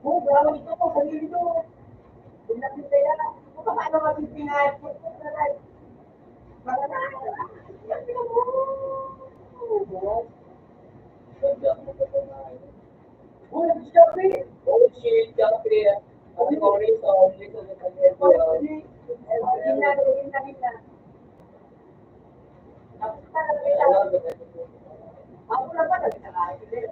Boom, bravo ito ko, sarili ko. Pinapinta yan. Kung paano mapipinayat ko ito, saray. Mga na. Boom, Joey. Oh shit, Jeffrey. Ang sorry, sorry. Ako na ba nagkakain?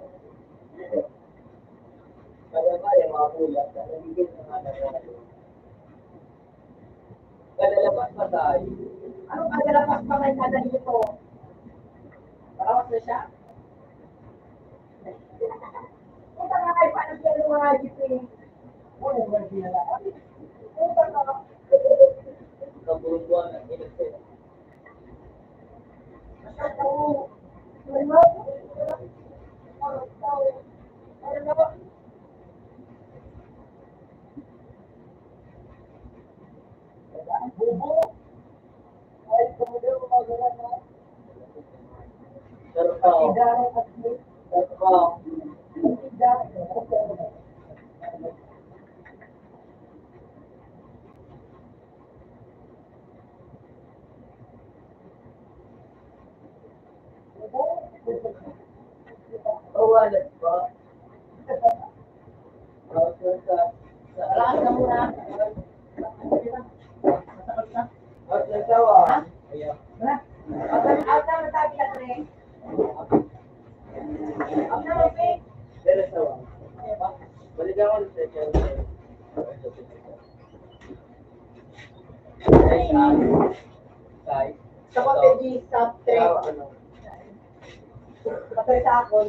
Kaya nga yung mga kulat, nagigil na nga nangyari. Kadalapas pa tayo. Anong kadalapas pa kayo kada dito? Parawas na siya? Punta nga kayo paano siya ng mga giping? Ano ba siya na? Punta nga. Kaburuan ng inisip. Masyadong. Ano? Ano? Bubo. Ay, kumulong mga na. Sarpa. Idarang at mo. Sarpa. Idarang. Kawalan ba? Alam na muna. At nasawa. Ayan. Ata na tabi na rin. Ata na rin. Pero sawa. Balikan ko sa channel. Tay. Sa Contegi, sa trek. Ano? Patay sa akon.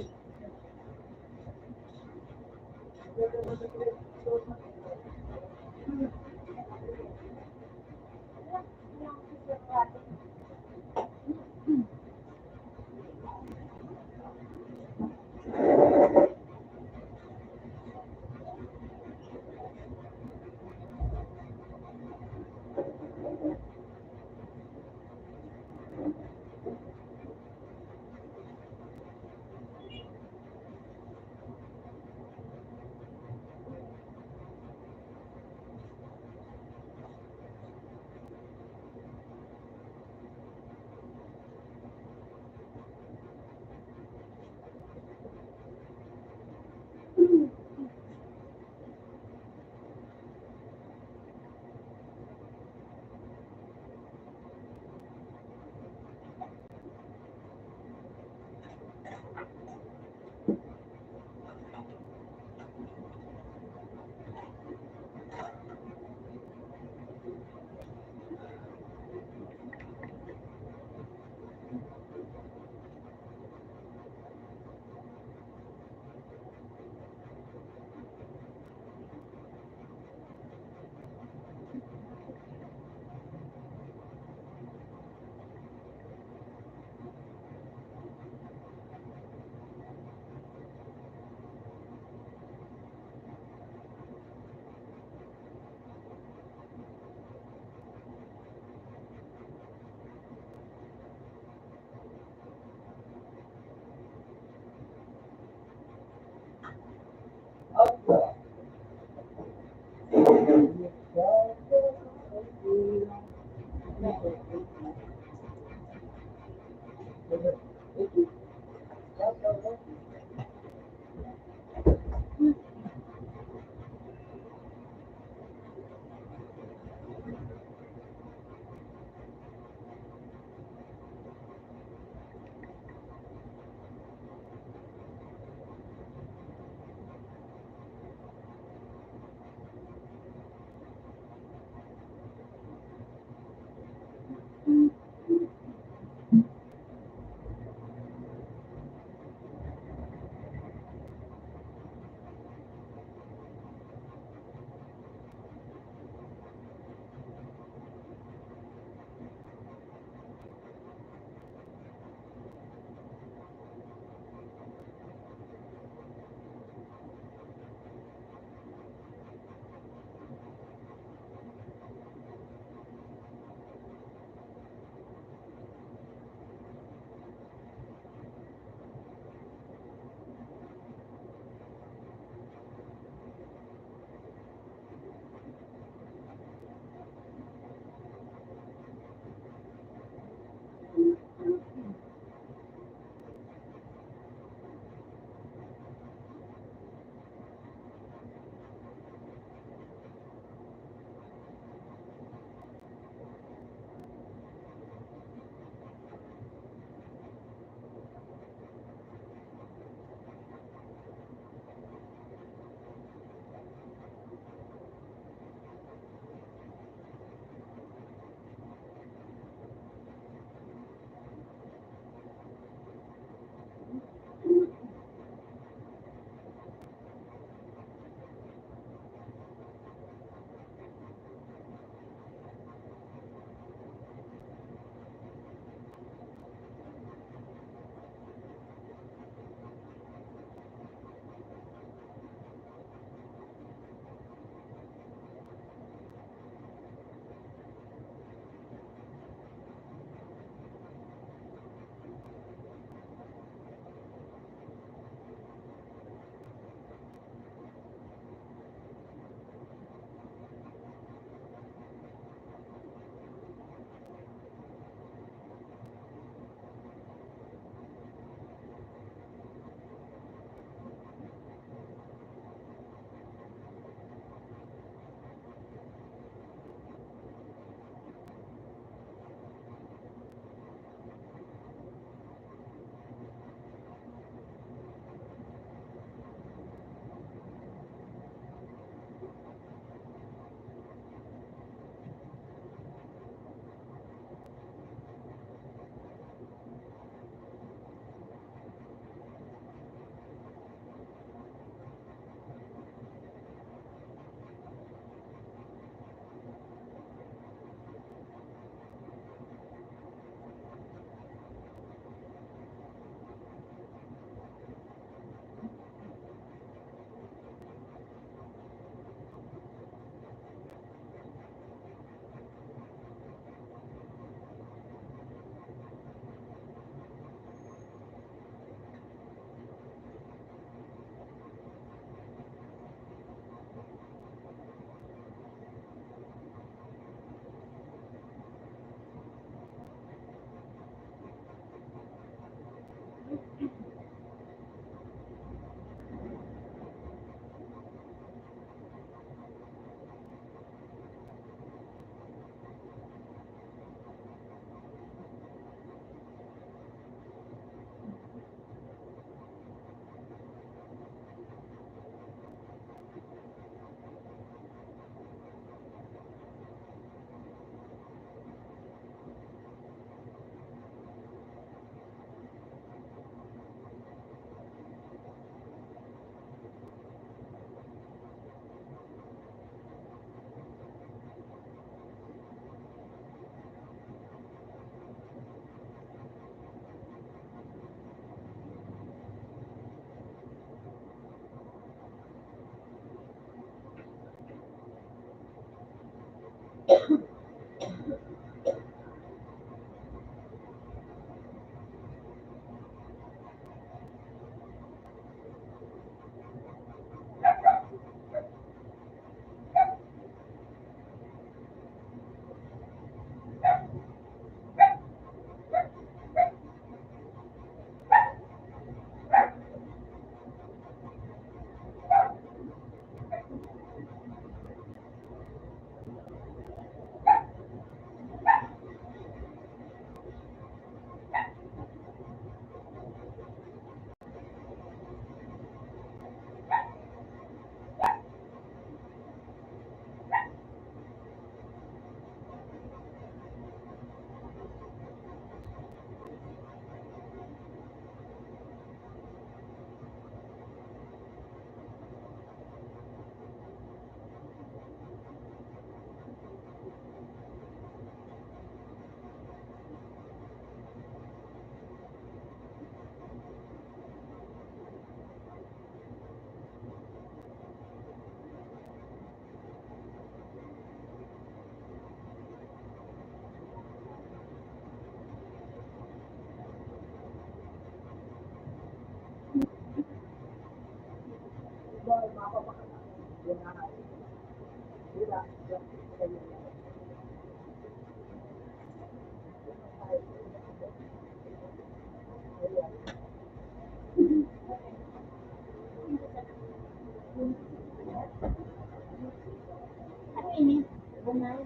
Ano ini? Bunay?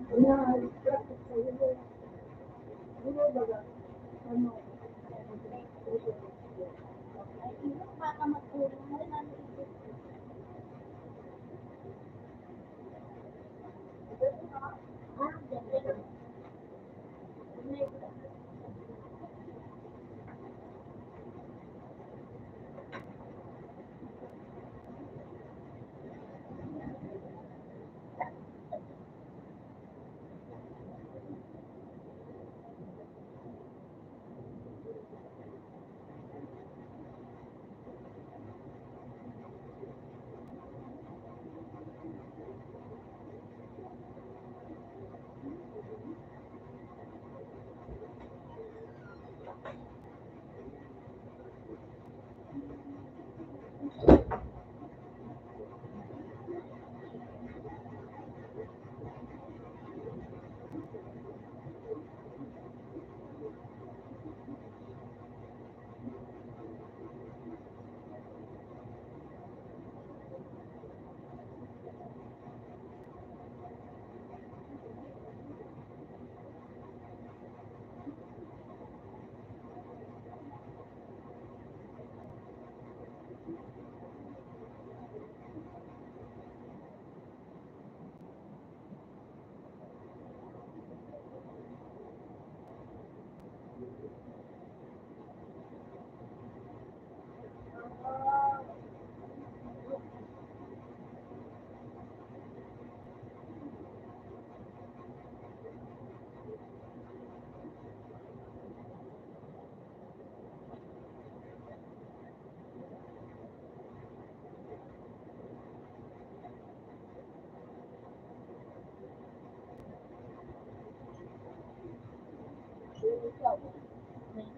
Ano? Ay, ino, baka matulong na lang. Ah, dyan. Bunay.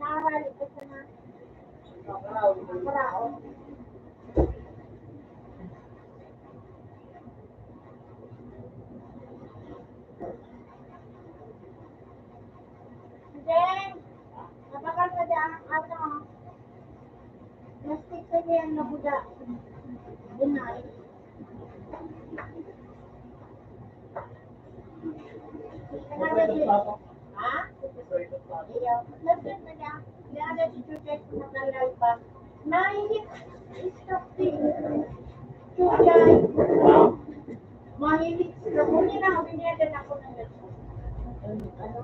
Nakakali ka sa na. Nakaraon. Then, napakaganda ang ano. Plastic sa yan na buda. Bunay. Ha? Iya. Lapit na niya. Nada si Chuchay kung nakalal pa. Mahihit. Stop din. Chuchay. Mahihit. Kunin na. Biniyagan ako ng ano?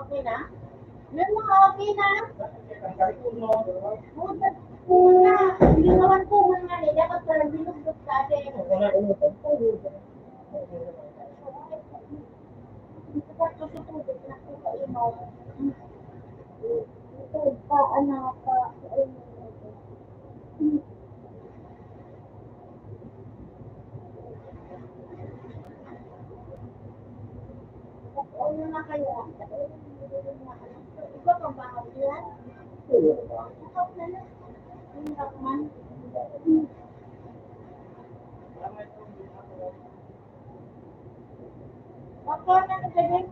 Okay na? Yung mga okay na? Una, hindi naman po mga nila kasi parang binugdog sa atin. Ito pa ito sa tubig na ito sa imaw. Ito pa, anak pa. mabaho yan. Oo ba? Ikaw na lang. Ang lakman. Ako na nagagay.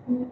Number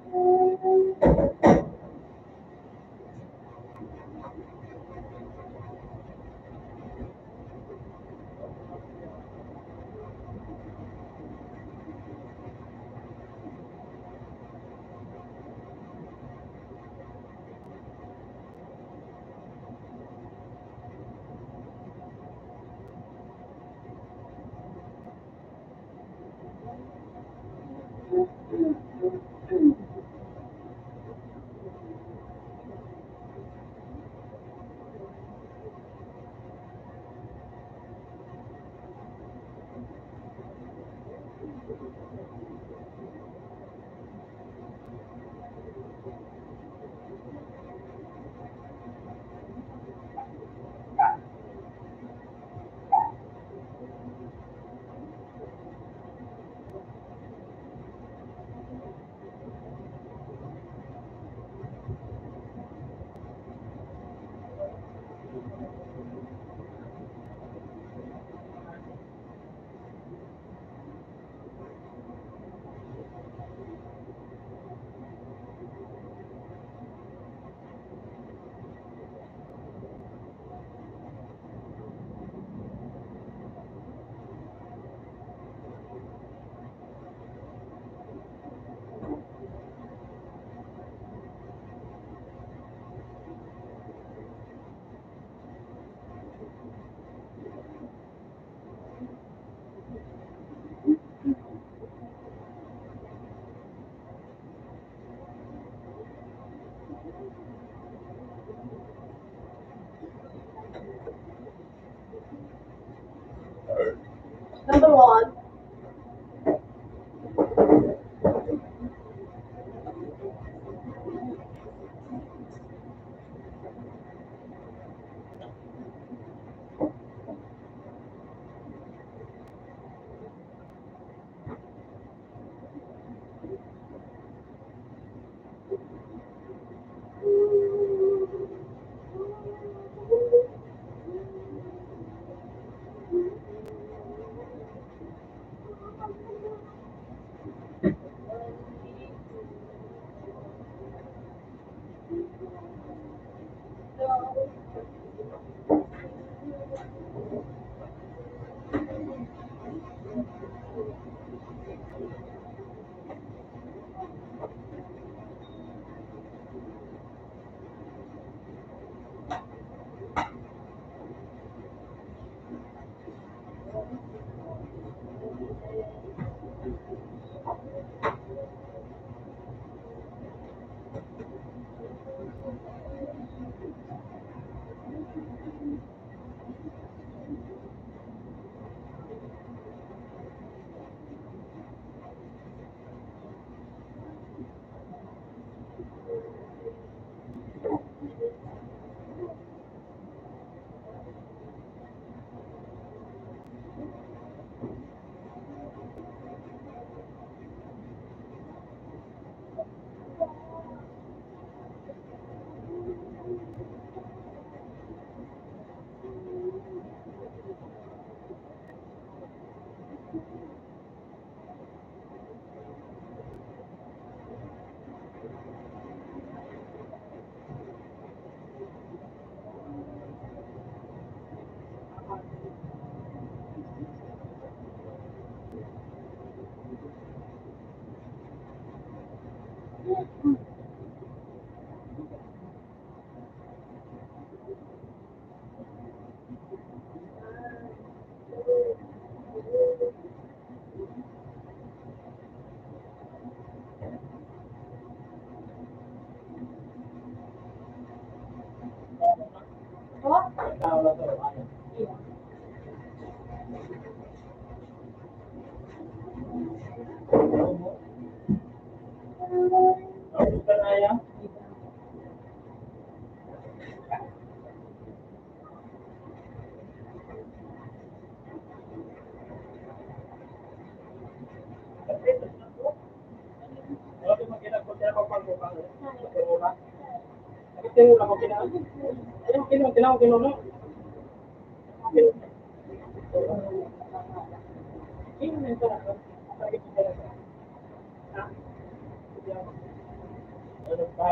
one.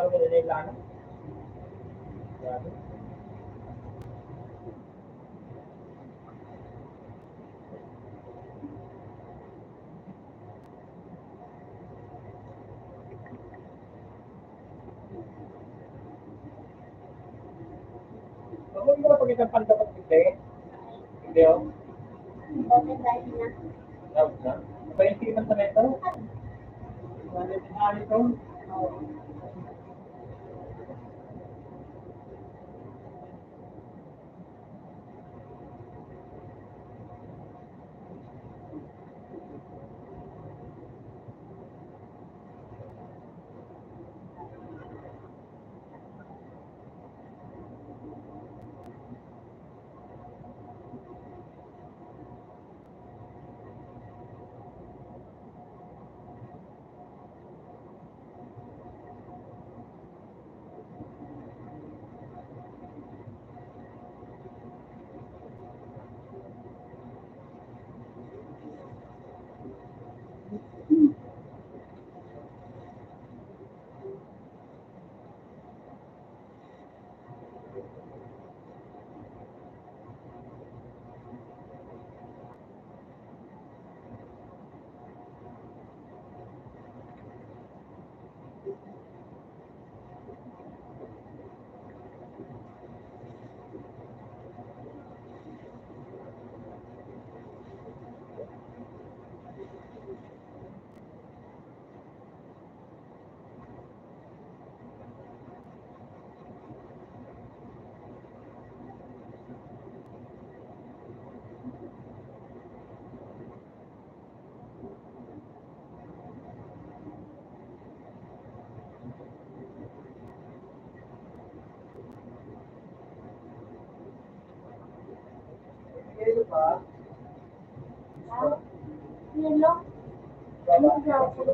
Lalo mo na yung lana. Grabe. Ano yung mga pag-isang dapat hindi? Hindi oh. Bakit dahil na? Love na. Ba yung timan sa neto? Ano yung tinali ko? Kaya ba? Yun lang.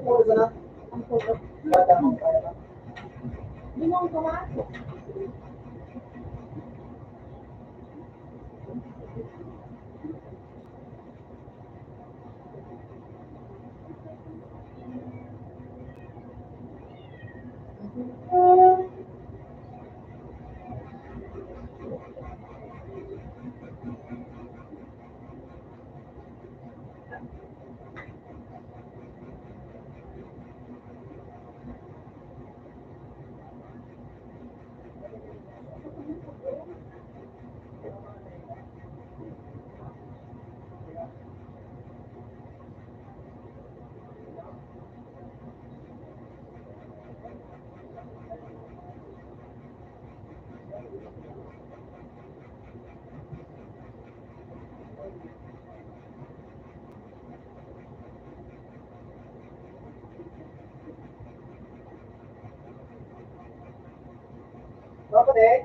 Puro ka na? Ang tulog. Bata mo, kaya ba? Hindi mo ang tumasok. Dapat eh.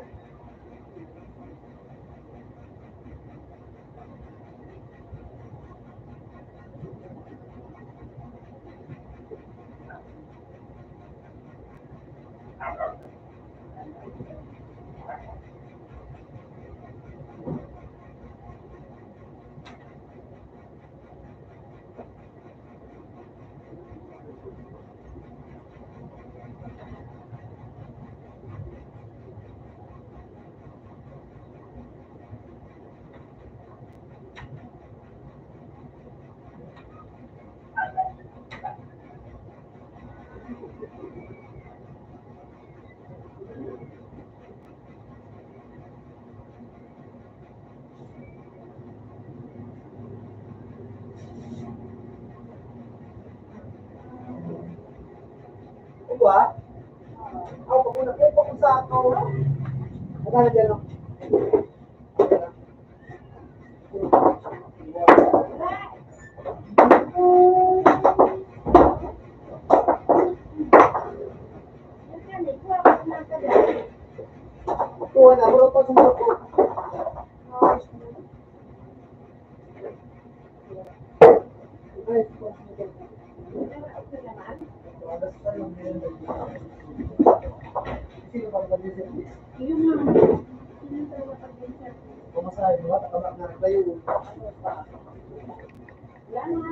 Ito ah. Ako, pag nakita ko sa ako. Magkano dyan no? Kuha na, muro pa sumuro ko. Sino ba nag-visit? Yung mga. Yung talaga pag-visit. Pumasahe mo, nakabak na tayo. Yan na.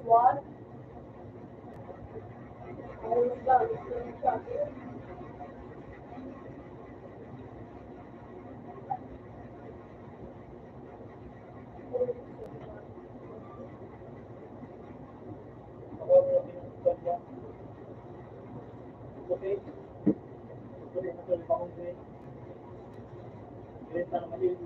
What? Okay? Tuloy na tuloy pa akong grade. Grade na naman yun.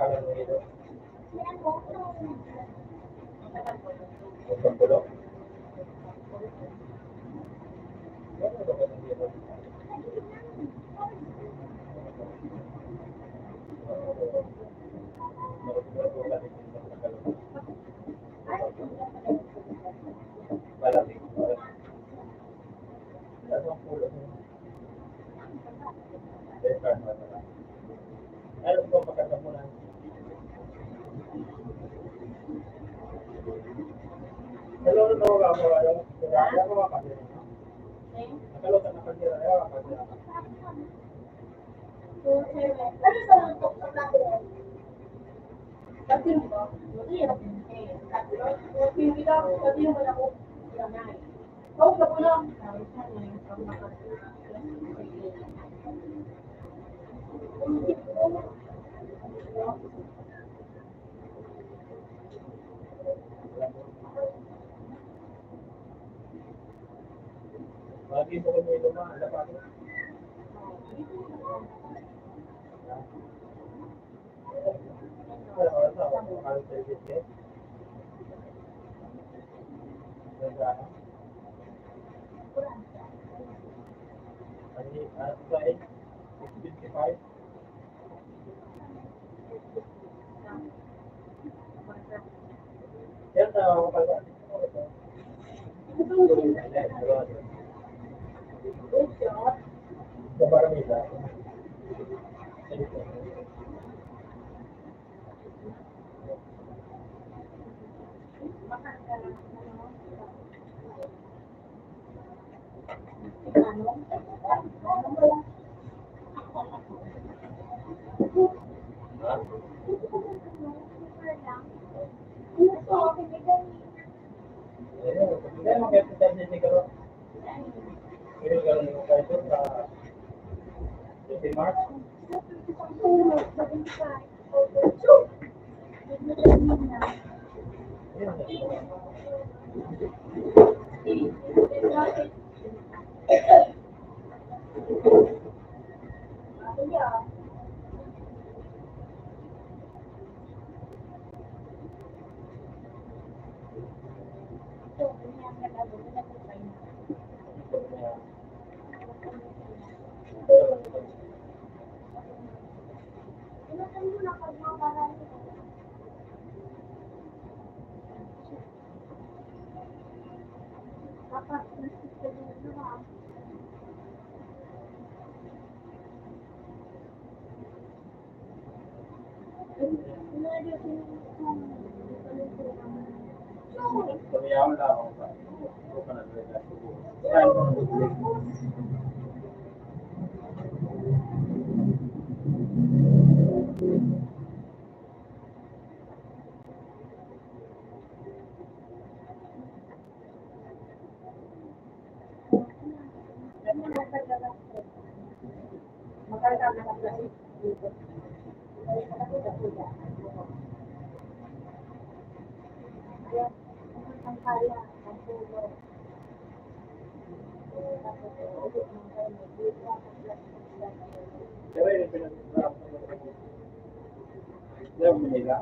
akala mo ito? Yan po. Ang pulo? Ano ba ba ng ito? Malaki. Ano ang pulo? Ano po magkata mo na? Hello, no, ako alam. Kaya ako makakita. Nakalo na kanya, ayaw makakita. Ano sa luto? Sa plato? Kasi mo ba? Mahirap. Hindi ka, kasi yung wala ko. Kau ka po lang. Lagi mo kami ito na, alam ako. Wala ka sa ako, mahal service eh. Nagana. Ano sa 655? Yan na ako pala. Sa Baramida. Kaya makikita sa siguro. Pero gano'n yung kayo sa Mark. Kumayaw na ako sa ito na pero yung pinag-usapan ko nila.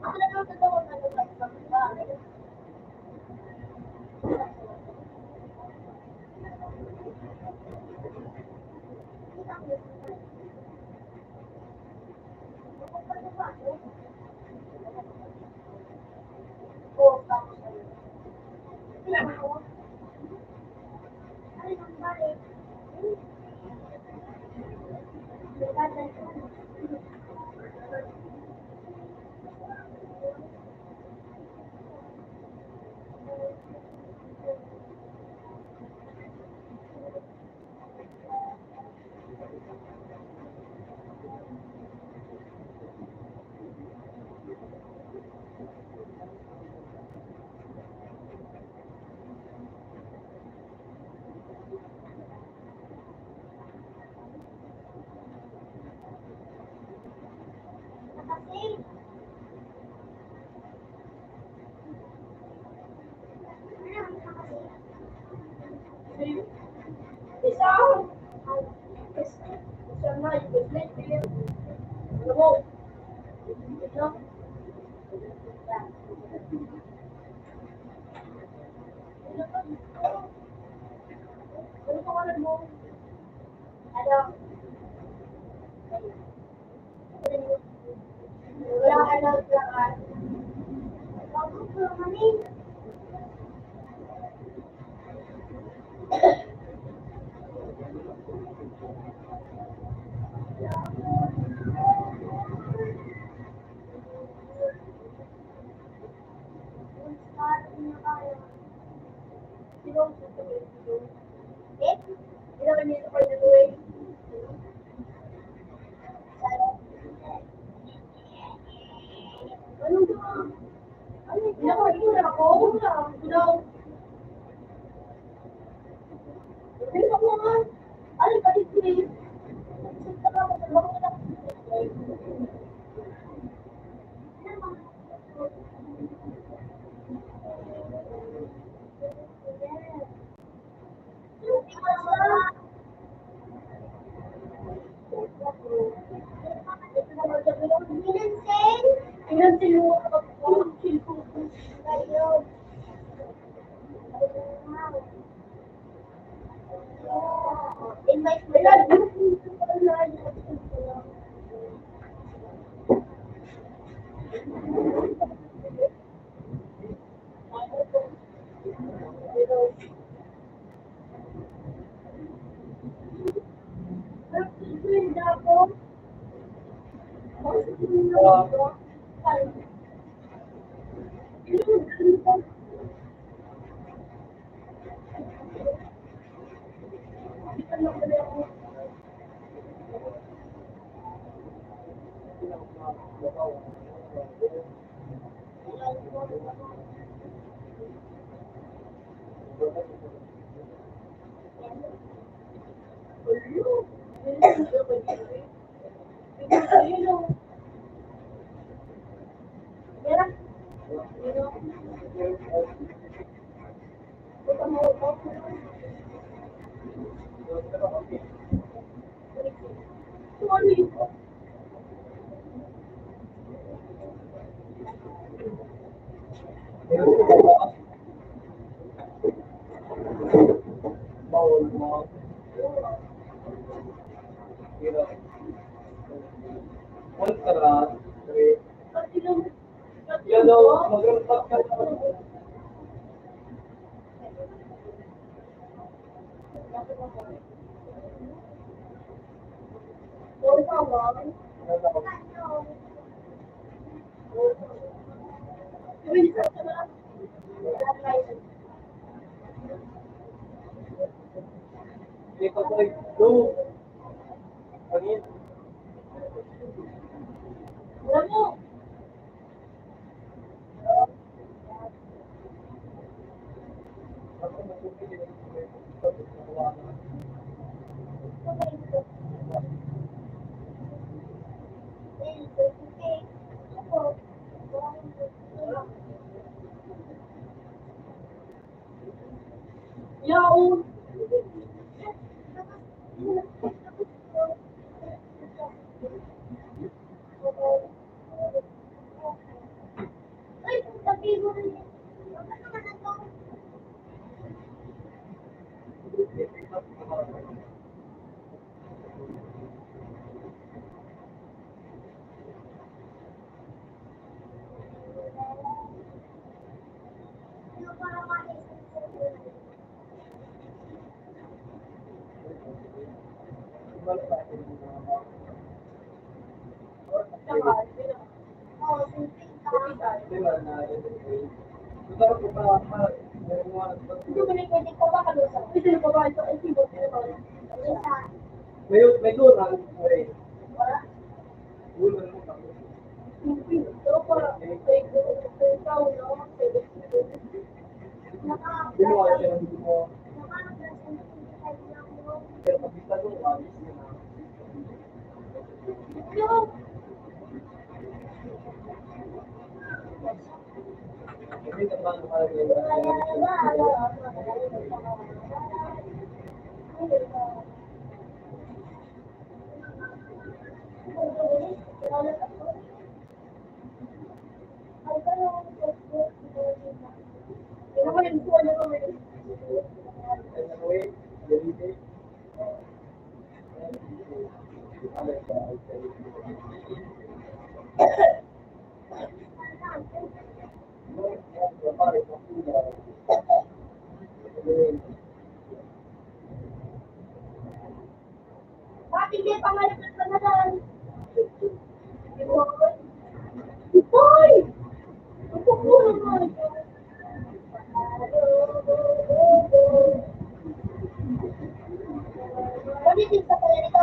Ako na lang totoo na ba? Bawal mo. Ultra, yellow, mag-report ka naman. Hindi ko po ito. Pangin. Yaon. Oo, simple ka. Hindi mo na pwede ko makalusap. Ito na ba ito? Ito yung ba? Isa. May tunang, may Wala. ulo mo kami. Ito pa. Ikaw, no? Hindi mo kasi hindi mo. Naka- Pero pag isa doon, alis mo na. Yung Hindi naman nakalagay. Anyway, delivery. Bakit hindi pangalagay ka na lang? Ipay! Ito po naman. Pagdating sa pala nito,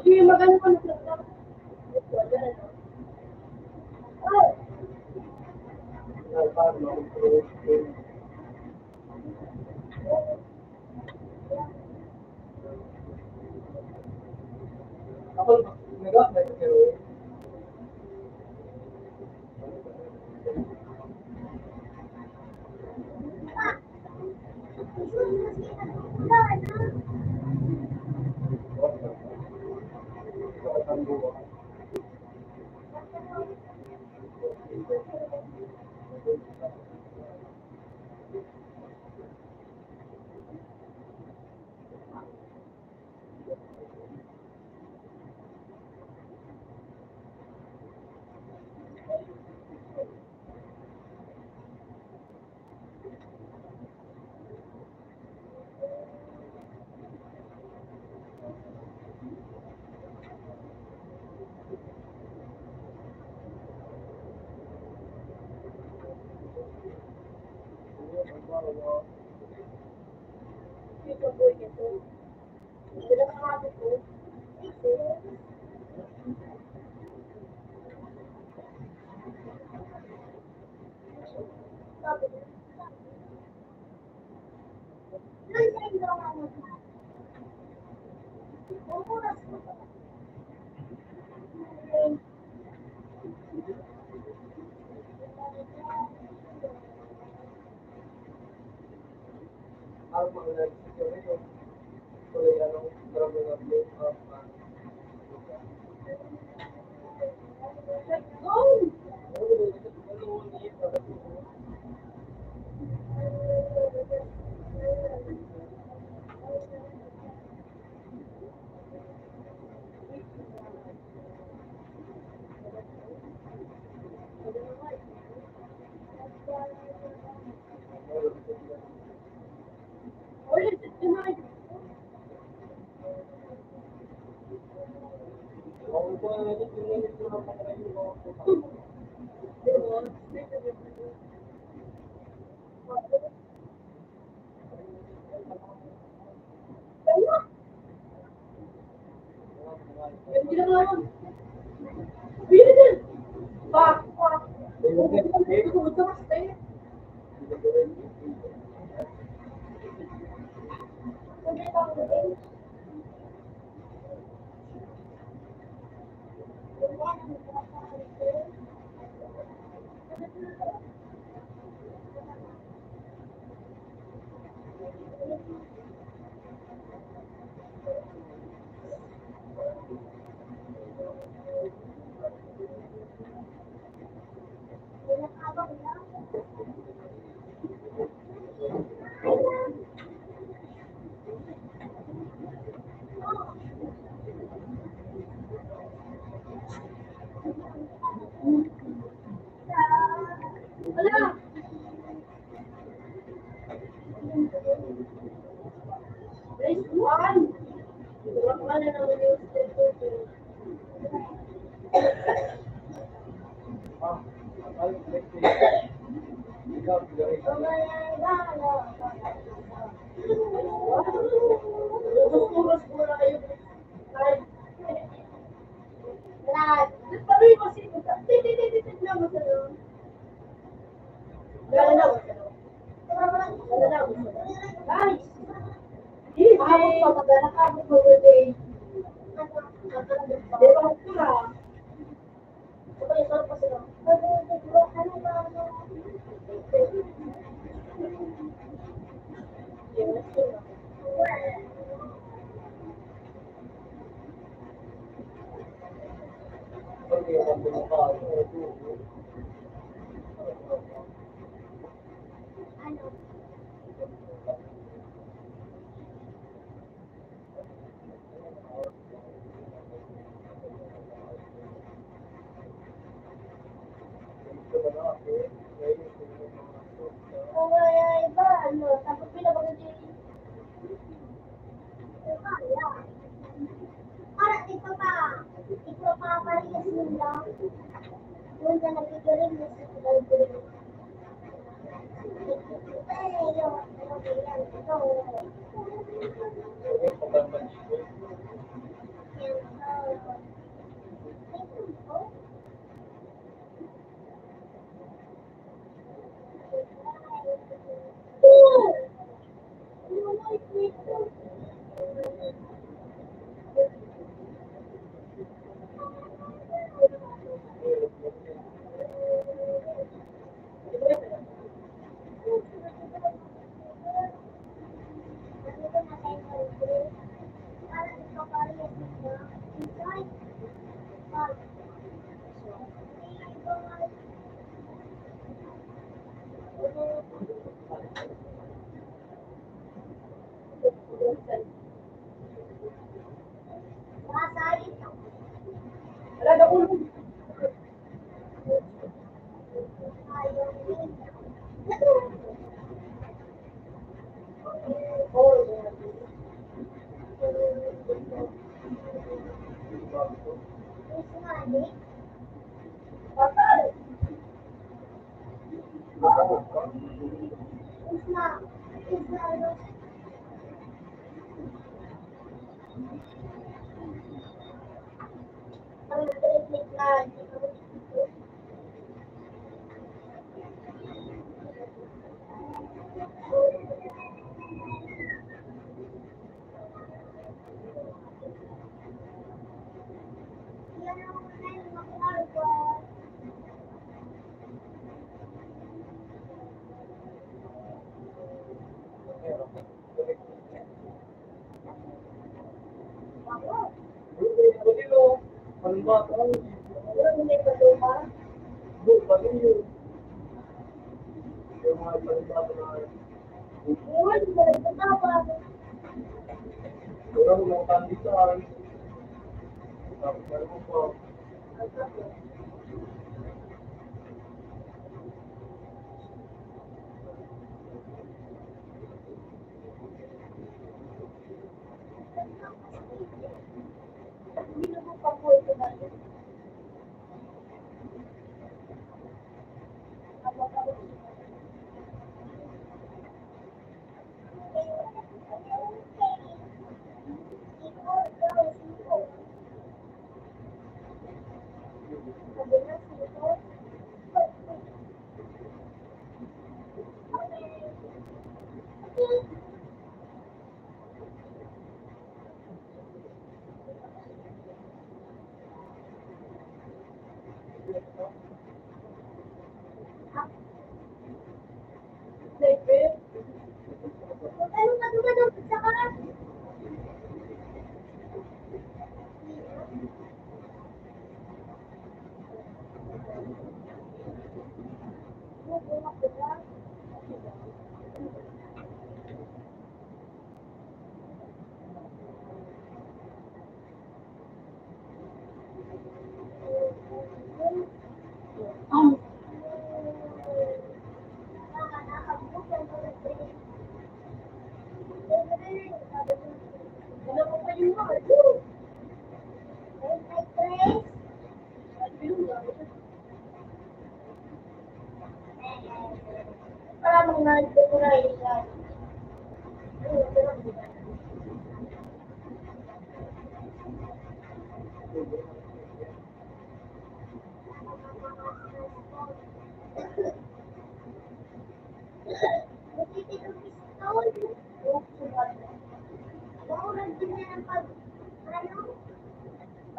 hindi magano ka na. Ako, nag-apply pero ako mag-register ngayon. Kulay anong travel na place of naman yung step ko. Tuturos ko na kayo. Lahat. Sabi mo si titit na mo sa loob. Gala na mo sa loob. Gala na mo sa loob. Guys! Mahabot pa magana ka mo sa birthday. Di ba ko na? Sabay sa pa sila. Iba, ano, tapos pinapagod para ipapaparias nila. Doon na nagigiling na sa pinagbiling. Talaga ulo.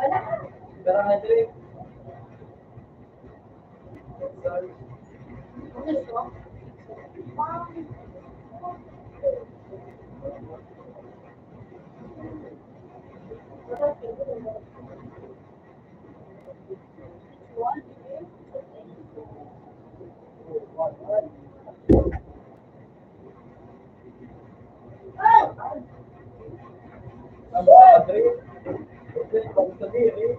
Pero nga, Dre. Sorry. Ano ba, Dre? Dre, pag sabihin eh.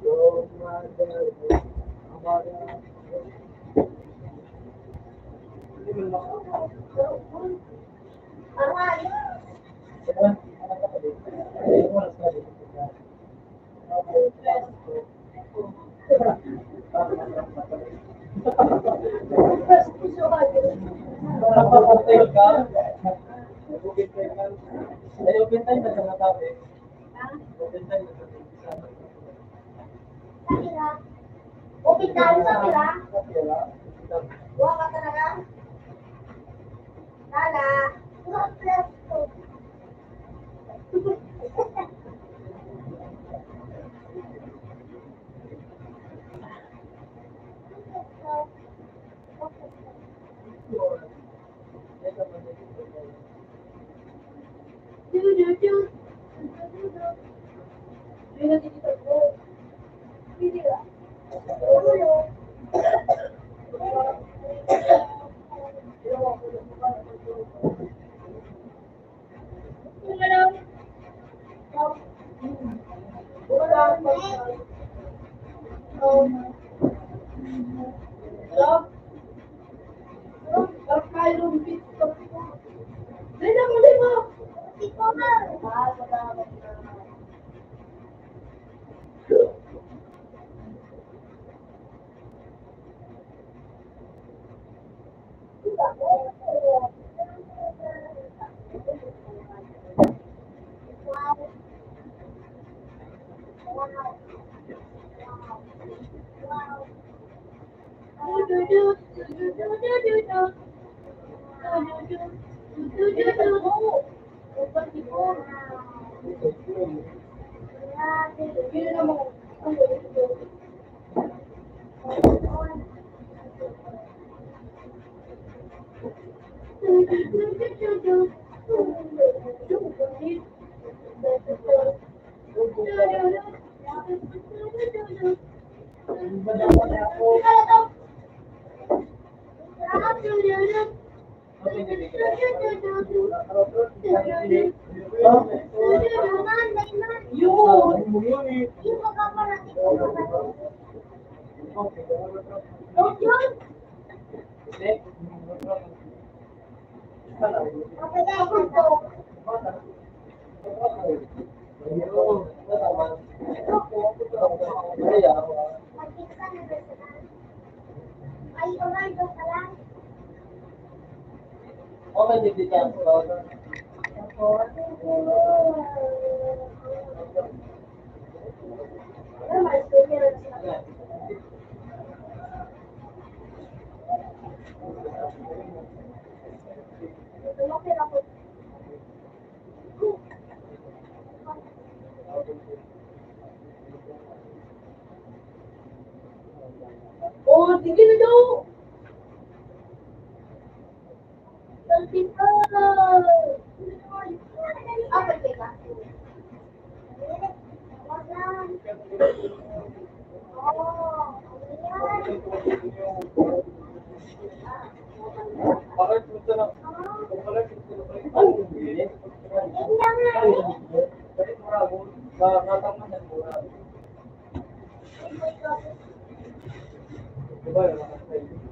Your mother, Amara. Hindi mo naman. Opital sa sila. Buha ka talaga? Lala. Okay, hindi ka. Oh, sige na daw. Apa teka? Bakit gusto na? Bakit gusto na? Ano yung bili? Bakit marabo? Nakatama na mura. Diba yung mga style?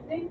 Okay.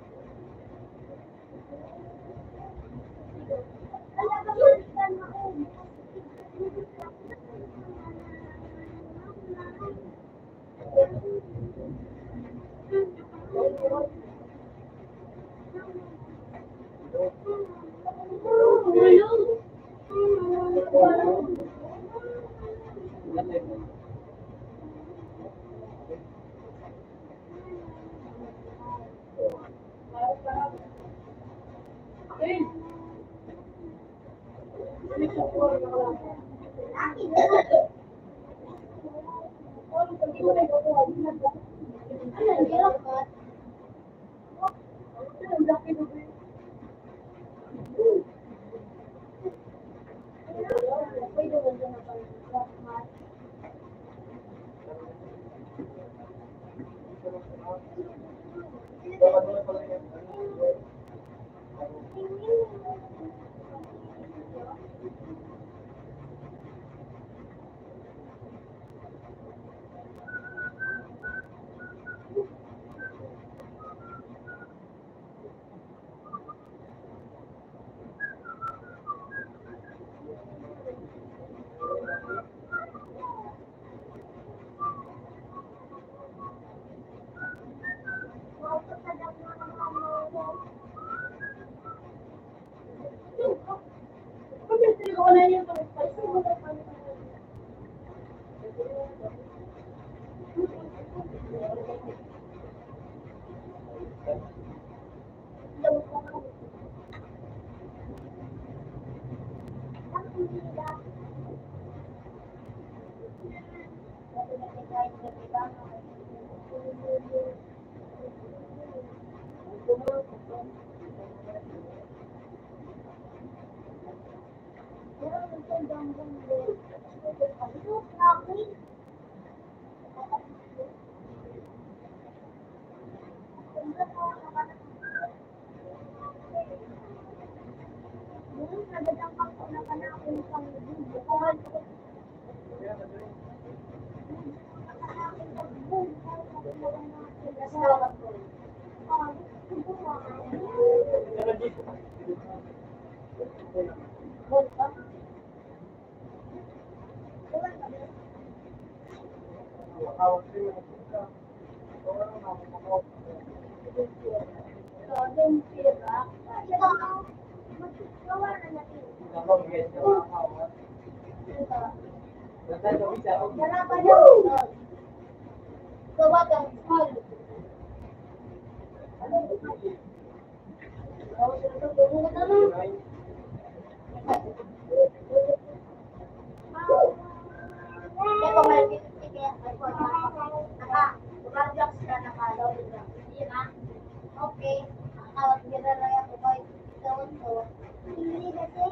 Nakakawat nila lang ako kahit gawin ko. Hindi kasi,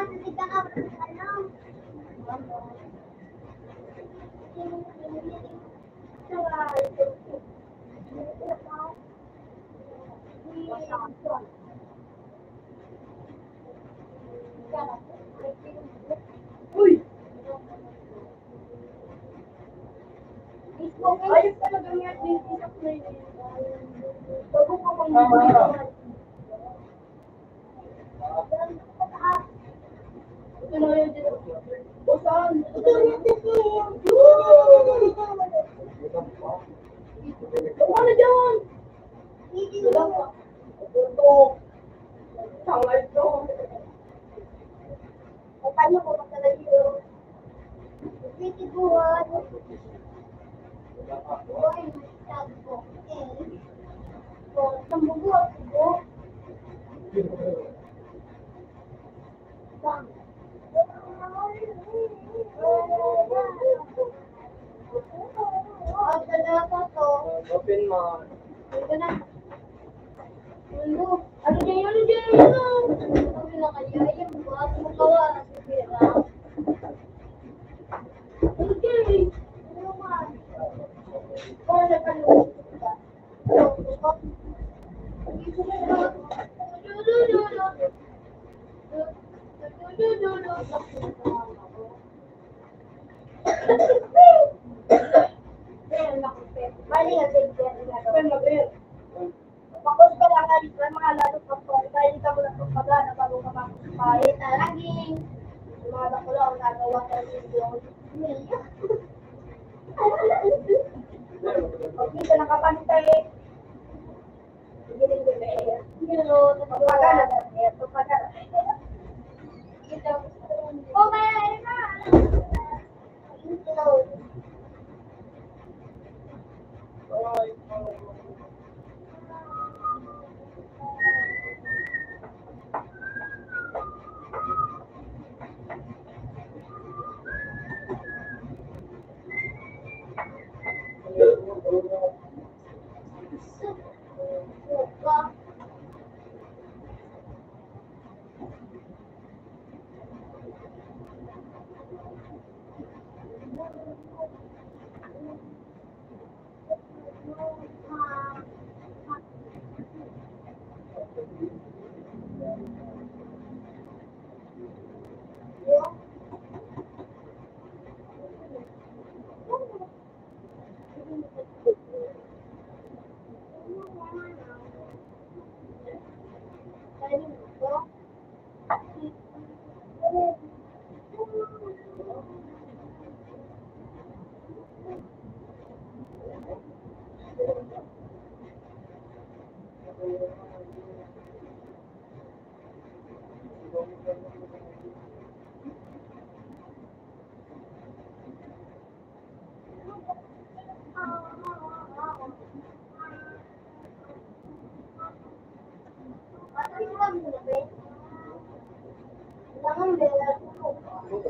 nalita ka, ano? Uy! Ayos talaga nga din sa play. Bago ko pang ito na yun dito. O saan? Ito na dito. Ano dyan? Ito. Tangay ito. Paano ko magkalagyo? Titibuhan. Buhay, sabi ko. Sambubuhat ko. Bang. Ang talaga to. Open mo. Ito na. Ano dyan? Ano dyan? Sabi na kaya, yung buhat mo kawa. Nasibira. Ano dyan? Ano man? Para na kayo. Bali nga Tapos ka lang ay mga lalo pa po. Dahil ka mo lang pagpagana bago ka makakapahit. Laging. Mga bako lang nagawa ka rin yung pag hindi ka nakapantay, hindi rin din eh. Pagpagana na eh. Pagpagana. Oh, may na.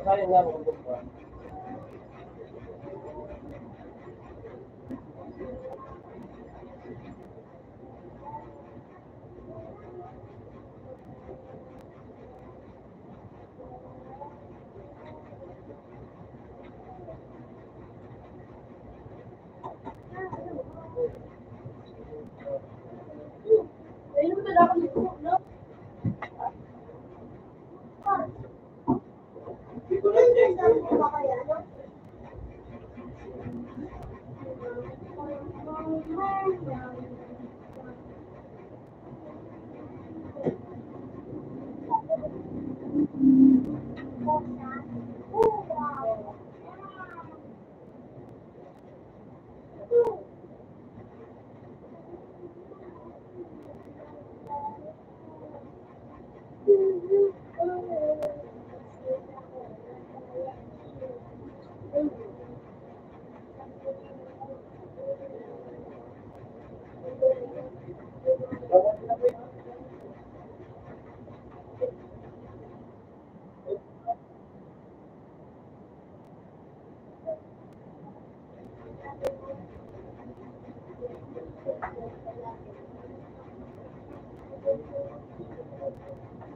Sayang lang ang buka. Hindi ko lang check.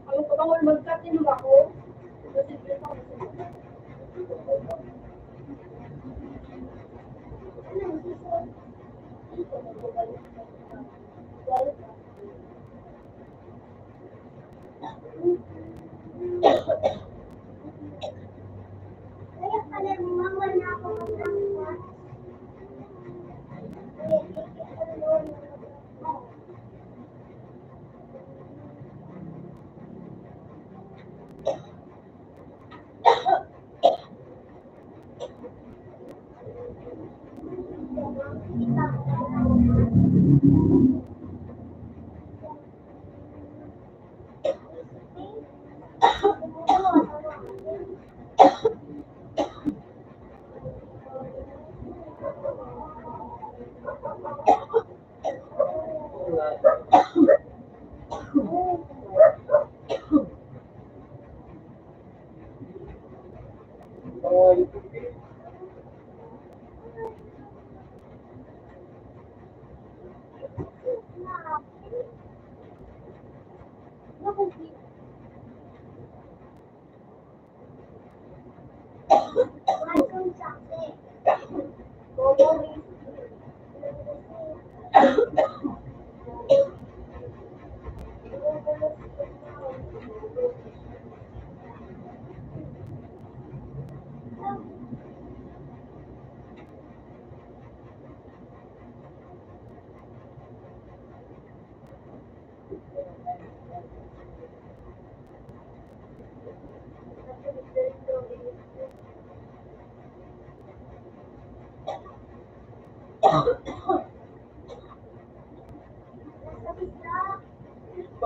Ang pangol magkatin ba ako? Kaya pala mama na ako magkakawa.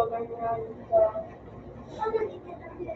ganyan ka. Ano dito na sila?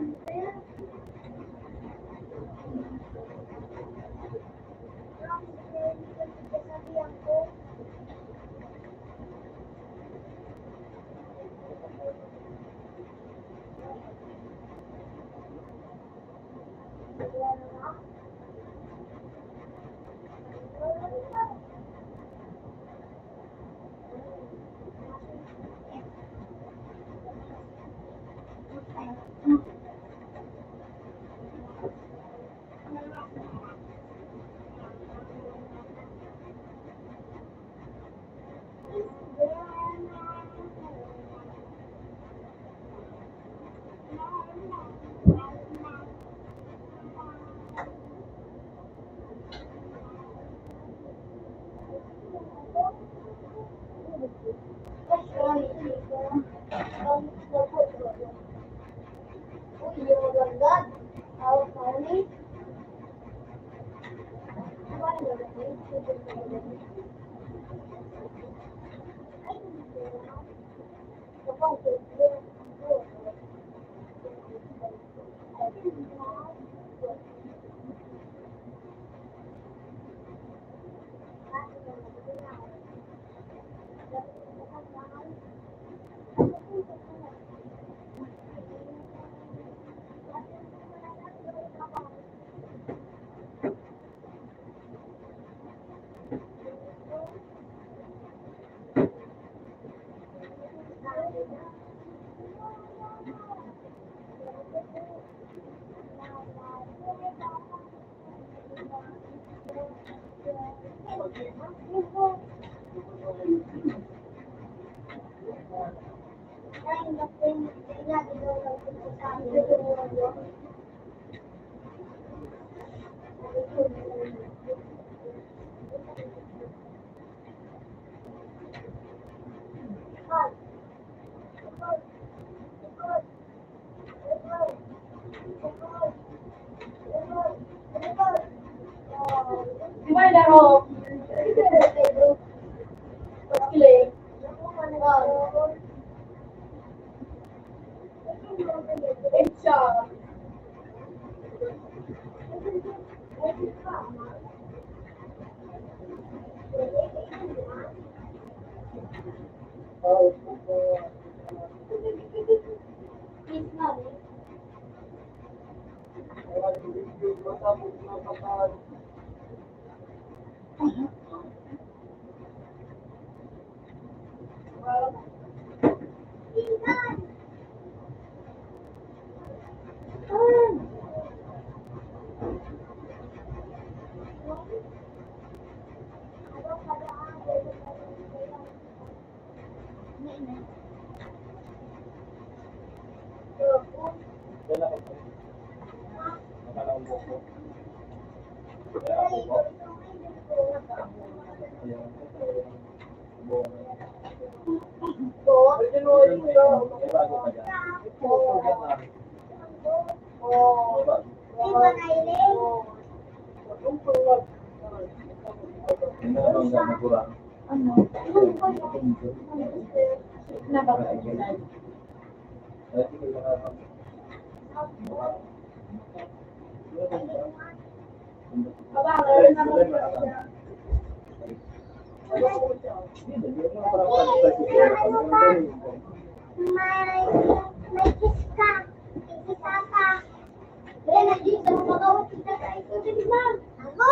Di ba yung laro? Paskili. Etsa. May kiss ka. Kikita ka. Kaya nandito, magawat kita sa ito din, ma'am. Ako?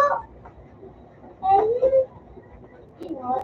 Inot.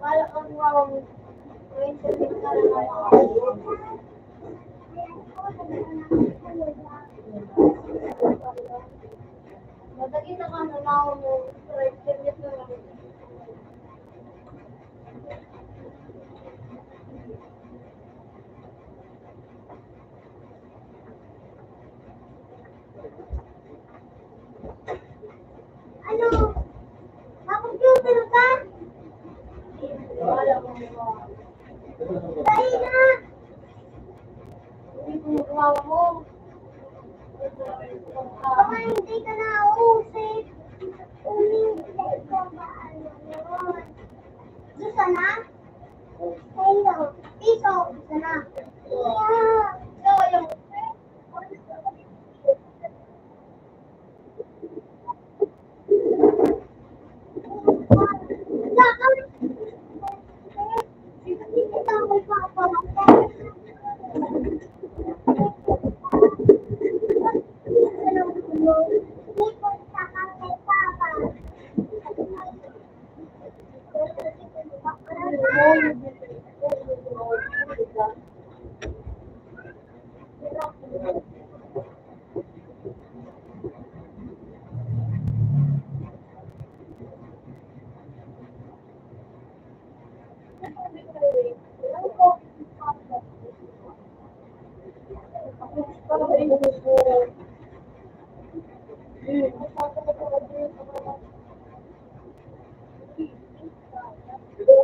Wala kang wow. May internet ka na madali na ka na lang mo. Internet na lang. Ano? Computer ka? Wala kang wow. Dahil na! Hindi ko magawa mo. Baka hindi ka na usip. Umintay ka ba? Ano yun? Gusto na? Hello. Piso. Gusto na? Yeah. So, yung...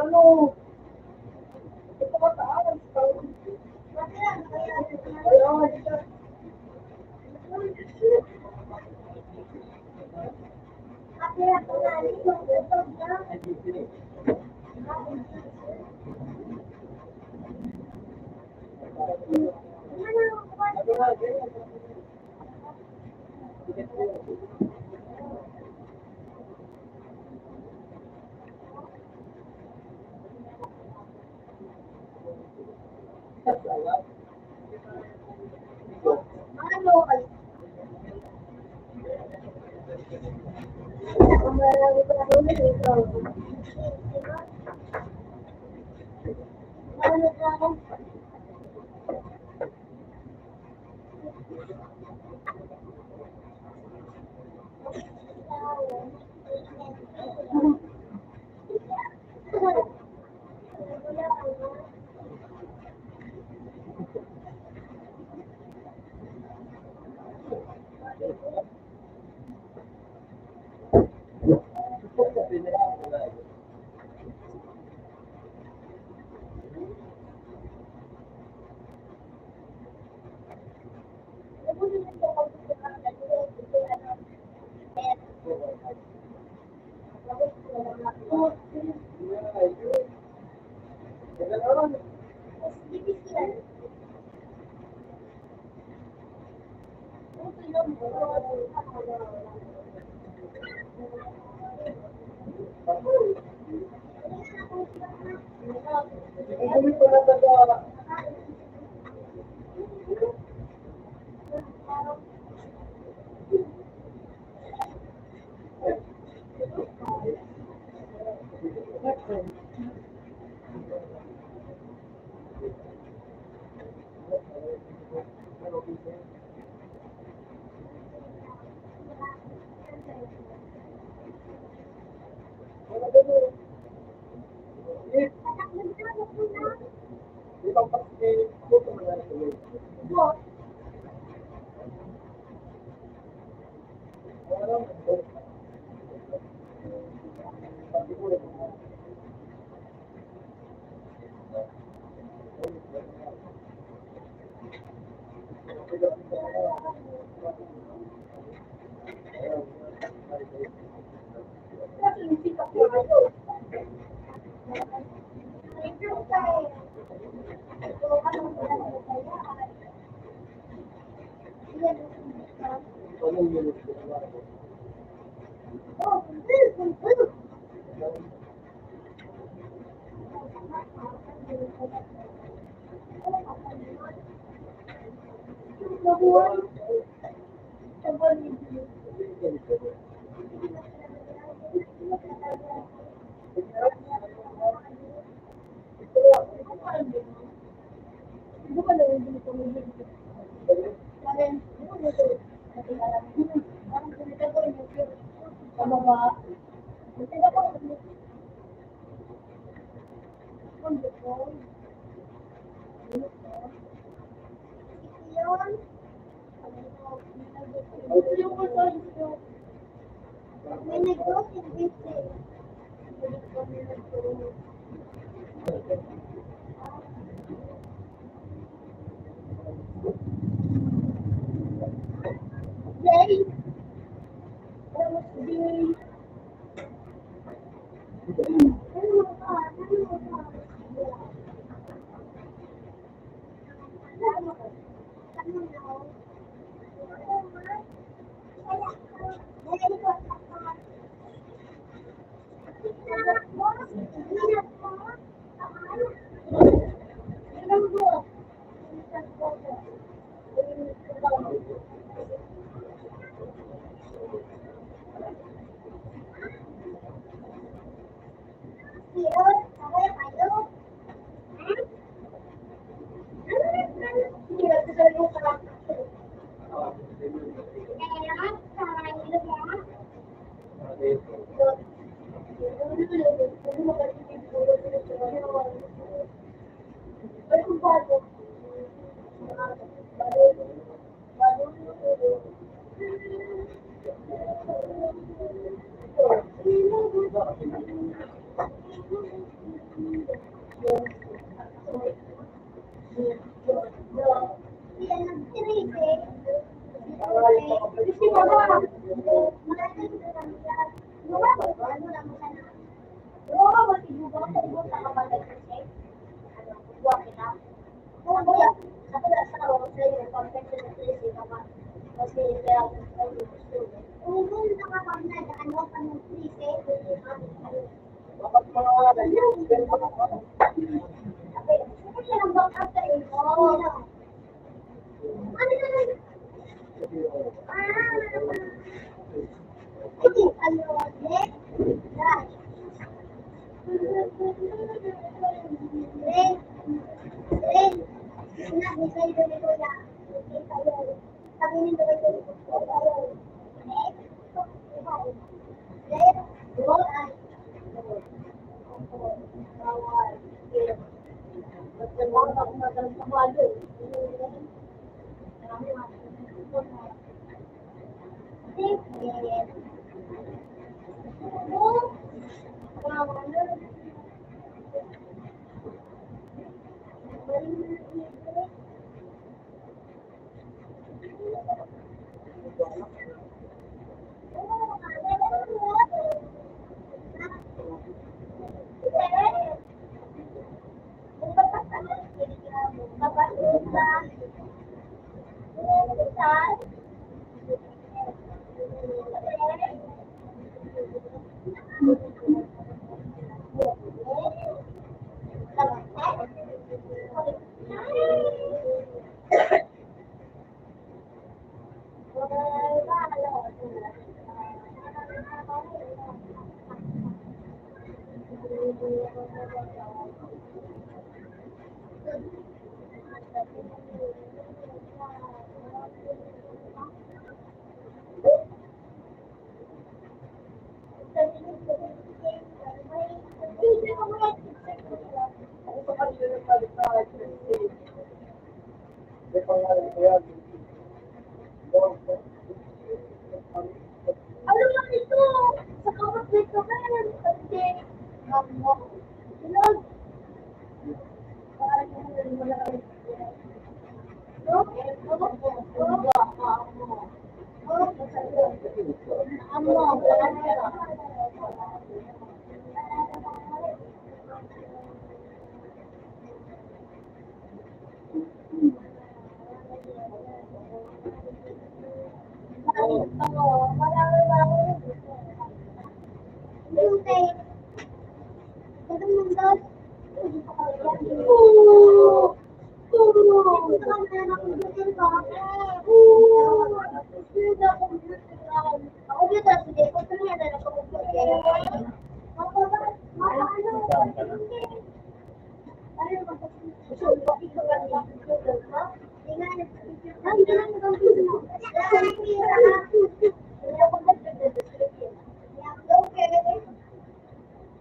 Ano? Ito ba taas?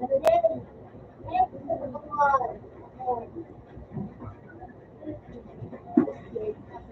Okay.